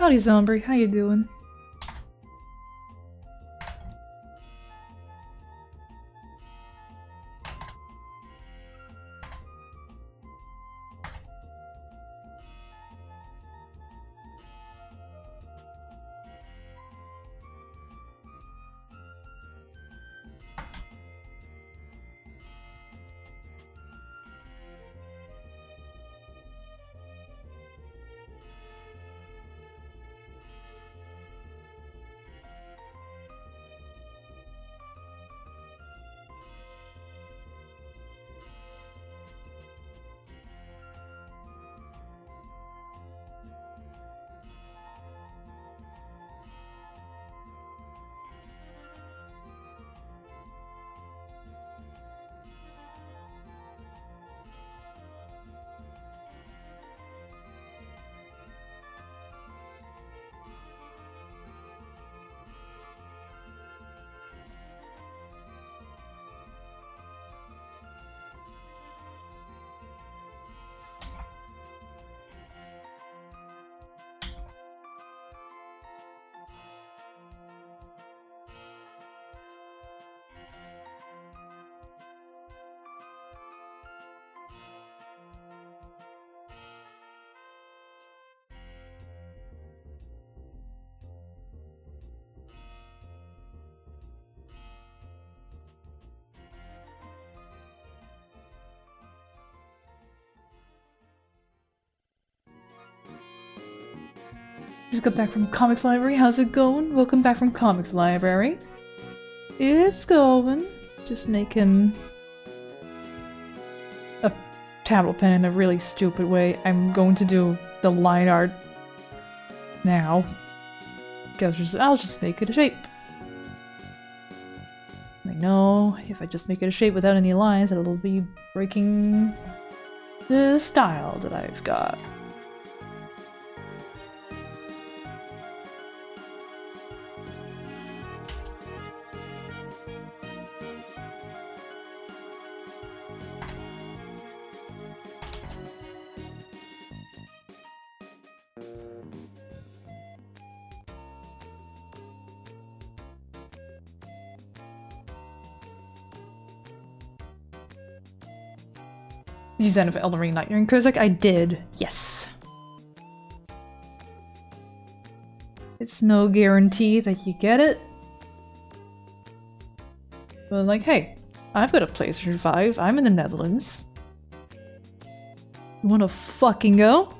S1: Howdy, Zombie. How you doing? Just got back from Comics Library. How's it going? Welcome back from Comics Library. It's going. Just making a tablet pen in a really stupid way. I'm going to do the line art now. I'll just make it a shape. I know if I just make it a shape without any lines, it'll be breaking the style that I've got. Did you sign up for Elden Ring Nightmare and Kozak? I did. Yes. It's no guarantee that you get it. But like, hey, I've got a PlayStation 5. I'm in the Netherlands. You wanna fucking go?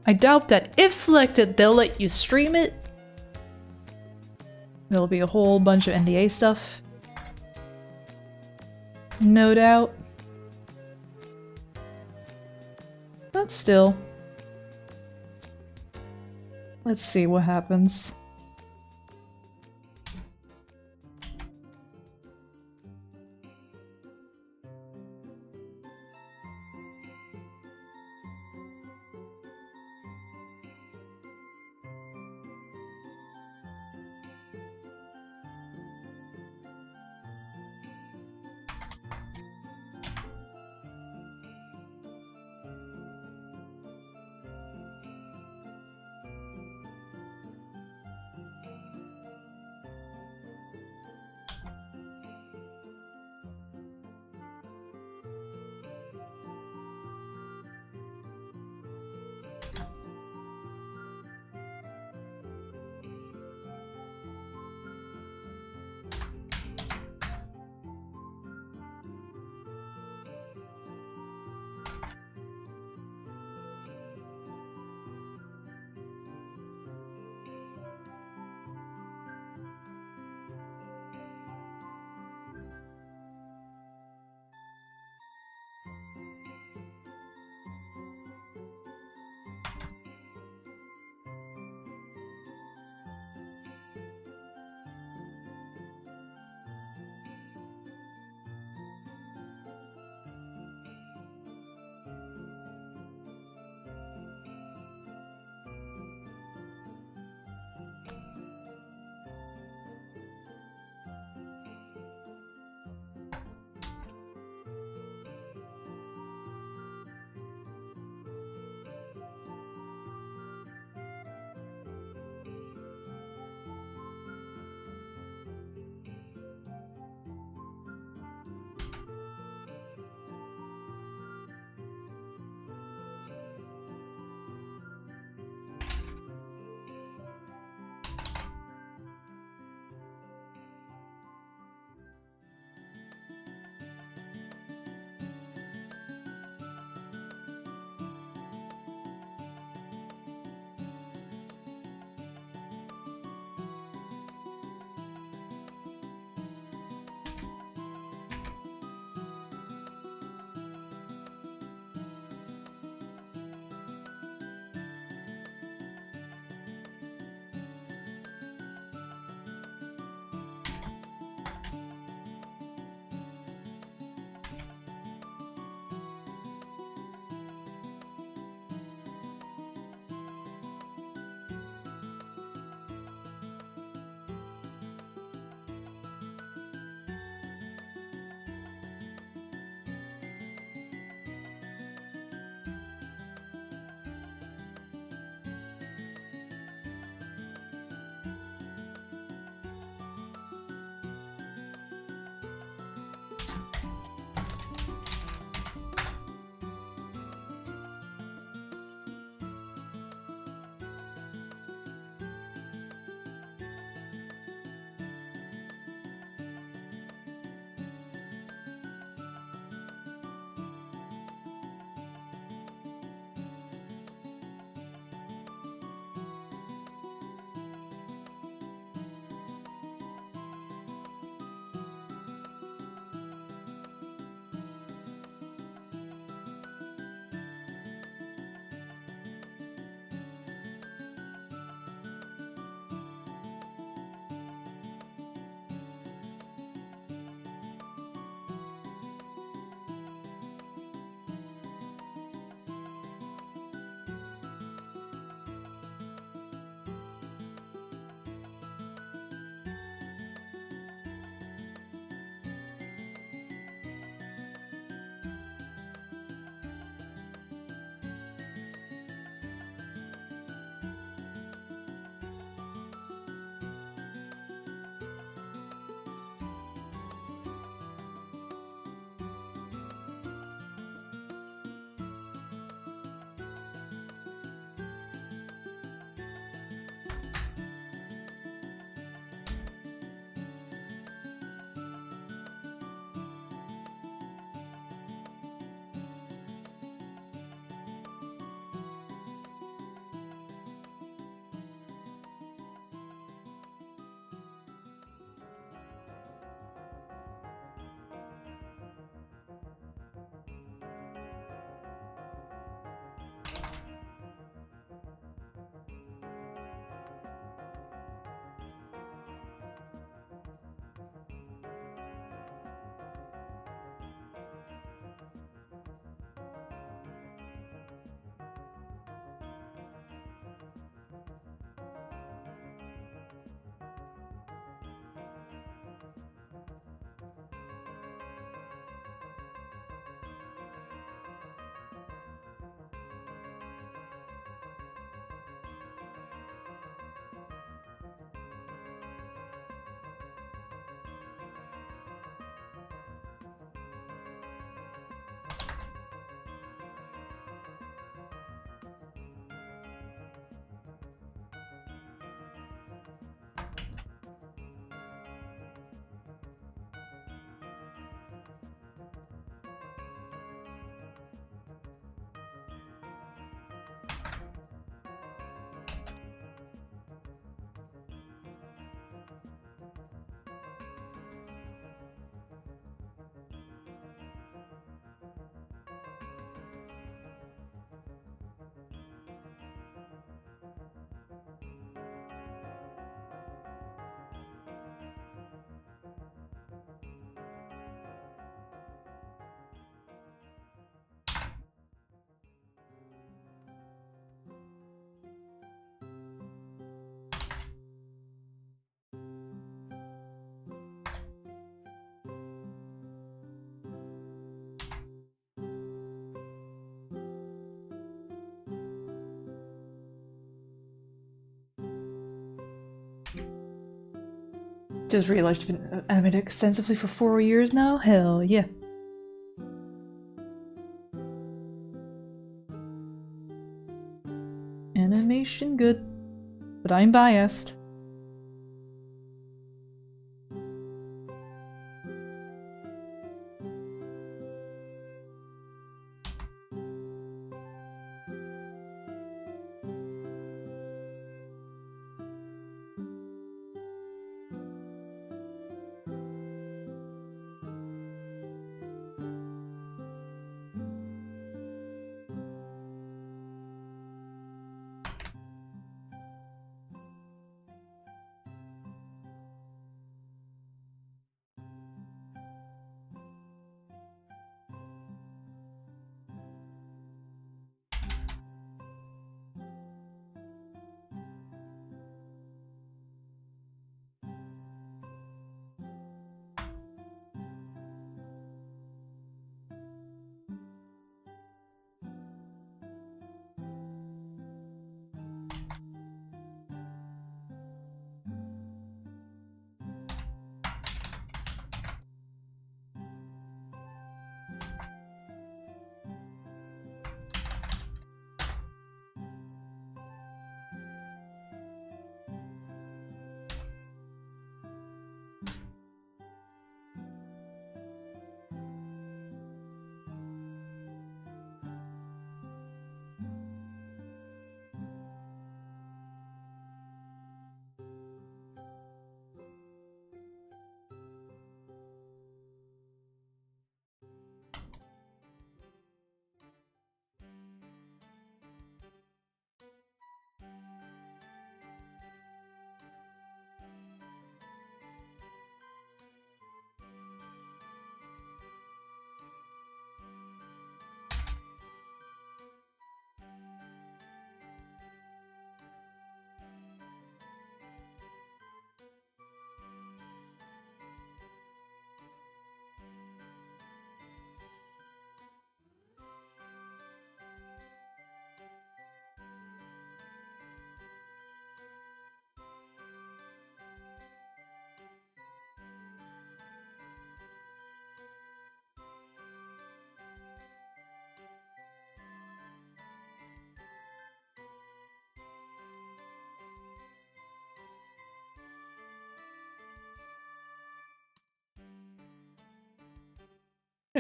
S1: I doubt that if selected, they'll let you stream it. There'll be a whole bunch of NDA stuff. No doubt. But still. Let's see what happens. Just realized you've been animated extensively for 4 years now? Hell yeah. Animation good, but I'm biased.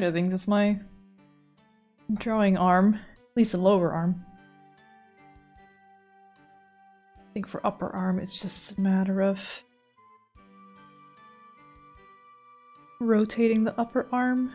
S1: I think that's my drawing arm, at least the lower arm. I think for upper arm it's just a matter of rotating the upper arm.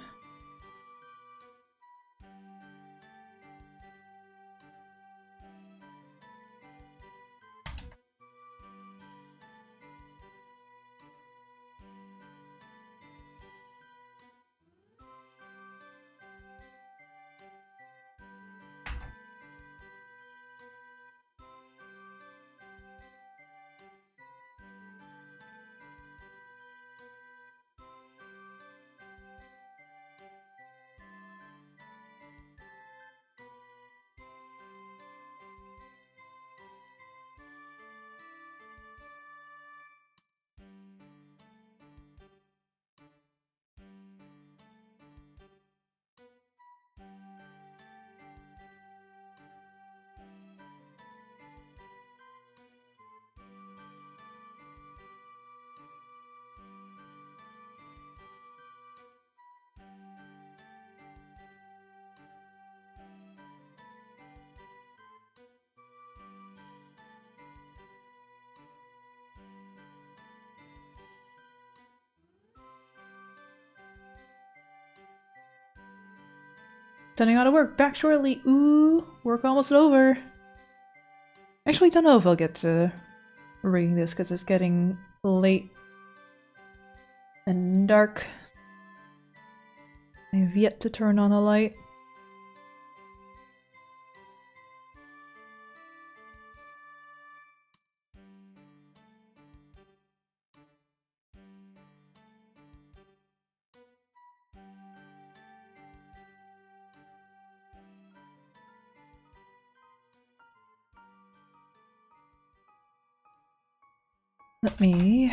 S1: Sending out of work, back shortly. Ooh, work almost over. Actually, don't know if I'll get to reading this because it's getting late and dark. I have yet to turn on a light. Let me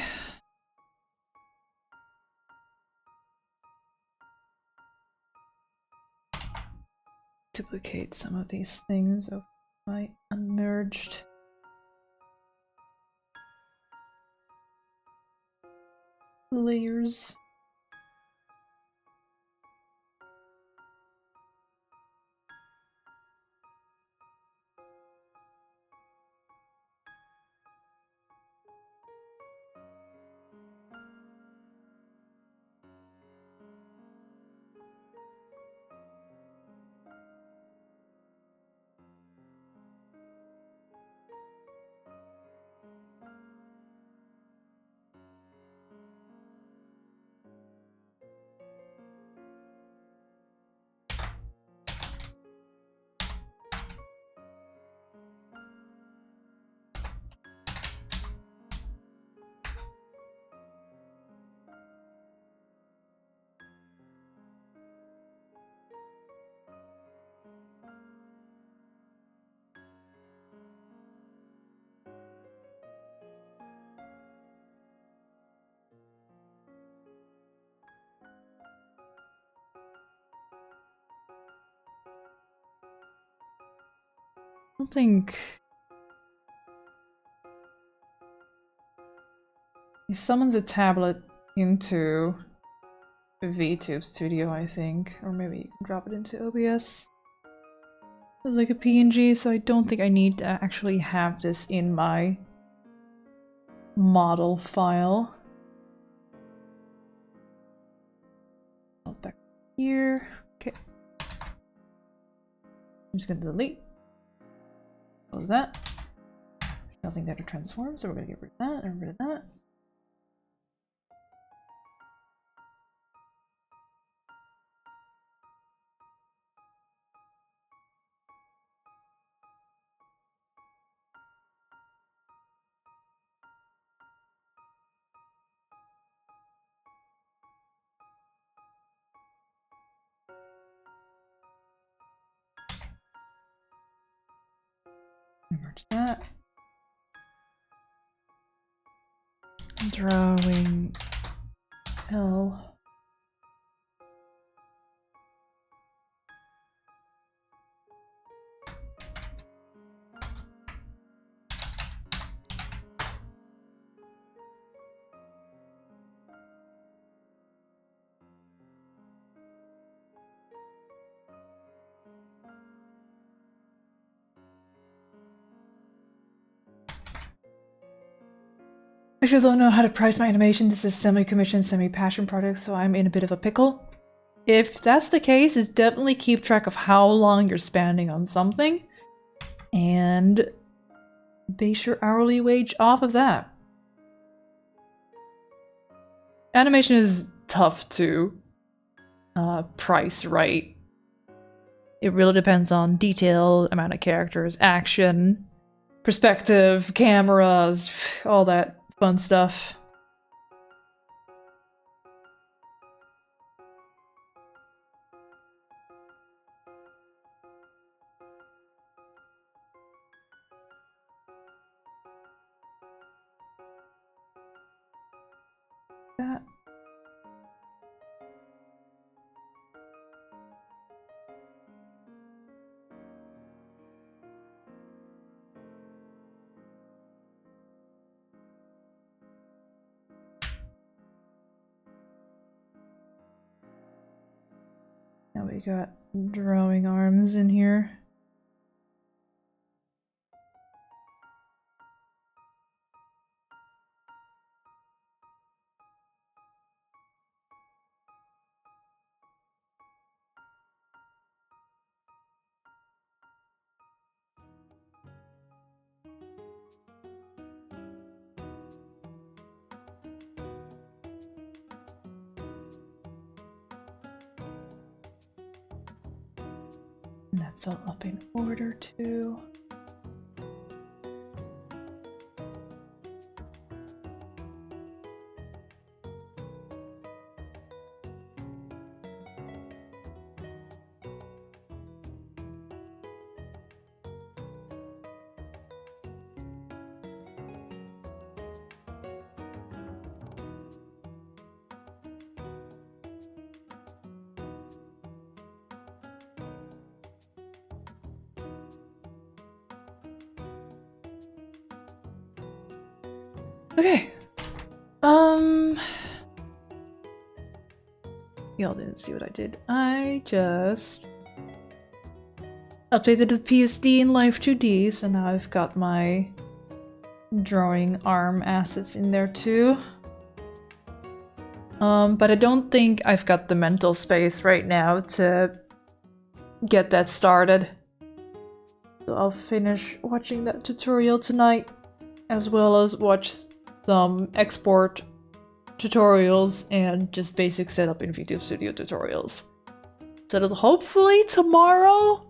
S1: duplicate some of these things of my unmerged layers. I don't think he summons a tablet into VTube Studio, I think, or maybe you can drop it into OBS. It's like a PNG, so I don't think I need to actually have this in my model file. Back here. Okay. I'm just gonna delete. Close that. There's nothing there to transform, so we're gonna get rid of that and rid of that. Merge that. Drawing L. I actually don't know how to price my animation. This is semi-commission, semi-passion project, so I'm in a bit of a pickle. If that's the case, is definitely keep track of how long you're spending on something and base your hourly wage off of that. Animation is tough to price right. It really depends on detail, amount of characters, action, perspective, cameras, all that fun stuff. That. Now we got drawing arms in here. And that's all up in order too. Okay. Y'all didn't see what I did. I just updated the PSD in Live2D, so now I've got my drawing arm assets in there too. But I don't think I've got the mental space right now to get that started. So I'll finish watching that tutorial tonight, as well as watch some export tutorials and just basic setup in VTube Studio tutorials. So that hopefully tomorrow,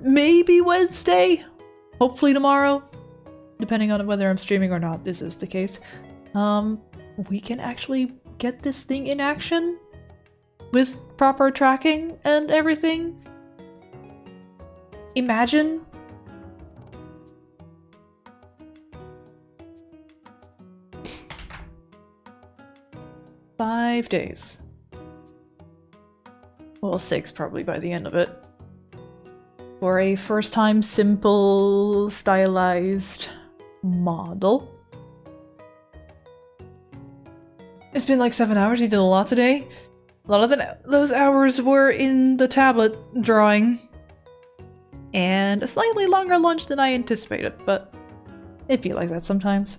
S1: maybe Wednesday, hopefully tomorrow, depending on whether I'm streaming or not, this is the case, we can actually get this thing in action with proper tracking and everything. Imagine. "5 days. Well, 6 probably by the end of it. For a first-time simple stylized model. It's been like 7 hours. You did a lot today. A lot of those hours were in the tablet drawing. And a slightly longer lunch than I anticipated, but it'd be like that sometimes.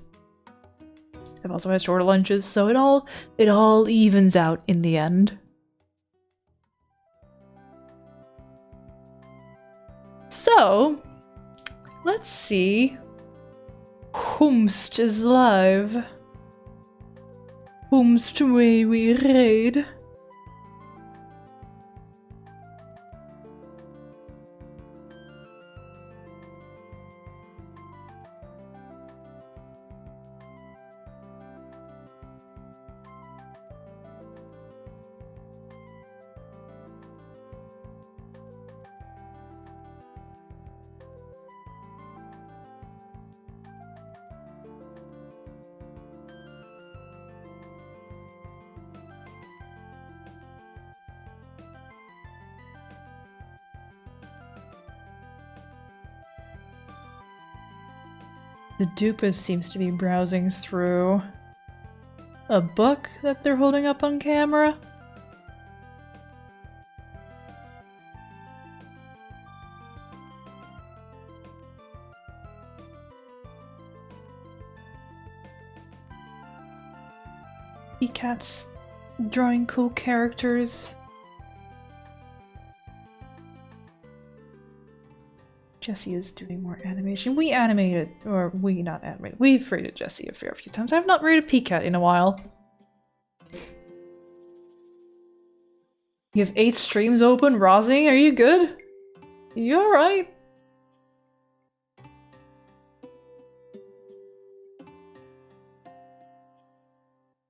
S1: I've also had shorter lunches, so it all evens out in the end. So, let's see whomst is live. Whomst may we raid? The Dupus seems to be browsing through a book that they're holding up on camera. Cat's drawing cool characters. Jessie is doing more animation. We animated, or we not animated. We've rated Jessie a fair few times. I've not rated Pcat in a while. You have 8 streams open, Rozzy? Are you good? You alright?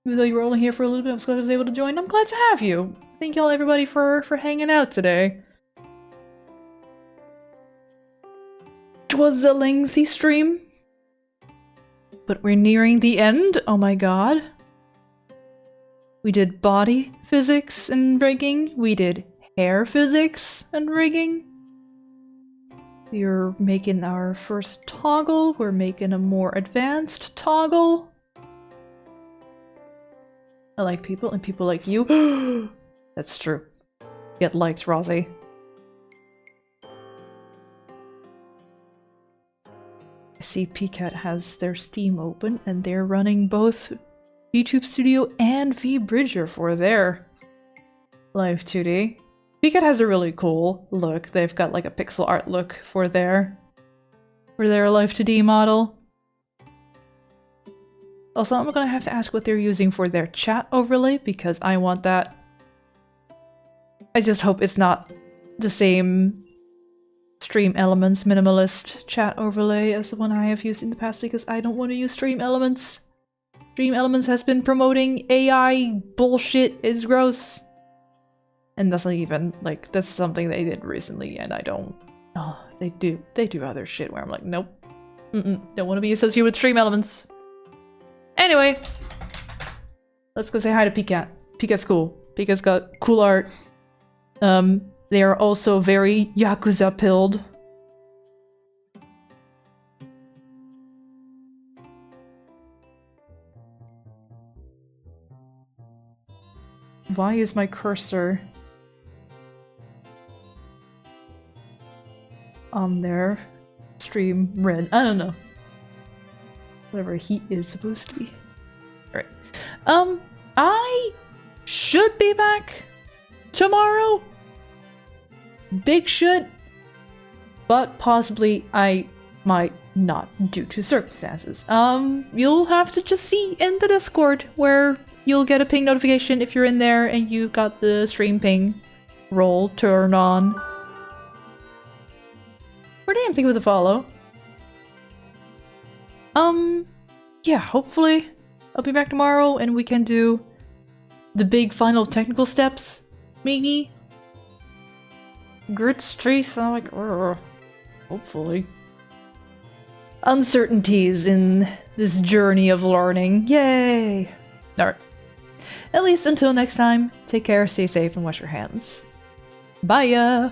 S1: Even though you were only here for a little bit, I'm glad I was able to join. I'm glad to have you. Thank y'all everybody for hanging out today. It was a lengthy stream, but we're nearing the end. Oh my god. We did body physics and rigging. We did hair physics and rigging. We're making our first toggle. We're making a more advanced toggle. I like people and people like you. That's true. Get liked, Rozzy. I see Pcat has their Steam open and they're running both VTube Studio and VBridger for their Live2D. Pcat has a really cool look. They've got like a pixel art look for their Live2D model. Also, I'm gonna have to ask what they're using for their chat overlay because I want that. I just hope it's not the same Stream Elements minimalist chat overlay as the one I have used in the past because I don't want to use Stream Elements. Stream Elements has been promoting AI bullshit. It's gross. And that's not even, like, that's something they did recently and I don't... Oh, they do other shit where I'm like, nope. Don't want to be associated with Stream Elements. Anyway, let's go say hi to Pcat. Pcat's cool. Pcat's got cool art. They are also very Yakuza pilled. Why is my cursor on there? Stream red. I don't know. Whatever heat is supposed to be. Alright. I should be back tomorrow. Big should. But possibly I might not due to circumstances. You'll have to just see in the Discord where you'll get a ping notification if you're in there and you got the stream ping roll turned on. Or damn, I think it was a follow. Yeah, hopefully I'll be back tomorrow and we can do the big final technical steps, maybe. Grit streets, I'm like, hopefully. Uncertainties in this journey of learning. Yay! Alright. At least until next time, take care, stay safe, and wash your hands. Bye!